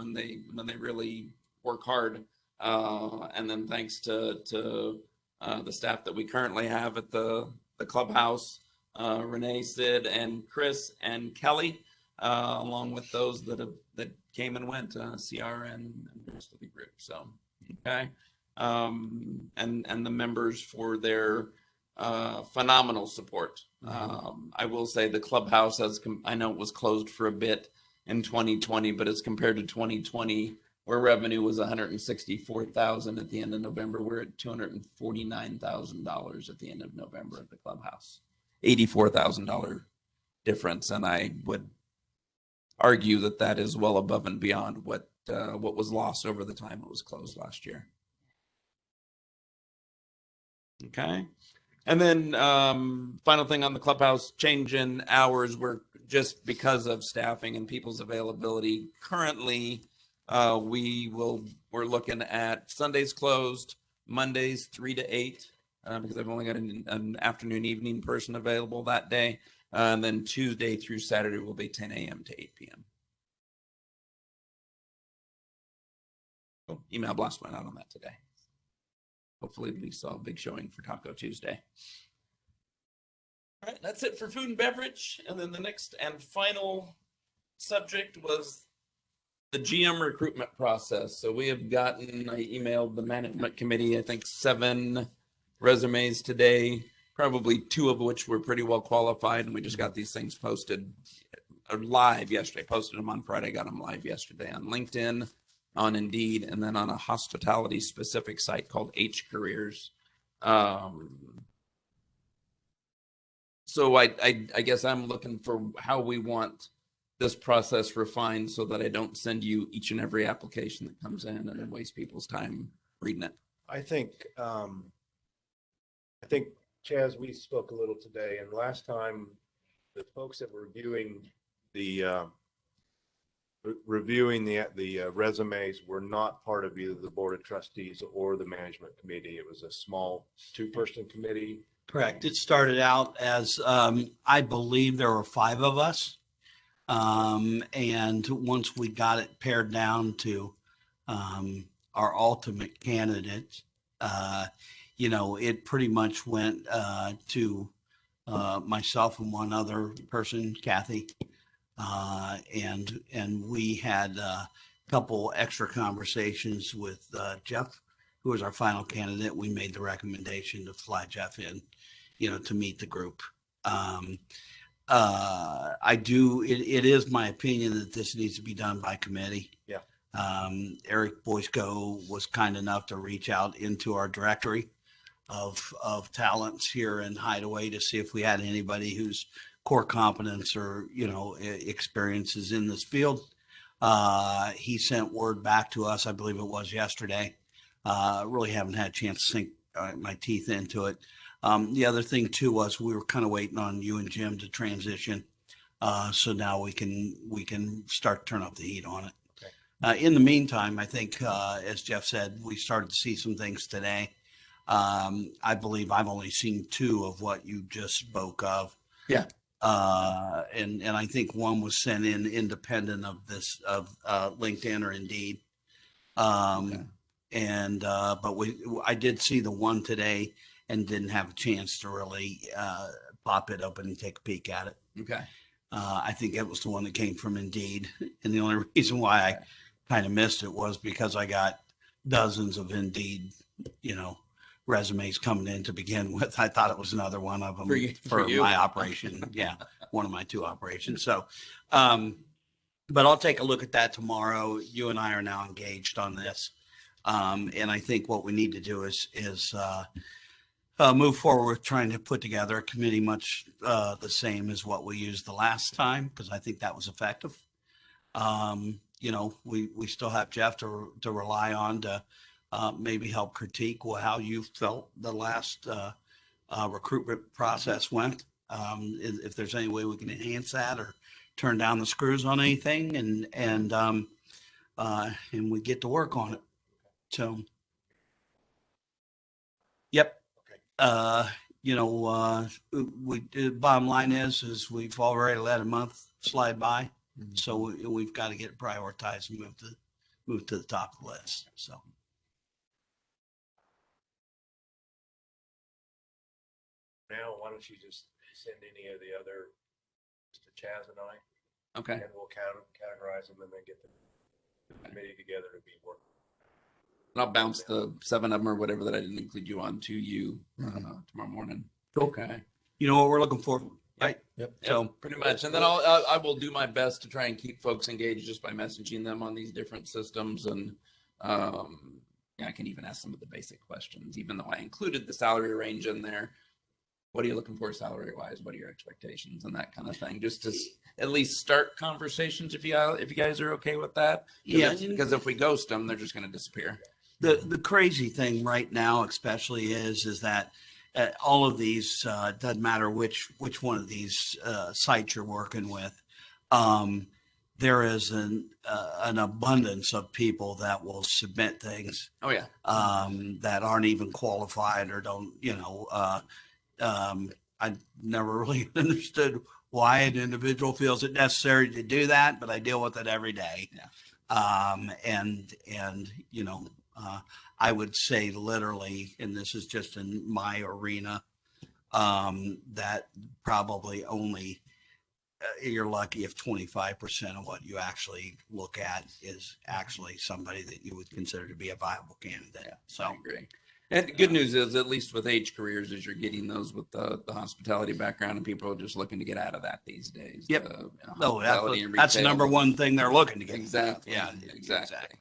really work hard. And then thanks to the staff that we currently have at the clubhouse, Renee, Sid, and Chris and Kelly, along with those that came and went, CR and the rest of the group. So, okay. And the members for their phenomenal support. I will say the clubhouse, I know it was closed for a bit in 2020, but as compared to 2020, where revenue was $164,000 at the end of November, we're at $249,000 at the end of November at the clubhouse. $84,000 difference, and I would argue that that is well above and beyond what was lost over the time it was closed last year. Okay. And then final thing on the clubhouse, change in hours. We're just because of staffing and people's availability. Currently, we're looking at Sundays closed, Mondays 3 to 8, because I've only got an afternoon evening person available that day. And then Tuesday through Saturday will be 10 a.m. to 8 p.m. Oh, email blast went out on that today. Hopefully we saw a big showing for Taco Tuesday. All right, that's it for food and beverage. And then the next and final subject was the GM recruitment process. So we have gotten, I emailed the management committee, I think 7 resumes today, probably 2 of which were pretty well qualified. And we just got these things posted live yesterday, posted them on Friday, got them live yesterday on LinkedIn, on Indeed, and then on a hospitality specific site called H Careers. So I guess I'm looking for how we want this process refined so that I don't send you each and every application that comes in and then waste people's time reading it. I think Chaz, we spoke a little today, and last time the folks that were reviewing the resumes were not part of either the board of trustees or the management committee. It was a small 2-person committee. Correct. It started out as, I believe there were 5 of us. And once we got it pared down to our ultimate candidate, it pretty much went to myself and one other person, Kathy. And we had a couple extra conversations with Jeff, who was our final candidate. We made the recommendation to fly Jeff in, to meet the group. It is my opinion that this needs to be done by committee. Yeah. Eric Boysko was kind enough to reach out into our directory of talents here in Hideaway to see if we had anybody whose core competence or, experiences in this field. He sent word back to us, I believe it was yesterday. Really haven't had a chance to sink my teeth into it. The other thing too was we were kind of waiting on you and Jim to transition. So now we can start to turn up the heat on it. Okay. In the meantime, I think, as Jeff said, we started to see some things today. I believe I've only seen 2 of what you just spoke of. Yeah. And I think one was sent in independent of this, of LinkedIn or Indeed. Okay. But I did see the one today and didn't have a chance to really pop it open and take a peek at it. Okay. I think it was the one that came from Indeed. And the only reason why I kind of missed it was because I got dozens of Indeed, resumes coming in to begin with. I thought it was another one of them for my operation. Yeah. One of my 2 operations. So, but I'll take a look at that tomorrow. You and I are now engaged on this. And I think what we need to do is move forward with trying to put together a committee much the same as what we used the last time, because I think that was effective. We still have Jeff to rely on to maybe help critique how you felt the last recruitment process went. If there's any way we can enhance that or turn down the screws on anything, and we get to work on it. So, yep. Okay. You know, the bottom line is we've already let a month slide by. So we've got to get prioritized and move to the top of the list. So. Now, why don't you just send any of the other to Chaz and I, Okay. and we'll categorize them and then get the committee together to be working. And I'll bounce the 7 of them or whatever that I didn't include you on to you tomorrow morning. Okay. You know what we're looking for, right? Yep. So Pretty much. And then I will do my best to try and keep folks engaged just by messaging them on these different systems. And I can even ask some of the basic questions, even though I included the salary range in there. What are you looking for salary wise? What are your expectations and that kind of thing? Just to at least start conversations if you guys are okay with that. Yeah. Because if we ghost them, they're just going to disappear. The crazy thing right now, especially is that all of these doesn't matter which one of these sites you're working with. There is an abundance of people that will submit things. Oh yeah. That aren't even qualified or don't, I never really understood why an individual feels it necessary to do that, but I deal with it every day. Yeah. I would say literally, and this is just in my arena, that probably only you're lucky if 25% of what you actually look at is actually somebody that you would consider to be a viable candidate. Yeah, so I agree. And the good news is, at least with H careers, is you're getting those with the hospitality background, and people are just looking to get out of that these days. Yep. Hospitality and that's the retail. number one thing they're looking to get. Exactly. Yeah, exactly.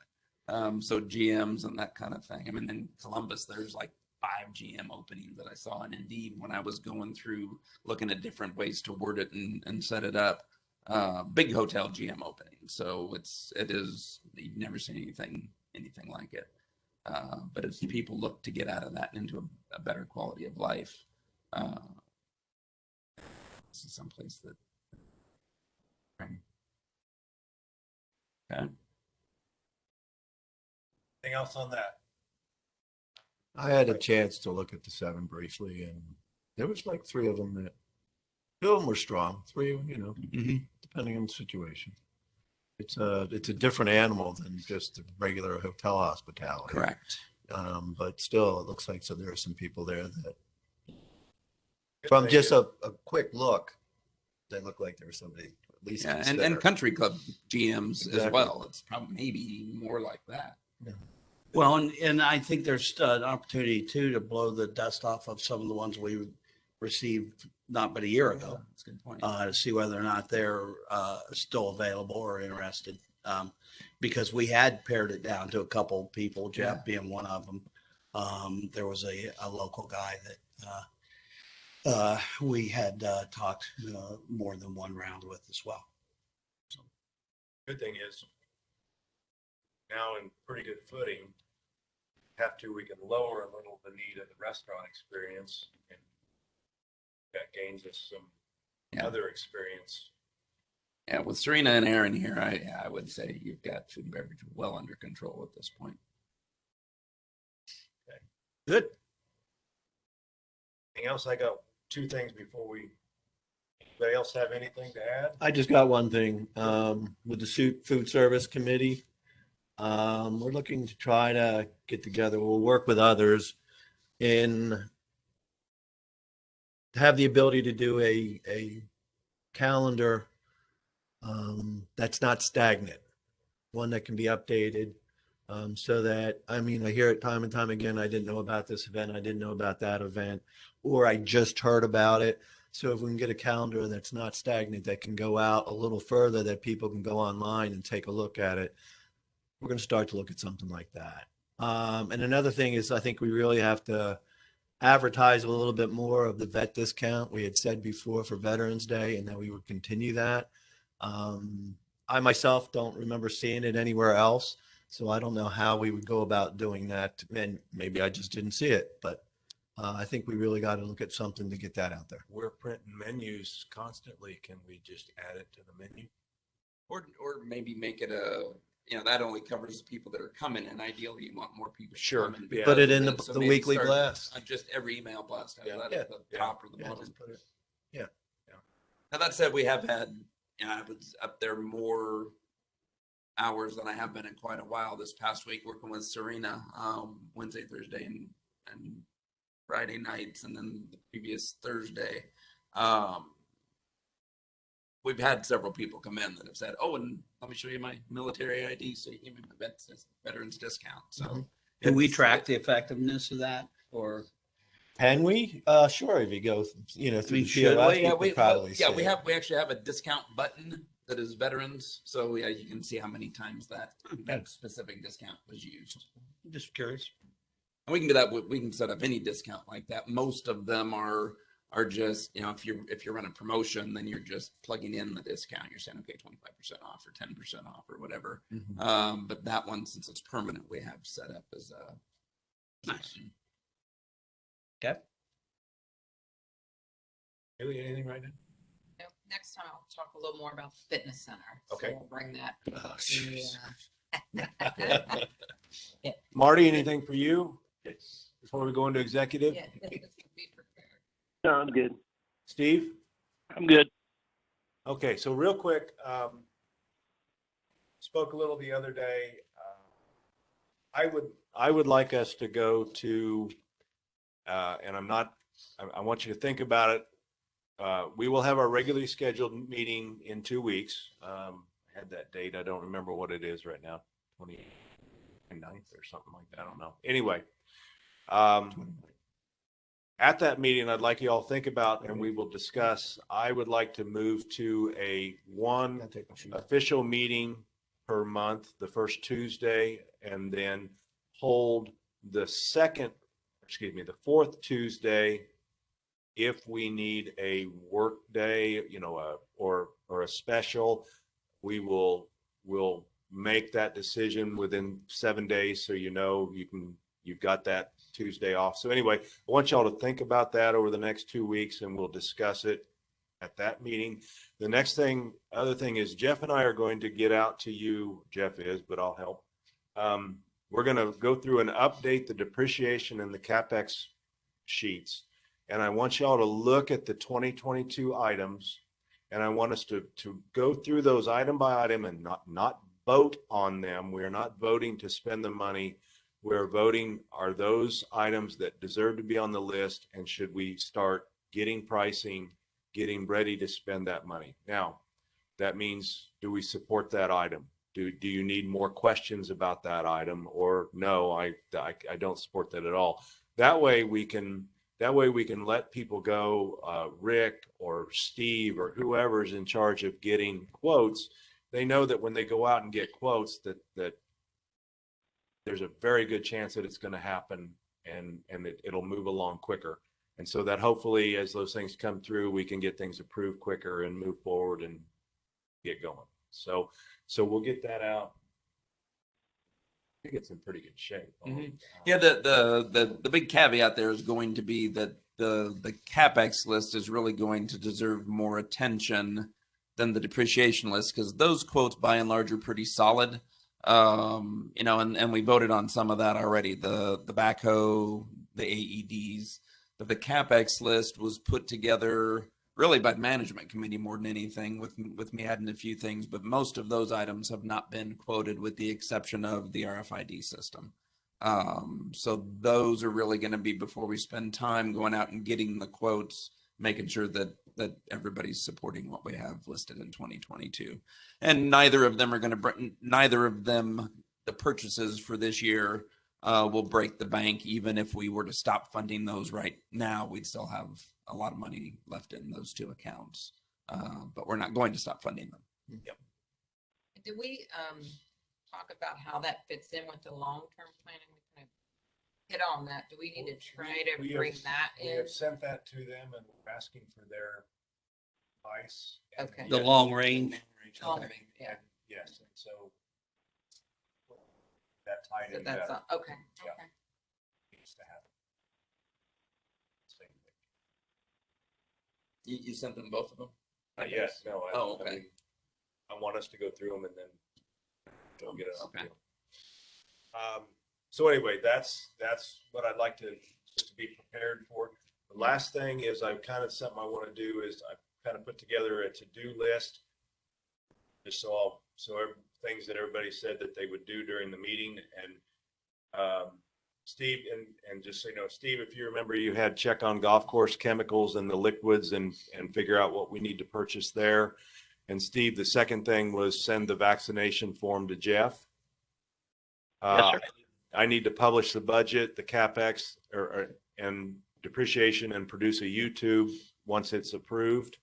So GMs and that kind of thing. I mean, in Columbus, there's like 5 GM openings that I saw in Indeed when I was going through looking at different ways to word it and set it up. Big hotel GM opening. So it is, you've never seen anything like it. But as people look to get out of that and into a better quality of life, this is someplace that. Okay. Anything else on that? I had a chance to look at the 7 briefly, and there was like 3 of them that 2 of them were strong. 3, depending on the situation. It's a different animal than just the regular hotel hospitality. Correct. But still, it looks like there are some people there that, from just a quick look, they look like there was somebody at least. Yeah, and country club GMs as Exactly. well. It's probably maybe more like that. Yeah. Well, and I think there's an opportunity too to blow the dust off of some of the ones we received not but a year ago. That's a good point. To see whether or not they're still available or interested. Because we had pared it down to a couple people, Jeff being one of them. There was a local guy that we had talked more than one round with as well. So. Good thing is now in pretty good footing. We can lower a little the need of the restaurant experience, and that gains us some other experience. Yeah, with Serena and Aaron here, I would say you've got food and beverage well under control at this point. Okay. Good. Anything else? I got 2 things before we. Anybody else have anything to add? I just got one thing with the food service committee. We're looking to try to get together. We'll work with others in have the ability to do a calendar that's not stagnant, one that can be updated so that, I hear it time and time again, I didn't know about this event, I didn't know about that event, or I just heard about it. So if we can get a calendar that's not stagnant, that can go out a little further, that people can go online and take a look at it, we're going to start to look at something like that. And another thing is, I think we really have to advertise a little bit more of the vet discount we had said before for Veterans Day, and that we would continue that. I myself don't remember seeing it anywhere else, so I don't know how we would go about doing that. And maybe I just didn't see it, but I think we really got to look at something to get that out there. We're printing menus constantly. Can we just add it to the menu? Or maybe make it that only covers the people that are coming, and ideally you want more people. Sure, coming yeah. Put it because in of this. So the maybe weekly start blast. on just every email blast. Have Yeah. that Yeah. at the Yeah. top or the Yeah, bottom. just put it. Now that said, we have had, I was up there more hours than I have been in quite a while this past week working with Serena, Wednesday, Thursday, and Friday nights, and then the previous Thursday. We've had several people come in that have said, "Oh, and let me show you my military ID so you can give me my veterans discount." So Do we it's- track the effectiveness of that, or? Can we? Sure. If you go, through the should POS, we? you Yeah, could probably see it. we actually have a discount button that is veterans. So yeah, you can see how many times that specific discount was used. I'm just curious. And we can do that. We can set up any discount like that. Most of them are just, if you're running a promotion, then you're just plugging in the discount. You're saying, okay, 25% off or 10% off or whatever. But that one, since it's permanent, we have set up as a Nice. Okay. Haley, anything right now? No, next time I'll talk a little more about the fitness center. So Okay. we'll bring that. Oh, Yeah. Marty, anything for you? Before we go into executive? Yeah, be prepared. No, I'm good. Steve? I'm good. Okay, so real quick, spoke a little the other day. I would like us to go to, and I want you to think about it. We will have our regularly scheduled meeting in 2 weeks. I had that date. I don't remember what it is right now, 29th or something like that. I don't know. Anyway, at that meeting, I'd like you all to think about, and we will discuss, I would like to move to one official meeting per month, the first Tuesday, and then hold the fourth Tuesday if we need a work day, or a special. We'll make that decision within 7 days, so you've got that Tuesday off. So anyway, I want y'all to think about that over the next 2 weeks, and we'll discuss it at that meeting. The other thing is Jeff and I are going to get out to you. Jeff is, but I'll help. We're going to go through and update the depreciation and the CapEx sheets. And I want y'all to look at the 2022 items, and I want us to go through those item by item and not vote on them. We are not voting to spend the money. We're voting, are those items that deserve to be on the list, and should we start getting pricing, getting ready to spend that money? Now, that means, do we support that item? Do you need more questions about that item, or no, I don't support that at all? That way we can let people go, Rick or Steve or whoever's in charge of getting quotes. They know that when they go out and get quotes, that there's a very good chance that it's going to happen, and it'll move along quicker. And so that hopefully, as those things come through, we can get things approved quicker and move forward and get going. So we'll get that out. I think it's in pretty good shape. Yeah, the big caveat there is going to be that the CapEx list is really going to deserve more attention than the depreciation list, because those quotes by and large are pretty solid. And we voted on some of that already, the backhoe, the AEDs, but the CapEx list was put together really by the management committee more than anything, with me adding a few things, but most of those items have not been quoted with the exception of the RFID system. So those are really going to be before we spend time going out and getting the quotes, making sure that everybody's supporting what we have listed in 2022. And neither of them, the purchases for this year will break the bank. Even if we were to stop funding those right now, we'd still have a lot of money left in those two accounts. But we're not going to stop funding them. Yep. Did we talk about how that fits in with the long-term planning? We kind of hit on that. Do we need to try to bring that We in? have sent that to them, and we're asking for their advice. Okay. The long range. Long range, yeah. Yes, and so that tied So in that's better. okay. Yeah. Okay. Needs to happen. Same thing. You sent them both of them? Yes, no. Oh, okay. I want us to go through them and then They'll get us. Okay. So anyway, that's what I'd like to be prepared for. The last thing is I've kind of something I want to do is I've kind of put together a to-do list. Just things that everybody said that they would do during the meeting. And Steve, and just so you know, Steve, if you remember, you had check on golf course chemicals and the liquids and figure out what we need to purchase there. And Steve, the second thing was send the vaccination form to Jeff. Yes, sir. I need to publish the budget, the CapEx and depreciation, and produce a YouTube once it's approved.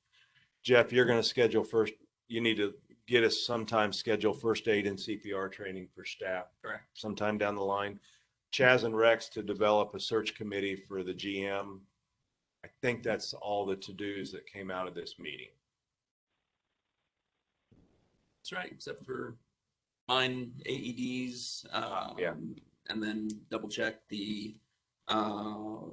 Jeff, you're going to schedule first. You need to get us sometime schedule first aid and CPR training for staff. Correct. Sometime down the line. Chaz and Rex to develop a search committee for the GM. I think that's all the to-dos that came out of this meeting. That's right, except for mine, AEDs, Yeah. and then double check the, have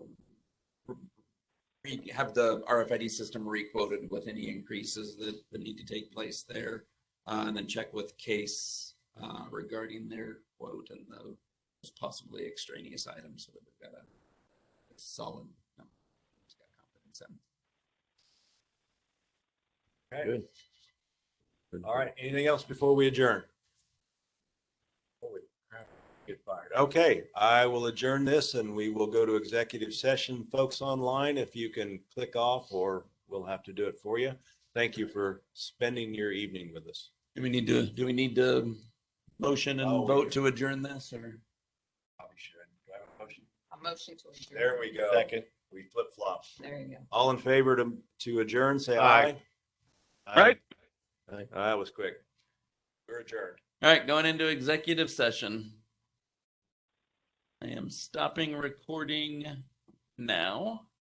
the RFID system re-quoted with any increases that need to take place there. And then check with Case, regarding their quote and those possibly extraneous items so that we've got a solid number. Got confidence in. Okay. Good. All right. Anything else before we adjourn? Holy crap, get fired. Okay, I will adjourn this and we will go to executive session. Folks online, if you can click off, or we'll have to do it for you. Thank you for spending your evening with us. Do we need to motion and vote to adjourn this, or? Probably should. Do I have a motion? A motion to adjourn. There we go. Second. We flip flop. There you go. All in favor to adjourn, say Aye. aye. Right. That was quick. We're adjourned. All right, going into executive session. I am stopping recording now.